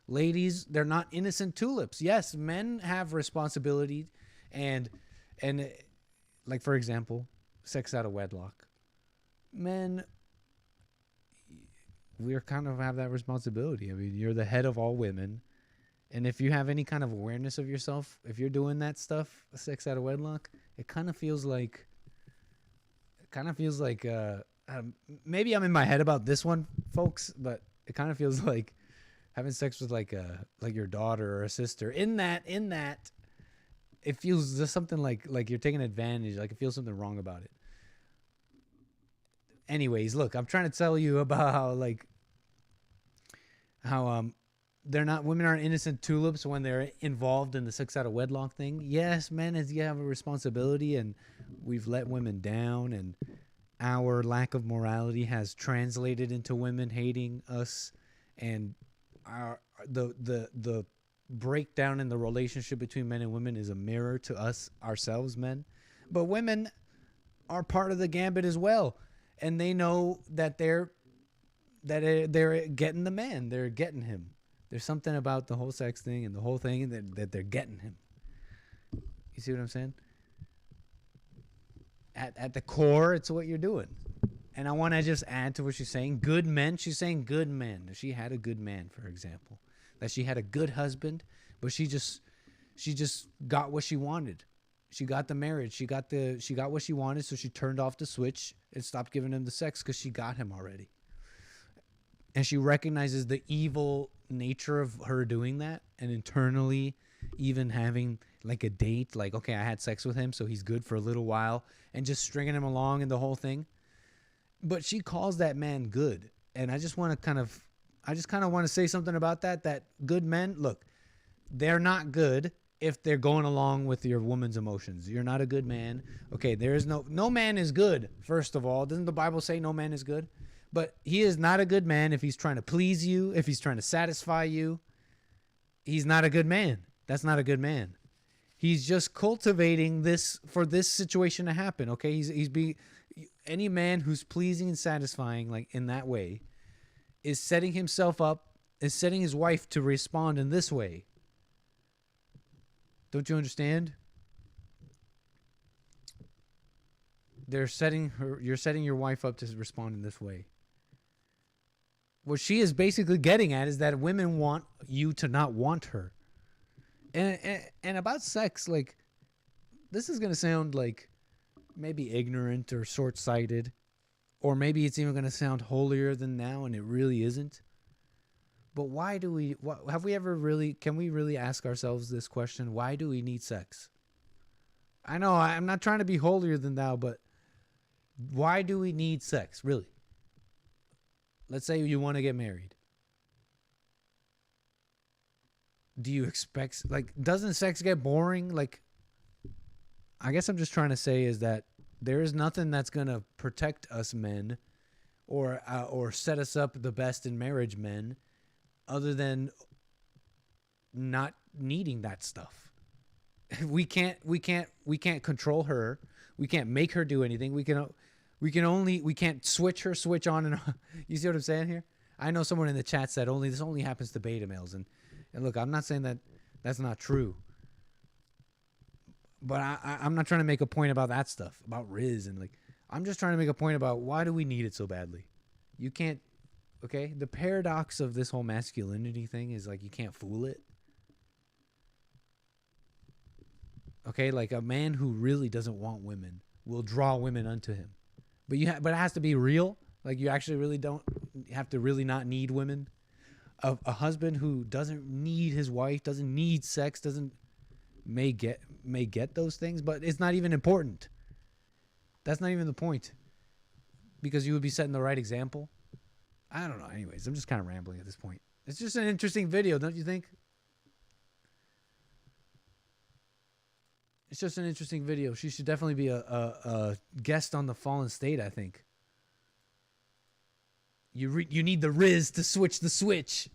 Ladies, they're not innocent tulips. Yes, men have responsibility and like, for example, sex out of wedlock. Men, we kind of have that responsibility. I mean, you're the head of all women. And if you have any kind of awareness of yourself, if you're doing that stuff, sex out of wedlock, it kind of feels like maybe I'm in my head about this one, folks, but it kind of feels like having sex with like your daughter or a sister. In that, it feels just something like you're taking advantage. Like it feels something wrong about it. Anyways, look, I'm trying to tell you about how women aren't innocent tulips when they're involved in the sex out of wedlock thing. Yes, men, you have a responsibility, and we've let women down, and our lack of morality has translated into women hating us, and the breakdown in the relationship between men and women is a mirror to us ourselves, men. But women are part of the gambit as well, and they know that they're getting the man, they're getting him. There's something about the whole sex thing and the whole thing that they're getting him. You see what I'm saying? At the core, it's what you're doing. And I want to just add to what she's saying. Good men. She's saying good men. She had a good man, for example. That she had a good husband, but she just got what she wanted. She got the marriage. She got what she wanted, so she turned off the switch and stopped giving him the sex because she got him already. And she recognizes the evil nature of her doing that, and internally even having like a date, like, okay, I had sex with him, so he's good for a little while, and just stringing him along in the whole thing. But she calls that man good. And I just want to kind of want to say something about that. That good men, look, they're not good if they're going along with your woman's emotions. You're not a good man. Okay, there is no man is good, first of all. Doesn't the Bible say no man is good? But he is not a good man if he's trying to please you, if he's trying to satisfy you. He's not a good man. That's not a good man. He's just cultivating this for this situation to happen, okay? Any man who's pleasing and satisfying like in that way is setting himself up, is setting his wife to respond in this way. Don't you understand? You're setting your wife up to respond in this way. What she is basically getting at is that women want you to not want her. And about sex, like, this is going to sound like maybe ignorant or short-sighted, or maybe it's even going to sound holier than thou, and it really isn't. But why do we, can we really ask ourselves this question? Why do we need sex? I know, I'm not trying to be holier than thou, but why do we need sex, really? Let's say you want to get married. Do you expect, like, doesn't sex get boring? Like, I guess I'm just trying to say is that there is nothing that's going to protect us men or set us up the best in marriage, men, other than not needing that stuff. We can't control her. We can't make her do anything. We can't switch her switch on and off. You see what I'm saying here? I know someone in the chat said this only happens to beta males, and look, I'm not saying that that's not true. But I'm not trying to make a point about that stuff, about Riz, and like, I'm just trying to make a point about why do we need it so badly? You can't, okay? The paradox of this whole masculinity thing is like you can't fool it. Okay, like a man who really doesn't want women will draw women unto him. But it has to be real. Like you actually really don't have to really not need women. A husband who doesn't need his wife, doesn't need sex, may get those things, but it's not even important. That's not even the point. Because you would be setting the right example. I don't know. Anyways, I'm just kind of rambling at this point. It's just an interesting video, don't you think? It's just an interesting video. She should definitely be a guest on the Fallen State, I think. You need the Riz to switch the switch.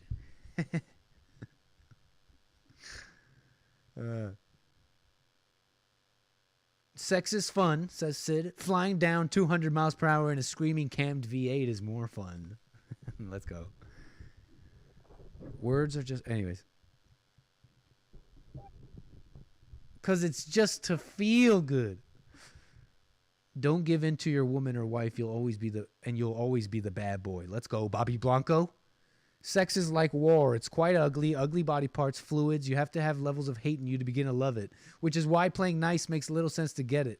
Sex is fun, says Sid. Flying down 200 miles per hour in a screaming cammed V8 is more fun. Let's go. Words are just... Anyways. Because it's just to feel good. Don't give in to your woman or wife. You'll always be the bad boy. Let's go, Bobby Blanco. Sex is like war. It's quite ugly. Ugly body parts, fluids. You have to have levels of hate in you to begin to love it. Which is why playing nice makes little sense to get it.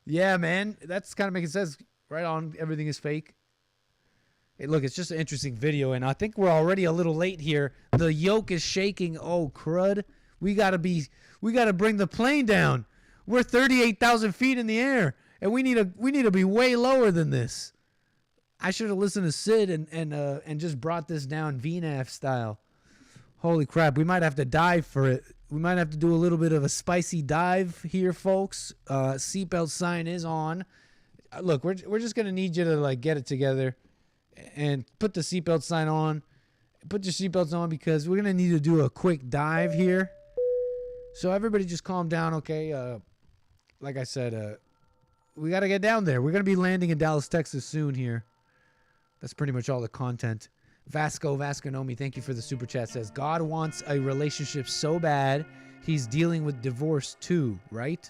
Yeah, man. That's kind of making sense. Right on. Everything is fake. Hey, look, it's just an interesting video. And I think we're already a little late here. The yoke is shaking. Oh, crud. We gotta bring the plane down. We're 38,000 feet in the air. And we need to be way lower than this. I should have listened to Sid and just brought this down VNAF style. Holy crap, we might have to dive for it. We might have to do a little bit of a spicy dive here, folks. Seatbelt sign is on. Look, we're just gonna need you to like get it together and put the seatbelt sign on. Put your seatbelts on because we're gonna need to do a quick dive here. So everybody just calm down, okay? Like I said, we got to get down there. We're going to be landing in Dallas, Texas soon here. That's pretty much all the content. Vasconomi, thank you for the super chat. Says, God wants a relationship so bad, he's dealing with divorce too, right?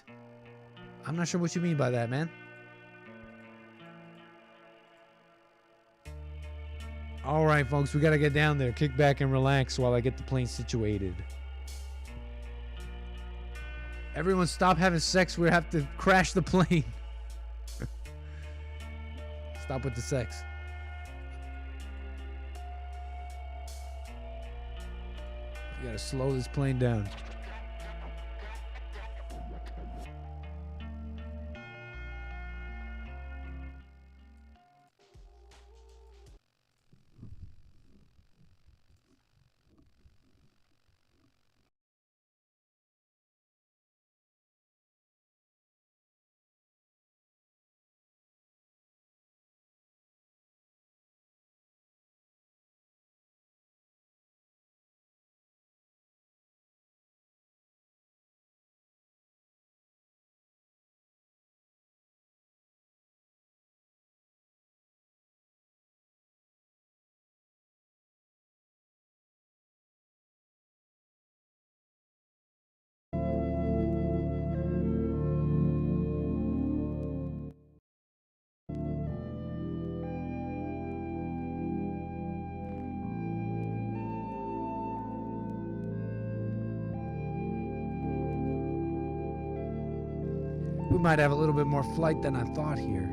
I'm not sure what you mean by that, man. All right, folks, we got to get down there. Kick back and relax while I get the plane situated. Everyone stop having sex. We have to crash the plane. Stop with the sex. You gotta slow this plane down. might have a little bit more flight than I thought here.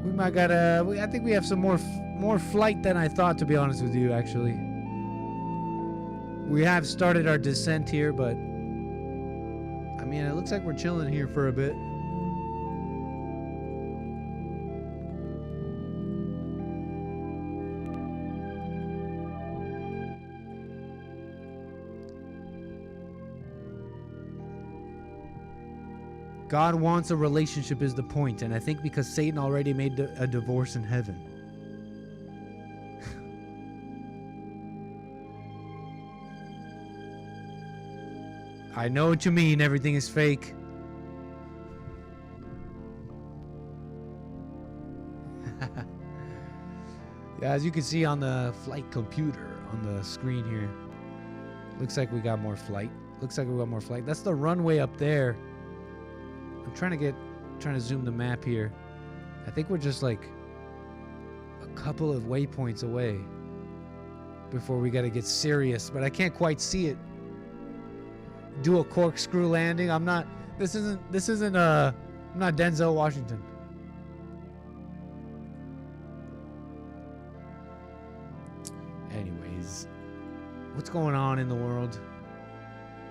We might gotta. I think we have some more flight than I thought, to be honest with you. Actually, we have started our descent here, but I mean, it looks like we're chilling here for a bit. God wants a relationship is the point, and I think because Satan already made a divorce in heaven. I know what you mean, everything is fake. Yeah, as you can see on the flight computer on the screen here, looks like we got more flight. Looks like we got more flight. That's the runway up there. I'm trying to zoom the map here. I think we're just like a couple of waypoints away before we got to get serious, but I can't quite see it. Do a corkscrew landing. I'm not I'm not Denzel Washington. Anyways, what's going on in the world?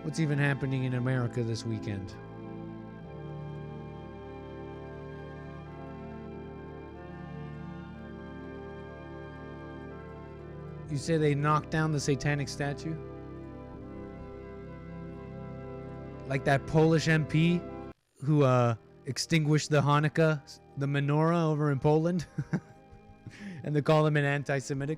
What's even happening in America this weekend? You say they knocked down the satanic statue? Like that Polish MP who extinguished the Hanukkah, the menorah over in Poland? And they call him an anti-Semitic?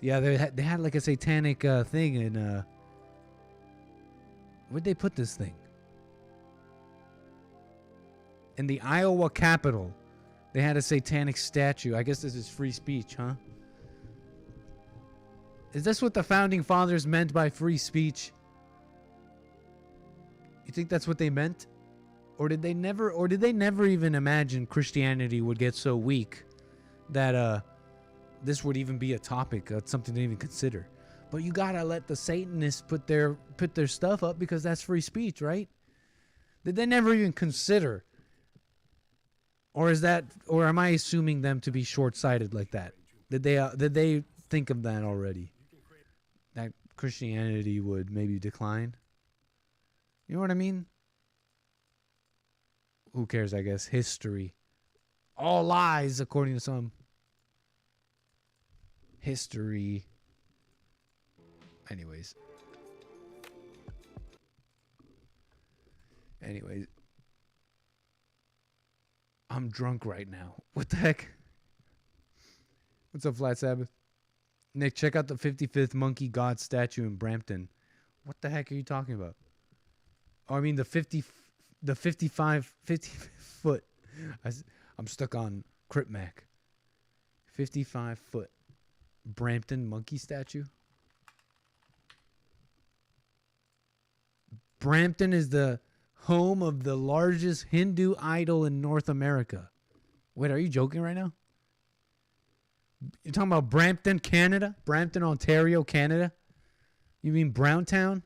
Yeah, they had like a satanic thing in... where'd they put this thing? In the Iowa Capitol, they had a satanic statue. I guess this is free speech, huh? Is this what the founding fathers meant by free speech? You think that's what they meant? Or did they never even imagine Christianity would get so weak that this would even be a topic, something to even consider? But you gotta let the Satanists put their stuff up because that's free speech, right? Did they never even consider? Or am I assuming them to be short-sighted like that? Did they think of that already? That Christianity would maybe decline? You know what I mean? Who cares, I guess. History. All lies, according to some. History. Anyways. I'm drunk right now. What the heck? What's up, Flat Sabbath? Nick, check out the 55th Monkey God statue in Brampton. What the heck are you talking about? Oh, I mean the 50 foot. I'm stuck on Crip Mac. 55-foot Brampton monkey statue. Brampton is the home of the largest Hindu idol in North America. Wait, are you joking right now? You're talking about Brampton, Canada? Brampton, Ontario, Canada? You mean Browntown?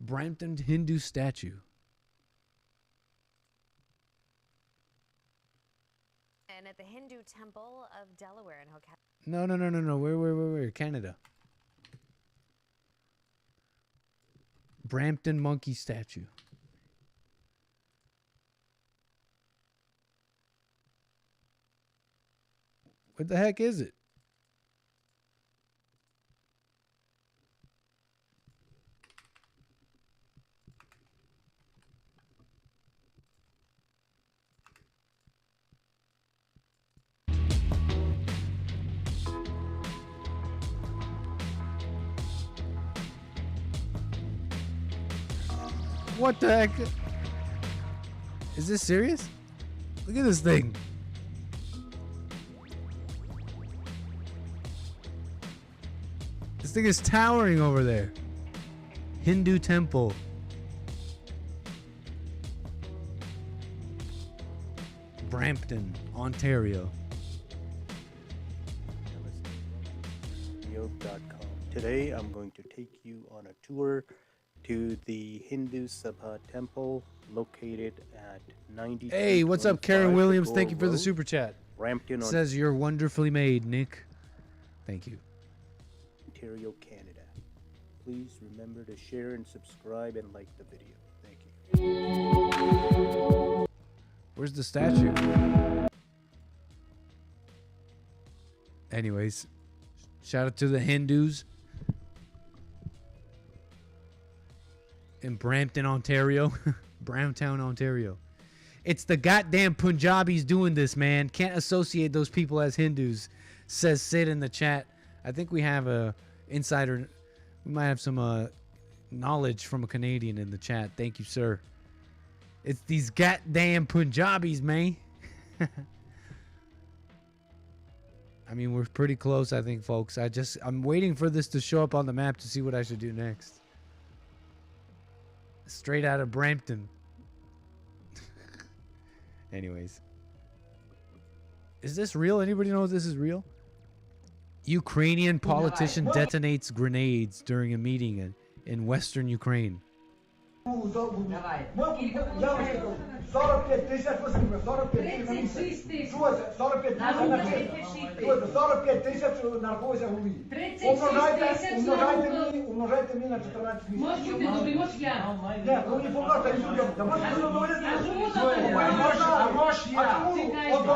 Brampton Hindu statue. And at the Hindu Temple of Delaware in Hokkaido. No. Where? Canada. Brampton monkey statue. What the heck is it? What the heck? Is this serious? Look at this thing. This thing is towering over there. Hindu temple. Brampton, Ontario. Yoke.com. Today I'm going to take you on a tour to the Hindu Sabha temple located at 90. Hey, what's up, Karen Williams? Thank you for the super chat. Brampton, Says you're wonderfully made, Nick. Thank you. Ontario, Canada. Please remember to share and subscribe and like the video. Thank you. Where's the statue? Anyways, shout out to the Hindus in Brampton, Ontario. Browntown, Ontario. It's the goddamn Punjabis doing this, man. Can't associate those people as Hindus, says Sid in the chat. I think we have a insider. We might have some knowledge from a Canadian in the chat. Thank you, sir. It's these goddamn Punjabis, man. I mean, we're pretty close, I think, folks. I'm waiting for this to show up on the map to see what I should do next. Straight out of Brampton. Anyways. Is this real? Anybody know if this is real? Ukrainian politician detonates grenades during a meeting in western Ukraine. 45 тисяч возьмемо, 45 тисяч. Чуєте? 45 тисяч нарахується голові. Умножайте мені на 14 місяців. Може бути, добре, може я. Ні, ну не помагайте людям. А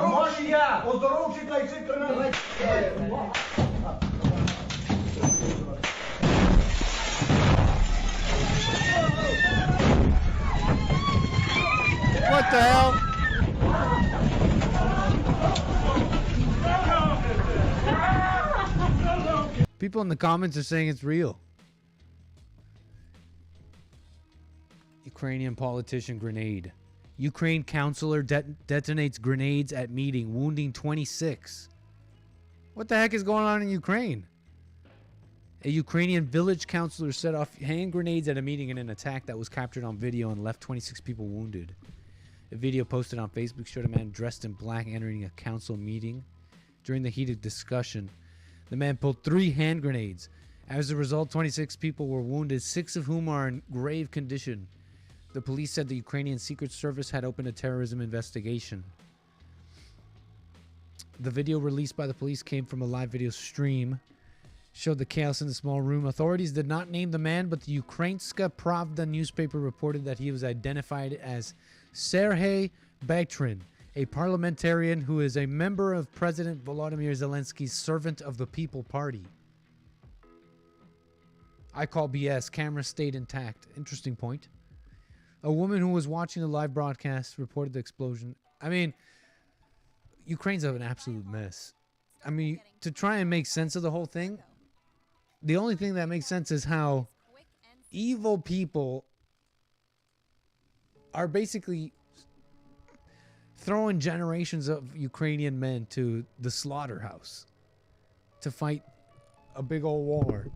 може я. Оздоровчий кайчик тренер. What the hell? People in the comments are saying it's real. Ukrainian politician grenade. Ukraine counselor detonates grenades at meeting, wounding 26. What the heck is going on in Ukraine? A Ukrainian village councilor set off hand grenades at a meeting in an attack that was captured on video and left 26 people wounded. A video posted on Facebook showed a man dressed in black entering a council meeting. During the heated discussion, the man pulled 3 hand grenades. As a result, 26 people were wounded, 6 of whom are in grave condition. The police said the Ukrainian Secret Service had opened a terrorism investigation. The video released by the police came from a live video stream. Showed the chaos in the small room. Authorities did not name the man, but the Ukrainska Pravda newspaper reported that he was identified as 𝒔𝒐𝒄𝒊𝒂𝒍𝒔, a parliamentarian who is a member of President Volodymyr Zelensky's Servant of the People Party. I call BS. Camera stayed intact. Interesting point. A woman who was watching the live broadcast reported the explosion. I mean, Ukraine's an absolute mess. I mean, to try and make sense of the whole thing, the only thing that makes sense is how evil people are basically throwing generations of Ukrainian men to the slaughterhouse to fight a big old war.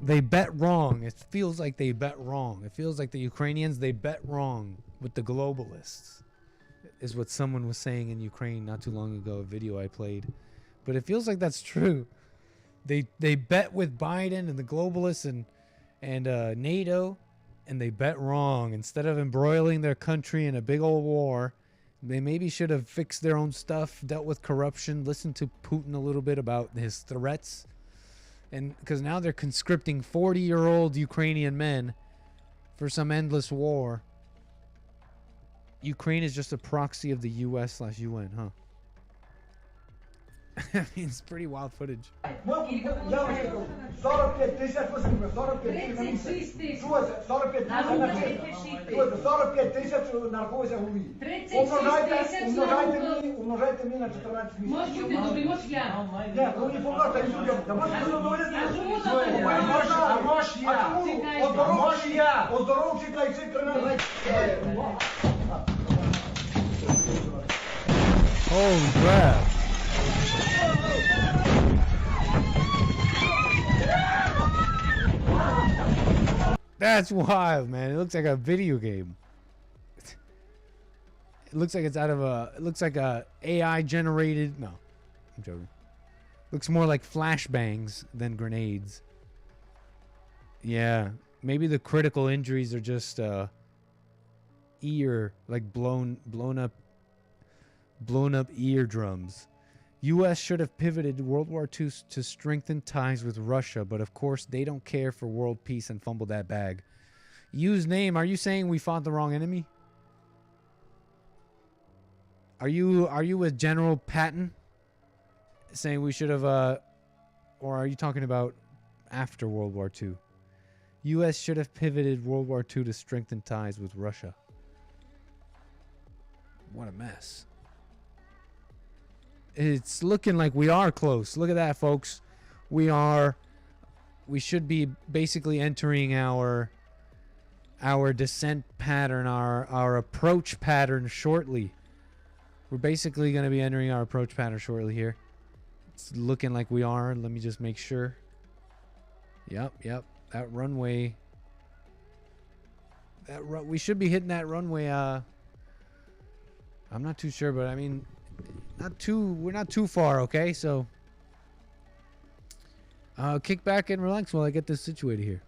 They bet wrong. It feels like they bet wrong. It feels like the Ukrainians, they bet wrong with the globalists, is what someone was saying in Ukraine not too long ago, a video I played. But it feels like that's true. They bet with Biden and the globalists and NATO, and they bet wrong. Instead of embroiling their country in a big old war, they maybe should have fixed their own stuff, dealt with corruption, listened to Putin a little bit about his threats. And because now they're conscripting 40-year-old Ukrainian men for some endless war. Ukraine is just a proxy of the US/UN, huh? I mean, it's pretty wild footage. 45 тисяч возьмемо, 45 тисяч. Чуєте? 45 тисяч нарахується голові. Умножайте мені на 14 місяців. Може бути, добре, може я. Ні, ну не помагайте людям. А може я. Оздоровчий кайчик тренер. Holy crap. That's wild, man. It looks like a video game. It looks like it's out of a... It looks like a AI generated... No, I'm joking. Looks more like flashbangs than grenades. Yeah, maybe the critical injuries are just ear, like blown up eardrums. U.S. should have pivoted World War II to strengthen ties with Russia, but of course they don't care for world peace and fumbled that bag. Use name. Are you saying we fought the wrong enemy? Are you with General Patton saying we should have or are you talking about after World War II? U.S. should have pivoted World War II to strengthen ties with Russia. What a mess. It's looking like we are close. Look at that, folks. We should be basically entering our descent pattern, our approach pattern shortly. We're basically going to be entering our approach pattern shortly here. It's looking like we are. Let me just make sure. Yep. That runway. We should be hitting that runway. I'm not too sure, but I mean, we're not too far, okay? So kick back and relax while I get this situated here.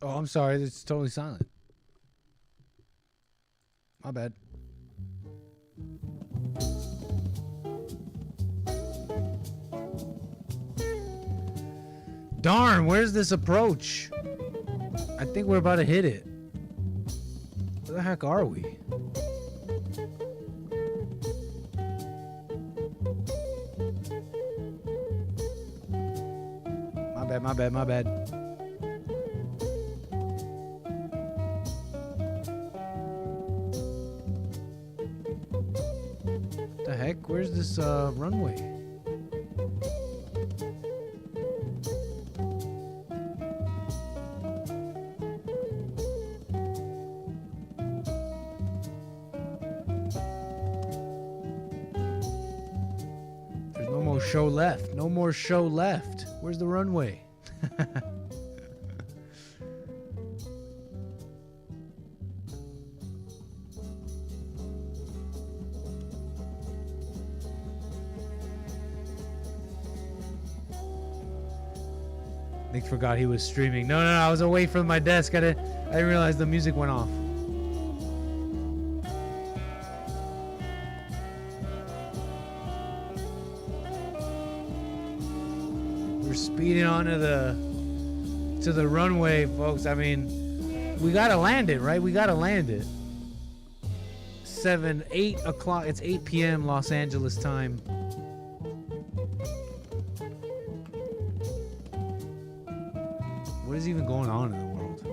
Oh, I'm sorry. It's totally silent. My bad. Darn, where's this approach? I think we're about to hit it. Where the heck are we? My bad. The heck? Where's this runway? There's no more show left. No more show left. Where's the runway? Nick forgot he was streaming. No, I was away from my desk. I didn't realize the music went off. We're speeding on to the runway, folks. I mean, we gotta land it, right? We gotta land it. 8 o'clock. It's 8 p.m. Los Angeles time. What is even going on in the world?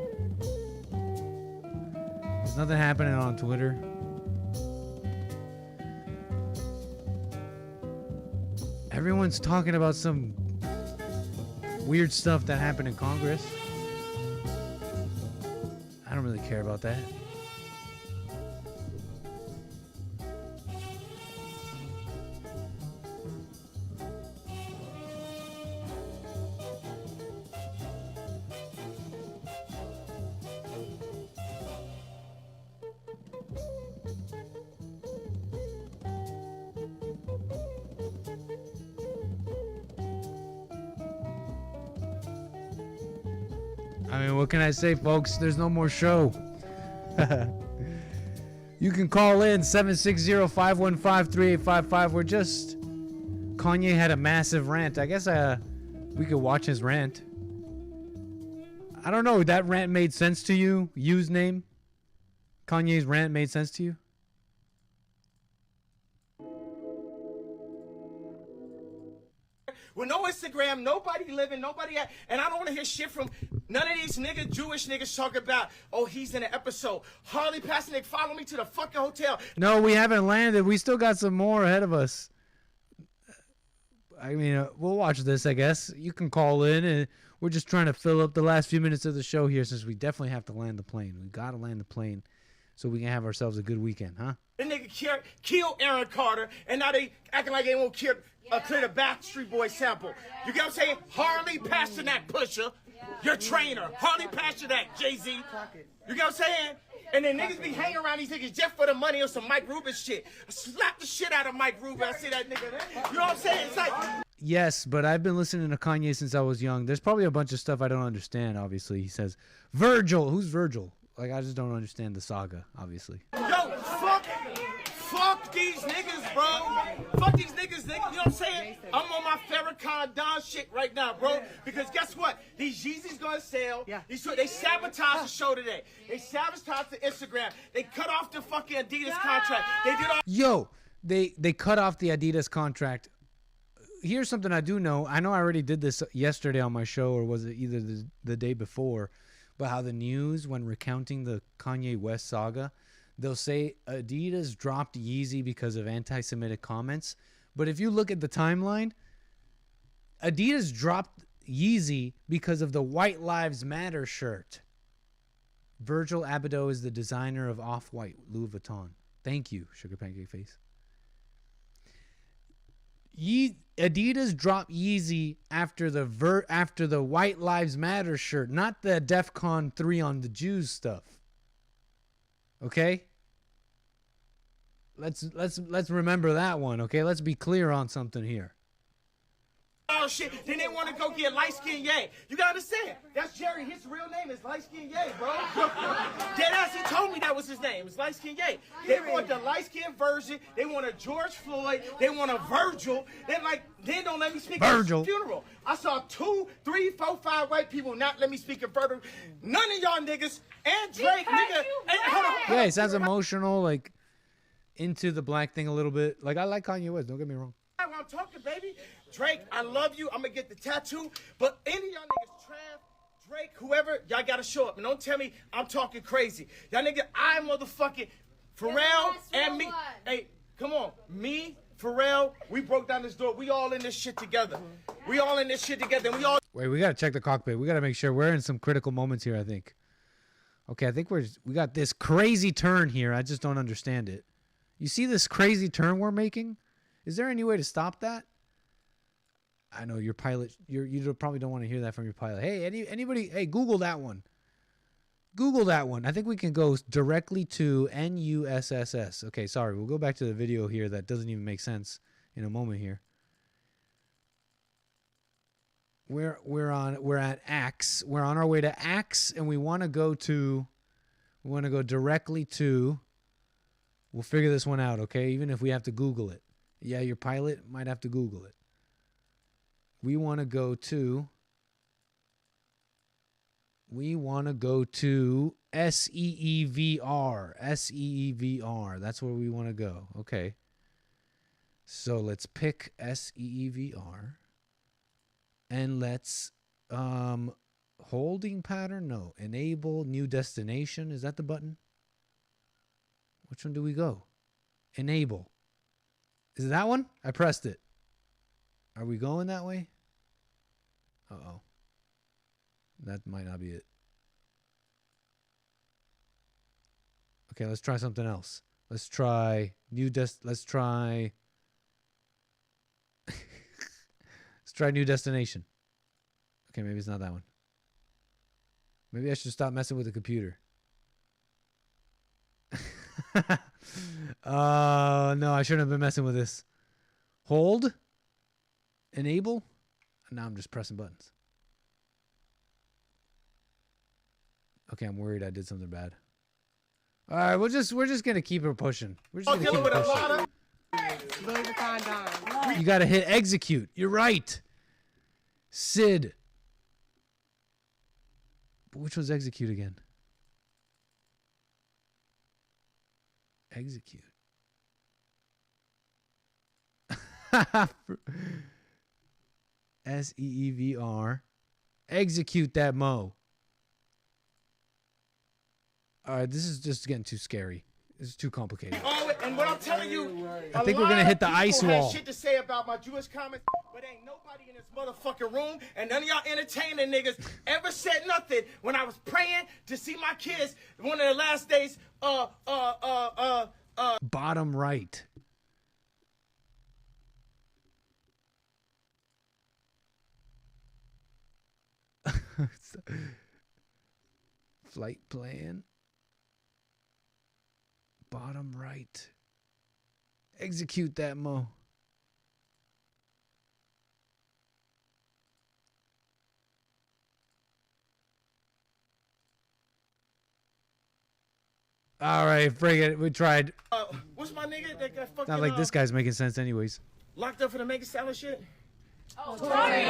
There's nothing happening on Twitter. Everyone's talking about some weird stuff that happened in Congress. I don't really care about that. I mean, what can I say, folks? There's no more show. You can call in 760-515-3855. We're just... Kanye had a massive rant. I guess we could watch his rant. I don't know. That rant made sense to you? Use name? Kanye's rant made sense to you? With no Instagram, nobody living, nobody at, and I don't want to hear shit from none of these Jewish niggas talking about, oh, he's in an episode. Harley Pasternak, follow me to the fucking hotel. No, we haven't landed. We still got some more ahead of us. I mean, we'll watch this, I guess. You can call in, and we're just trying to fill up the last few minutes of the show here since we definitely have to land the plane. We got to land the plane so we can have ourselves a good weekend, huh? The nigga killed Aaron Carter, and now they acting like they won't clear the Backstreet Boys sample. You get what I'm saying? Harley Pasternak, Pusha, your trainer. Harley Pasternak, Jay-Z. You get what I'm saying? And then niggas be hanging around these niggas just for the money or some Mike Rubin shit. I slap the shit out of Mike Rubin. I see that nigga. You know what I'm saying? It's like... Yes, but I've been listening to Kanye since I was young. There's probably a bunch of stuff I don't understand, obviously. He says, Virgil. Who's Virgil? Like, I just don't understand the saga, obviously. Yo, fuck these niggas, bro. Fuck these niggas, you know what I'm saying? I'm on my Farrakhan Don shit right now, bro. Because guess what? These Yeezys gonna sell. Yeah. They sabotaged the show today. They sabotaged the Instagram. They cut off the fucking Adidas contract. They did all... Yo, they cut off the Adidas contract. Here's something I do know. I know I already did this yesterday on my show, or was it either the day before, but how the news, when recounting the Kanye West saga, they'll say Adidas dropped Yeezy because of anti-Semitic comments. But if you look at the timeline, Adidas dropped Yeezy because of the White Lives Matter shirt. Virgil Abloh is the designer of Off-White Louis Vuitton. Thank you, Sugar Pancake Face. Adidas dropped Yeezy after the White Lives Matter shirt, not the DEFCON 3 on the Jews stuff. Okay? Let's remember that one, okay? Let's be clear on something here. tomorrow shit, then they want to go get light-skinned Ye. You gotta understand, that's Jerry. His real name is light-skinned Ye, bro. Deadass, he told me that was his name. It's light-skinned Ye. They want the light-skinned version. They want a George Floyd. They want a Virgil. They don't let me speak at his funeral. I saw 2, 3, 4, 5 white people not let me speak in Virgil. None of y'all niggas and Drake, nigga. Hold on. Yeah, he sounds emotional, like into the black thing a little bit. Like I like Kanye West. Don't get me wrong. I'm talking, baby. Drake, I love you. I'm gonna get the tattoo. But any of y'all niggas, Trav, Drake, whoever, y'all gotta show up. And don't tell me I'm talking crazy. Y'all niggas, I motherfucking Pharrell and me. Hey, come on. Me, Pharrell, we broke down this door. We all in this shit together. We all in this shit together. And we all. Wait, we gotta check the cockpit. We gotta make sure we're in some critical moments here, I think. Okay, I think we got this crazy turn here. I just don't understand it. You see this crazy turn we're making? Is there any way to stop that? I know your pilot, you probably don't want to hear that from your pilot. Hey, anybody, hey, Google that one. Google that one. I think we can go directly to NUSSS. Okay, sorry. We'll go back to the video here that doesn't even make sense in a moment here. We're at Axe. We're on our way to Axe, and we want to go directly to. We'll figure this one out, okay? Even if we have to Google it. Yeah, your pilot might have to Google it. We want to go to SEEVR. SEEVR. That's where we want to go. Okay. So let's pick SEEVR. And let's holding pattern? No. Enable new destination. Is that the button? Which one do we go? Enable. Is it that one? I pressed it. Are we going that way? Uh-oh. That might not be it. Okay, let's try something else. Let's try let's try let's try new destination. Okay, maybe it's not that one. Maybe I should stop messing with the computer. No, I shouldn't have been messing with this. Hold. Enable. And now I'm just pressing buttons. Okay, I'm worried I did something bad. All right, we're just gonna keep it pushing. We're just gonna keep it pushing. You gotta hit execute. You're right. Sid. But which was execute again? Execute. SEEVR. Execute that mo. All right, this is just getting too scary. This is too complicated. Oh, and what I'm telling you, I think we're gonna hit the ice wall. Shit to say about my Jewish comments, but ain't nobody in this motherfucking room, and none of y'all entertaining niggas ever said nothing when I was praying to see my kids. One of the last days, bottom right. Flight plan. Bottom right. Execute that mo. All right, bring it. We tried. What's my nigga that got fucking? Not like this guy's making sense, anyways. Locked up for the Megan Salad shit. Oh, Tory.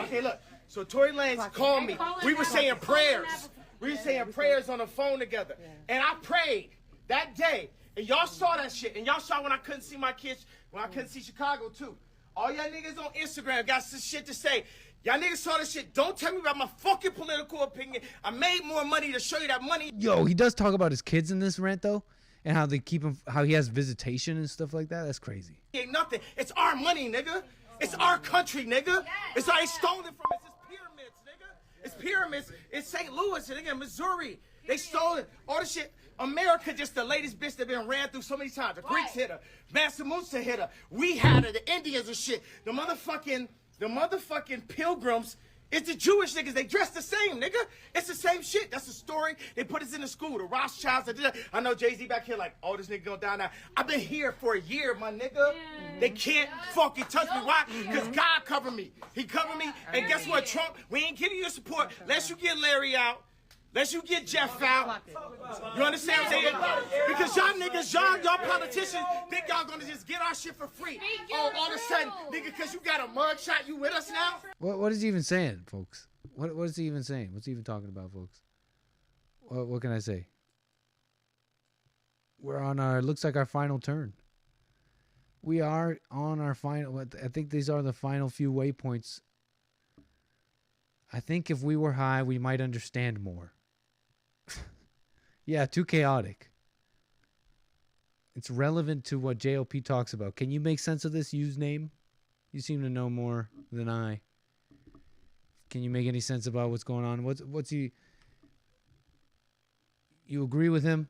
Okay, look. So Tory Lanez called me. We were saying prayers. We were saying prayers on the phone together, and I prayed that day. And y'all saw that shit. And y'all saw when I couldn't see my kids, when I couldn't see Chicago too. All y'all niggas on Instagram got some shit to say. Y'all niggas saw this shit. Don't tell me about my fucking political opinion. I made more money to show you that money. Yo, he does talk about his kids in this rant though, and how they keep him, how he has visitation and stuff like that. That's crazy. Ain't nothing. It's our money, nigga. It's our country, nigga. It's like stolen from us. It's pyramids, nigga. It's pyramids. It's St. Louis, nigga, Missouri. They stole it. All the shit. America just the latest bitch that been ran through so many times. The Greeks hit her. Massamusa hit her. We had her. The Indians and shit. The motherfucking pilgrims It's the Jewish niggas. They dress the same, nigga. It's the same shit. That's the story. They put us in the school. The Rothschilds. I know Jay-Z back here like, oh, this nigga gonna die now. I've been here for a year, my nigga. They can't fucking touch me. Why? Because God covered me. He covered me. And guess what, Trump? We ain't giving you your support unless you get Larry out. Unless you get Jeff out. You understand what I'm saying? Because y'all niggas, y'all politicians think y'all gonna just get our shit for free. Oh, all of a sudden, nigga, because you got a mugshot, you with us now? What is he even saying, folks? What is he even saying? What's he even talking about, folks? What can I say? We're on our, looks like our final turn. We are on our final, I think these are the final few waypoints. I think if we were high, we might understand more. Yeah, too chaotic. It's relevant to what JLP talks about. Can you make sense of this username? You seem to know more than I. Can you make any sense about what's going on? What's he? You agree with him?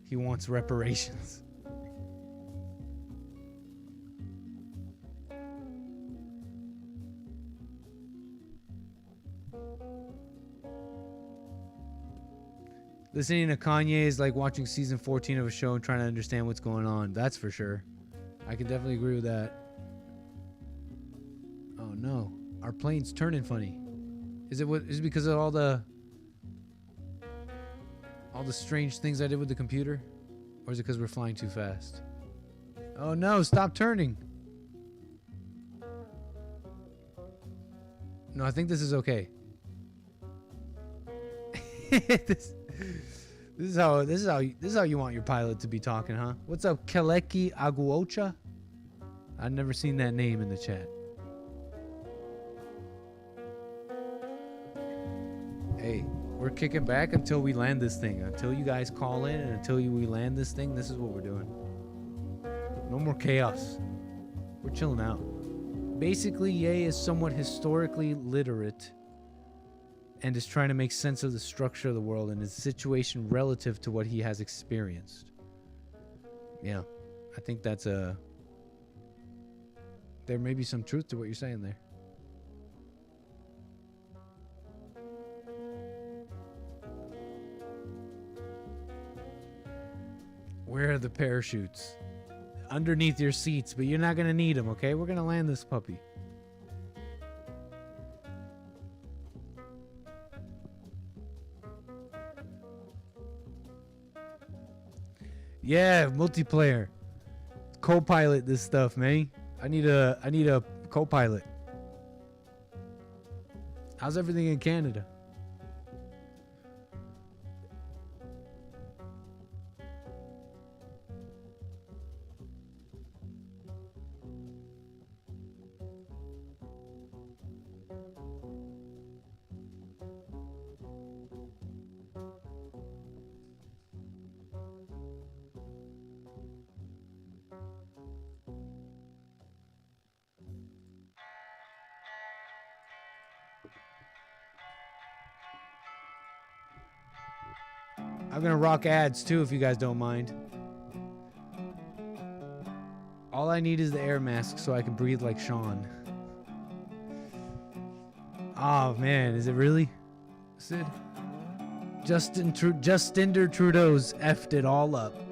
He wants reparations. Listening to Kanye is like watching season 14 of a show and trying to understand what's going on. That's for sure. I can definitely agree with that. Oh no, our plane's turning funny. Is it because of all the strange things I did with the computer? Or is it because we're flying too fast? Oh no, stop turning. No, I think this is okay. This is how you want your pilot to be talking, huh? What's up, 𝒔𝒄𝒊𝒂𝒍�? I've never seen that name in the chat. Hey, we're kicking back until we land this thing. Until you guys call in and until we land this thing, this is what we're doing. No more chaos. We're chilling out. Basically, Ye is somewhat historically literate and is trying to make sense of the structure of the world and his situation relative to what he has experienced. Yeah, I think that's there may be some truth to what you're saying there. Where are the parachutes? Underneath your seats, but you're not going to need them, okay? We're going to land this puppy. Yeah, multiplayer. Co-pilot this stuff, man. I need a co-pilot. How's everything in Canada? I'm gonna rock ads too if you guys don't mind. All I need is the air mask so I can breathe like Sean. Oh man, is it really? Sid? Justin Trudeau's effed it all up.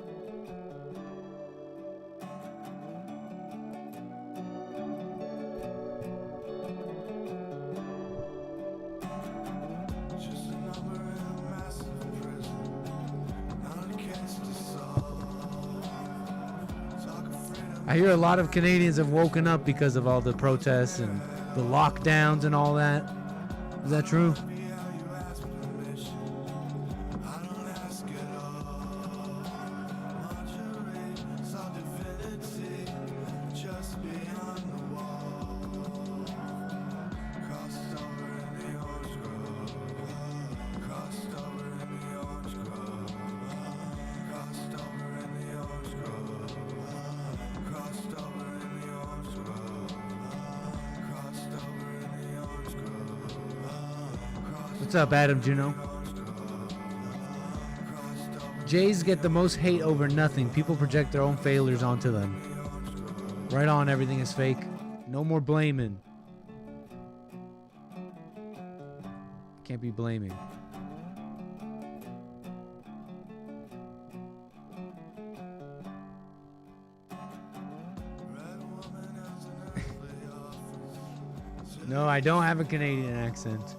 I hear a lot of Canadians have woken up because of all the protests and the lockdowns and all that. Is that true? What's up, Adam Juno? Jays get the most hate over nothing. People project their own failures onto them. Right on, everything is fake. No more blaming. Can't be blaming. No, I don't have a Canadian accent.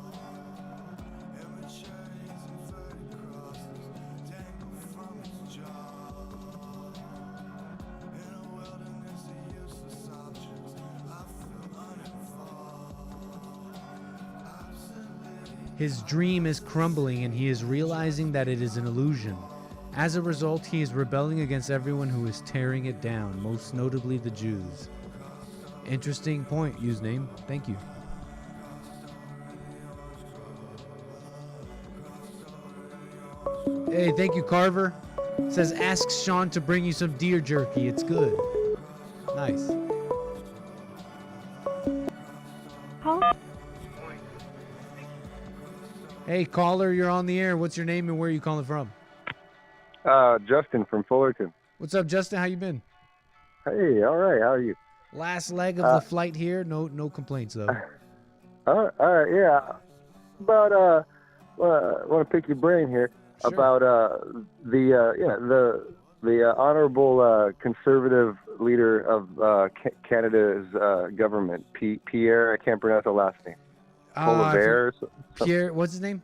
His dream is crumbling and he is realizing that it is an illusion. As a result, he is rebelling against everyone who is tearing it down, most notably the Jews. Interesting point, username. Thank you. Hey, thank you, Carver. Says, ask Sean to bring you some deer jerky. It's good. Nice. Hey, caller, you're on the air. What's your name and where are you calling from? Justin from Fullerton. What's up, Justin? How you been? Hey, all right. How are you? Last leg of the flight here. No complaints though. All right, yeah. But I want to pick your brain here about the honorable conservative leader of Canada's government, Pierre. I can't pronounce the last name. Poilievre. Pierre, what's his name?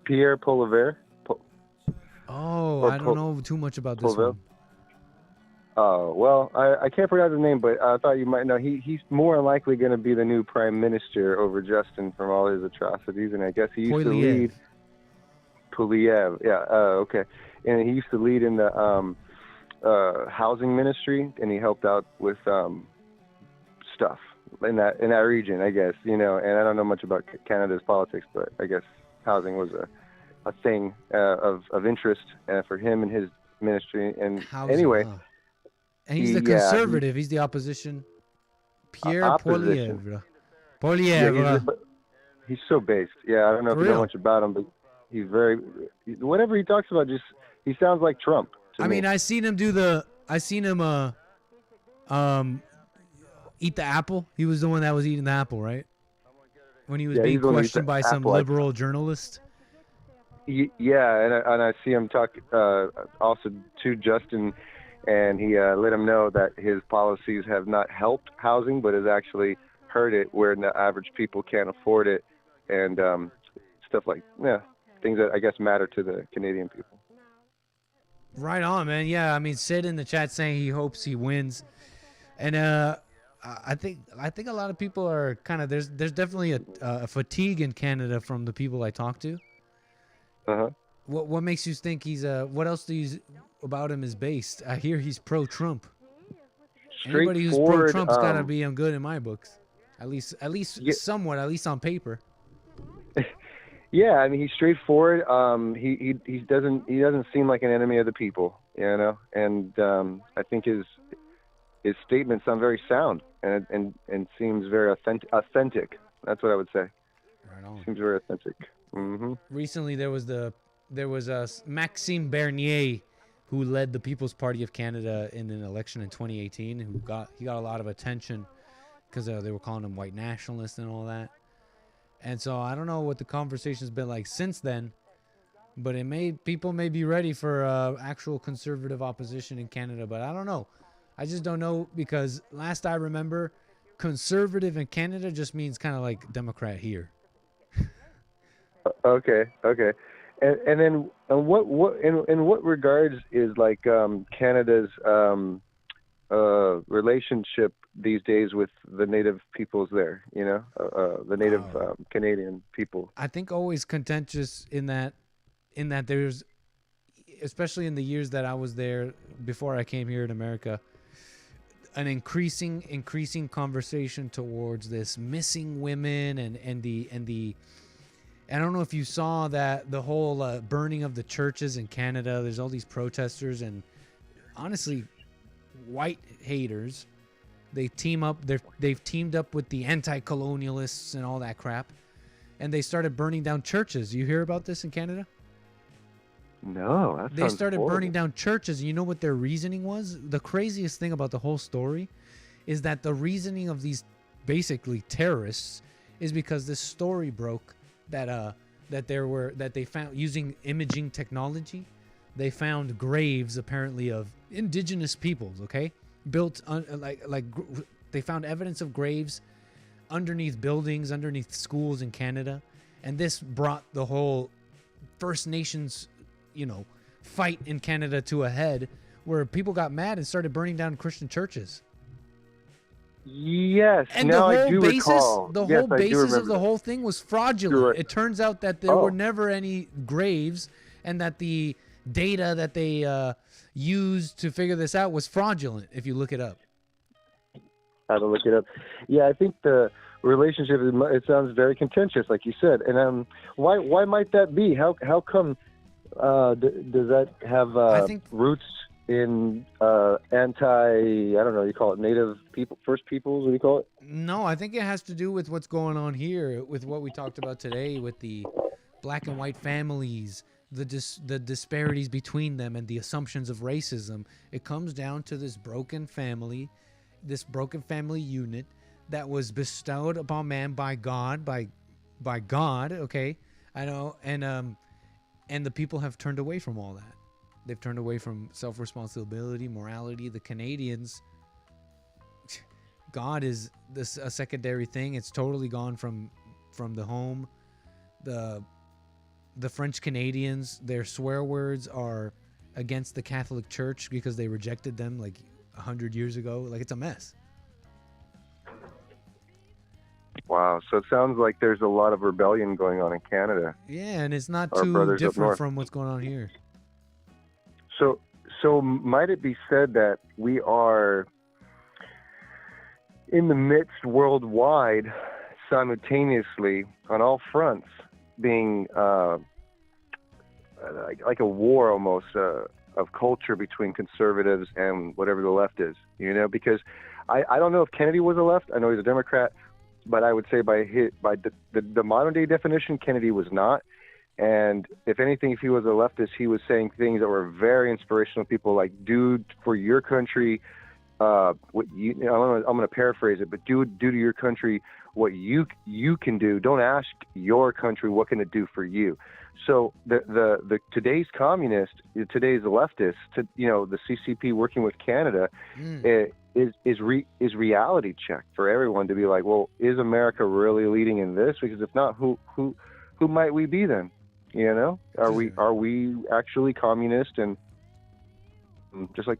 Pierre Poilievre. I don't know too much about this one. Oh, well, I can't pronounce his name, but I thought you might know. He's more likely going to be the new prime minister over Justin from all his atrocities, and I guess he used to lead. Poilievre, yeah, okay. And he used to lead in the housing ministry, and he helped out with stuff in that region, I guess, and I don't know much about Canada's politics, but I guess housing was a thing of interest for him and his ministry. And housing, anyway, and he's the conservative. He's the opposition. Pierre Poilievre. Yeah, he's so based. Yeah, I don't know if you know much about him, but he's whatever he talks about, he sounds like Trump. I mean, I seen him eat the apple. He was the one that was eating the apple, right? When he was being questioned by some liberal journalist. Yeah, and I see him talk also to Justin, and he let him know that his policies have not helped housing, but has actually hurt it, where the average people can't afford it, and stuff like things that I guess matter to the Canadian people. Right on, man. Yeah, I mean, Sid in the chat saying he hopes he wins, and I think a lot of people are kind of there's definitely a fatigue in Canada from the people I talk to. What makes you think he's what else about him is based? I hear he's pro-Trump. Anybody who's pro-Trump's gotta be good in my books, at least somewhat, at least on paper. Yeah, I mean, he's straightforward. He doesn't seem like an enemy of the people, and I think his statements sound very sound and seems very authentic. That's what I would say. Right on. Seems very authentic. Recently, there was Maxime Bernier, who led the People's Party of Canada in an election in 2018. He got a lot of attention because they were calling him white nationalist and all that. And so I don't know what the conversation's been like since then, but people may be ready for actual conservative opposition in Canada. But I don't know. I just don't know, because last I remember, conservative in Canada just means kind of like Democrat here. Okay. And then in what regards is like Canada's relationship these days with the native peoples there, the native Canadian people? I think always contentious in that there's, especially in the years that I was there before I came here in America, an increasing conversation towards this missing women and the I don't know if you saw that the whole burning of the churches in Canada. There's all these protesters and honestly white haters. They've teamed up with the anti-colonialists and all that crap, and they started burning down churches. You hear about this in Canada? No, that They sounds started horrible. burning down churches. And you know what their reasoning was? The craziest thing about the whole story is that the reasoning of these basically terrorists is because this story broke that they found, using imaging technology, they found graves apparently of indigenous peoples, okay? They found evidence of graves underneath buildings, underneath schools in Canada, and this brought the whole First Nations, fight in Canada to a head, where people got mad and started burning down Christian churches. Yes, And now the I whole do basis, recall. the Yes, whole I do basis of remember the that. whole thing was fraudulent. You're right. It turns out that there were never any graves, and that the data that they used to figure this out was fraudulent. If you look it up. How to look it up? Yeah, I think the relationship, it sounds very contentious, like you said. And why might that be? How come? Does that have roots in I don't know, you call it native people, first peoples, what do you call it? No, I think it has to do with what's going on here, with what we talked about today, with the black and white families, the disparities between them, and the assumptions of racism. It comes down to this broken family unit that was bestowed upon man by God, by God, okay? I know, and the people have turned away from all that. They've turned away from self-responsibility, morality. The Canadians, God is a secondary thing. It's totally gone from the home. The French Canadians, their swear words are against the Catholic Church because they rejected them like 100 years ago. Like, it's a mess. Wow, so it sounds like there's a lot of rebellion going on in Canada. Yeah, and it's not Our too brothers up different north. from what's going on here. So might it be said that we are in the midst worldwide, simultaneously on all fronts, being like a war almost of culture between conservatives and whatever the left is, because I don't know if Kennedy was a left. I know he's a Democrat, but I would say by the modern day definition, Kennedy was not. And if anything, if he was a leftist, he was saying things that were very inspirational. People like, dude, for your country, I'm going to paraphrase it, but do to your country what you can do. Don't ask your country what can it do for you. So the today's communist, today's leftist, the CCP working with Canada, is reality check for everyone to be like, well, is America really leading in this? Because if not, who might we be then? Are we actually communist? And just like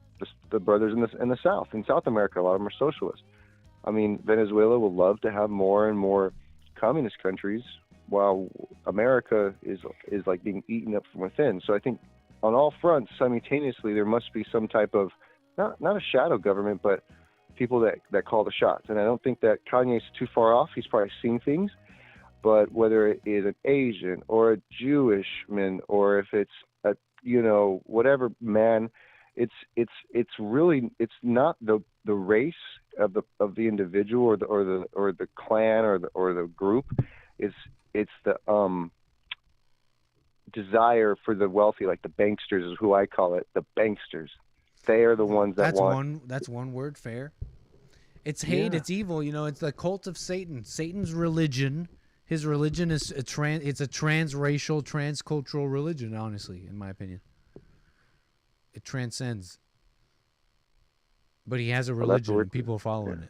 the brothers in the South, in South America, a lot of them are socialists. I mean, Venezuela would love to have more and more communist countries, while America is like being eaten up from within. So I think on all fronts, simultaneously, there must be some type of not a shadow government, but people that call the shots. And I don't think that Kanye's too far off. He's probably seen things. But whether it is an Asian or a Jewish man, or if it's a whatever man, it's not the race of the individual or the clan or the group. It's the desire for the wealthy, like the banksters is who I call it. The banksters, they are the ones that want. That's one word. Fair. It's hate. Yeah. It's evil. It's the cult of Satan. Satan's religion. His religion is it's a transracial, transcultural religion, honestly, in my opinion. It transcends. But he has a religion, and people are following it.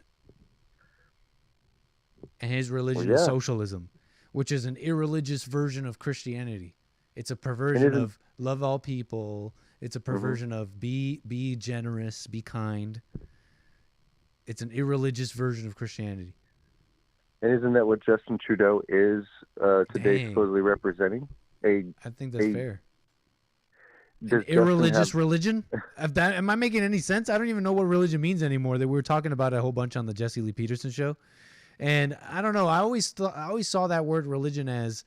And his religion is socialism, which is an irreligious version of Christianity. It's a perversion of love all people. It's a perversion of be generous, be kind. It's an irreligious version of Christianity. And isn't that what Justin Trudeau is today supposedly representing? I think that's fair. An irreligious religion? Am I making any sense? I don't even know what religion means anymore. That we were talking about a whole bunch on the Jesse Lee Peterson show, and I don't know. I always saw that word religion as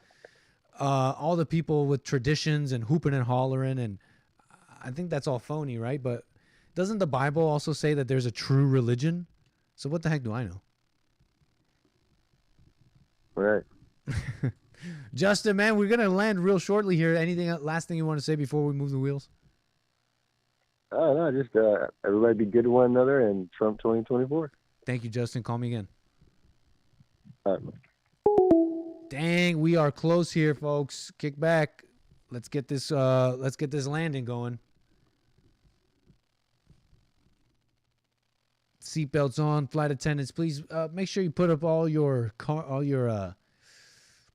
all the people with traditions and hooping and hollering, and I think that's all phony, right? But doesn't the Bible also say that there's a true religion? So what the heck do I know? Right. Justin, man, we're gonna land real shortly here. Anything last thing you want to say before we move the wheels? Oh no, just everybody be good to one another and Trump 2024. Thank you, Justin. Call me again. All right. Dang, we are close here, folks. Kick back. Let's get this landing going. Seatbelts on, flight attendants. Please make sure you put up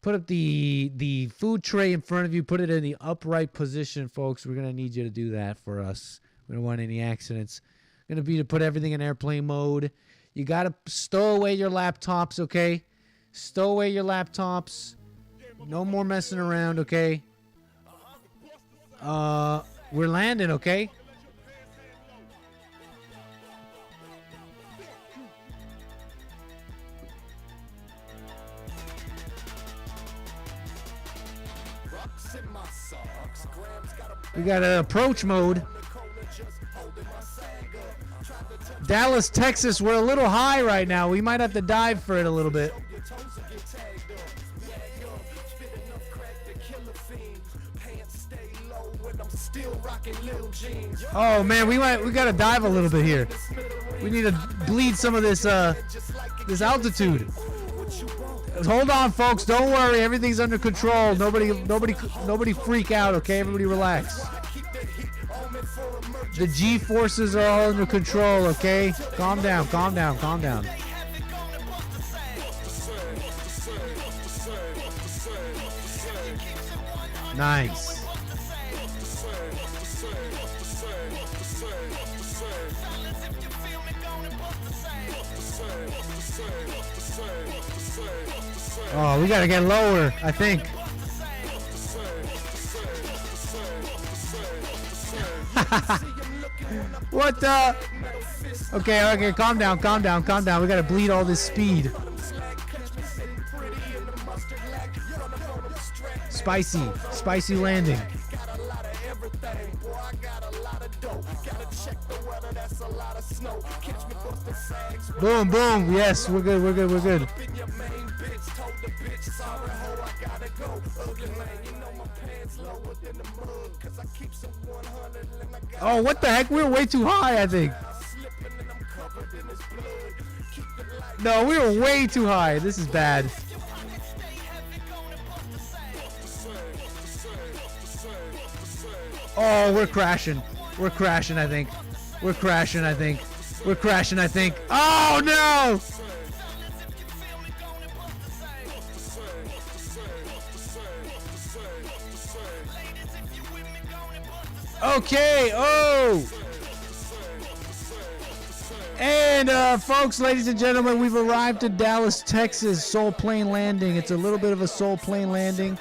put up the food tray in front of you. Put it in the upright position, folks. We're gonna need you to do that for us. We don't want any accidents. Gonna be to put everything in airplane mode. You gotta stow away your laptops, okay? Stow away your laptops. No more messing around, okay? We're landing, okay? We got an approach mode. Dallas, Texas, we're a little high right now. We might have to dive for it a little bit. Oh man, we gotta dive a little bit here. We need to bleed some of this this altitude. Hold on, folks. Don't worry. Everything's under control. Nobody freak out. Okay, everybody relax. The G forces are all under control. Okay, calm down. Calm down. Calm down. Nice. Oh, we gotta get lower, I think. What the? Okay, calm down. We gotta bleed all this speed. Spicy landing. Boom, boom. Yes, we're good. Oh, what the heck? We were way too high, I think. No, we were way too high. This is bad. Oh, we're crashing. We're crashing, I think. Oh, no! Okay, and folks, ladies and gentlemen, we've arrived at Dallas, Texas. Soul plane landing. It's a little bit of a soul plane landing.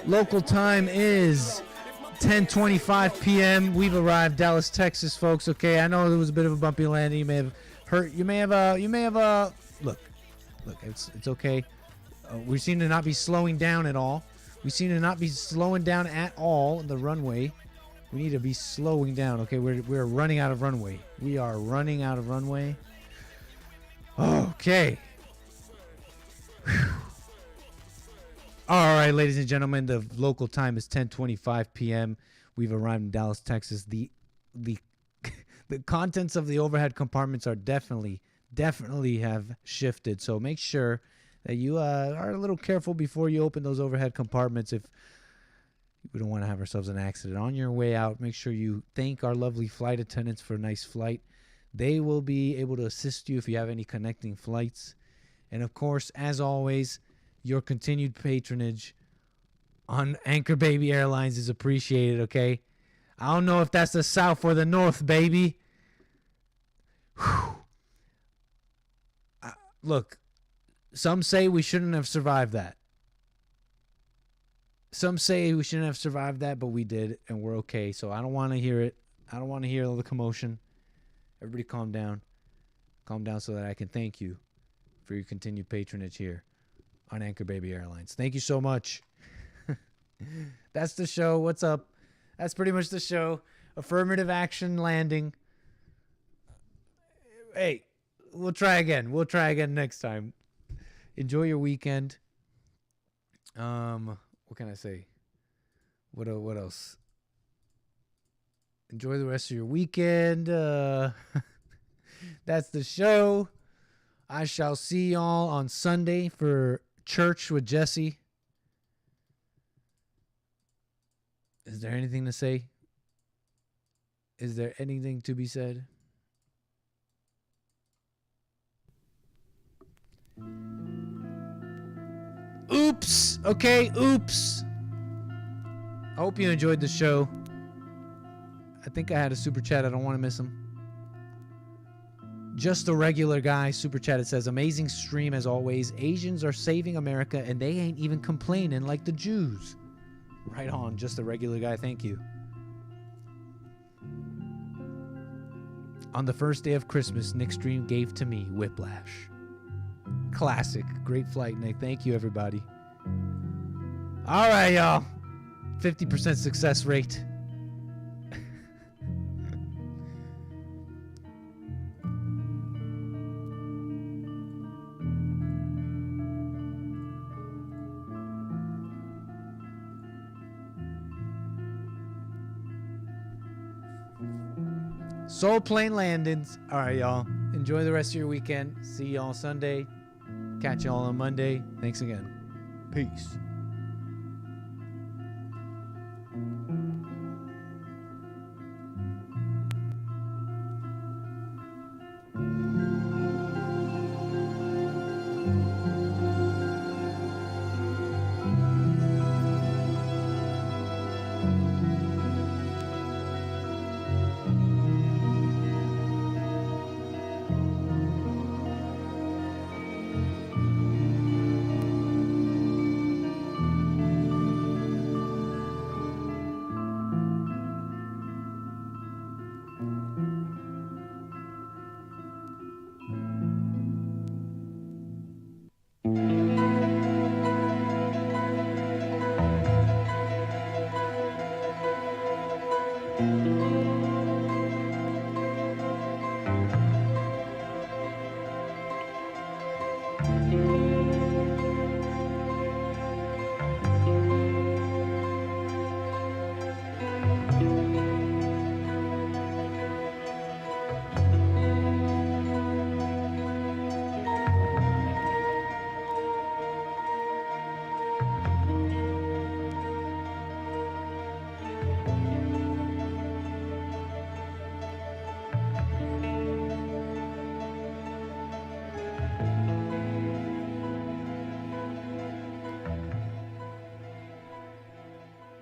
Local time is 10:25 p.m. We've arrived Dallas, Texas, folks. Okay, I know it was a bit of a bumpy landing. You may have hurt. You may have look. It's okay. We seem to not be slowing down at all. We seem to not be slowing down at all in the runway. We need to be slowing down. Okay, we're running out of runway. We are running out of runway. Okay. Whew. All right, ladies and gentlemen, the local time is 10:25 p.m. We've arrived in Dallas, Texas. The contents of the overhead compartments are definitely have shifted. So make sure that you are a little careful before you open those overhead compartments. If we don't want to have ourselves an accident on your way out, make sure you thank our lovely flight attendants for a nice flight. They will be able to assist you if you have any connecting flights. And of course, as always, your continued patronage on Anchor Baby Airlines is appreciated, okay? I don't know if that's the South or the North, baby. Look, some say we shouldn't have survived that. Some say we shouldn't have survived that, but we did, and we're okay. So I don't want to hear it. I don't want to hear all the commotion. Everybody calm down. Calm down so that I can thank you for your continued patronage here on Anchor Baby Airlines. Thank you so much. That's the show. What's up? That's pretty much the show. Affirmative action landing. Hey, we'll try again. We'll try again next time. Enjoy your weekend. What can I say? What else? Enjoy the rest of your weekend. That's the show. I shall see y'all on Sunday for church with Jesse. Is there anything to say? Is there anything to be said? Oops. Okay, oops. I hope you enjoyed the show. I think I had a super chat. I don't want to miss him. Just a regular guy super chat. It says, amazing stream as always. Asians are saving America and they ain't even complaining like the Jews. Right on. Just a regular guy. Thank you. On the first day of Christmas, Nick's dream gave to me whiplash. Classic. Great flight, Nick. Thank you, everybody. All right, y'all. 50% success rate. Soul plane landings. All right, y'all. Enjoy the rest of your weekend. See y'all Sunday. Catch y'all on Monday. Thanks again. Peace. Thank you.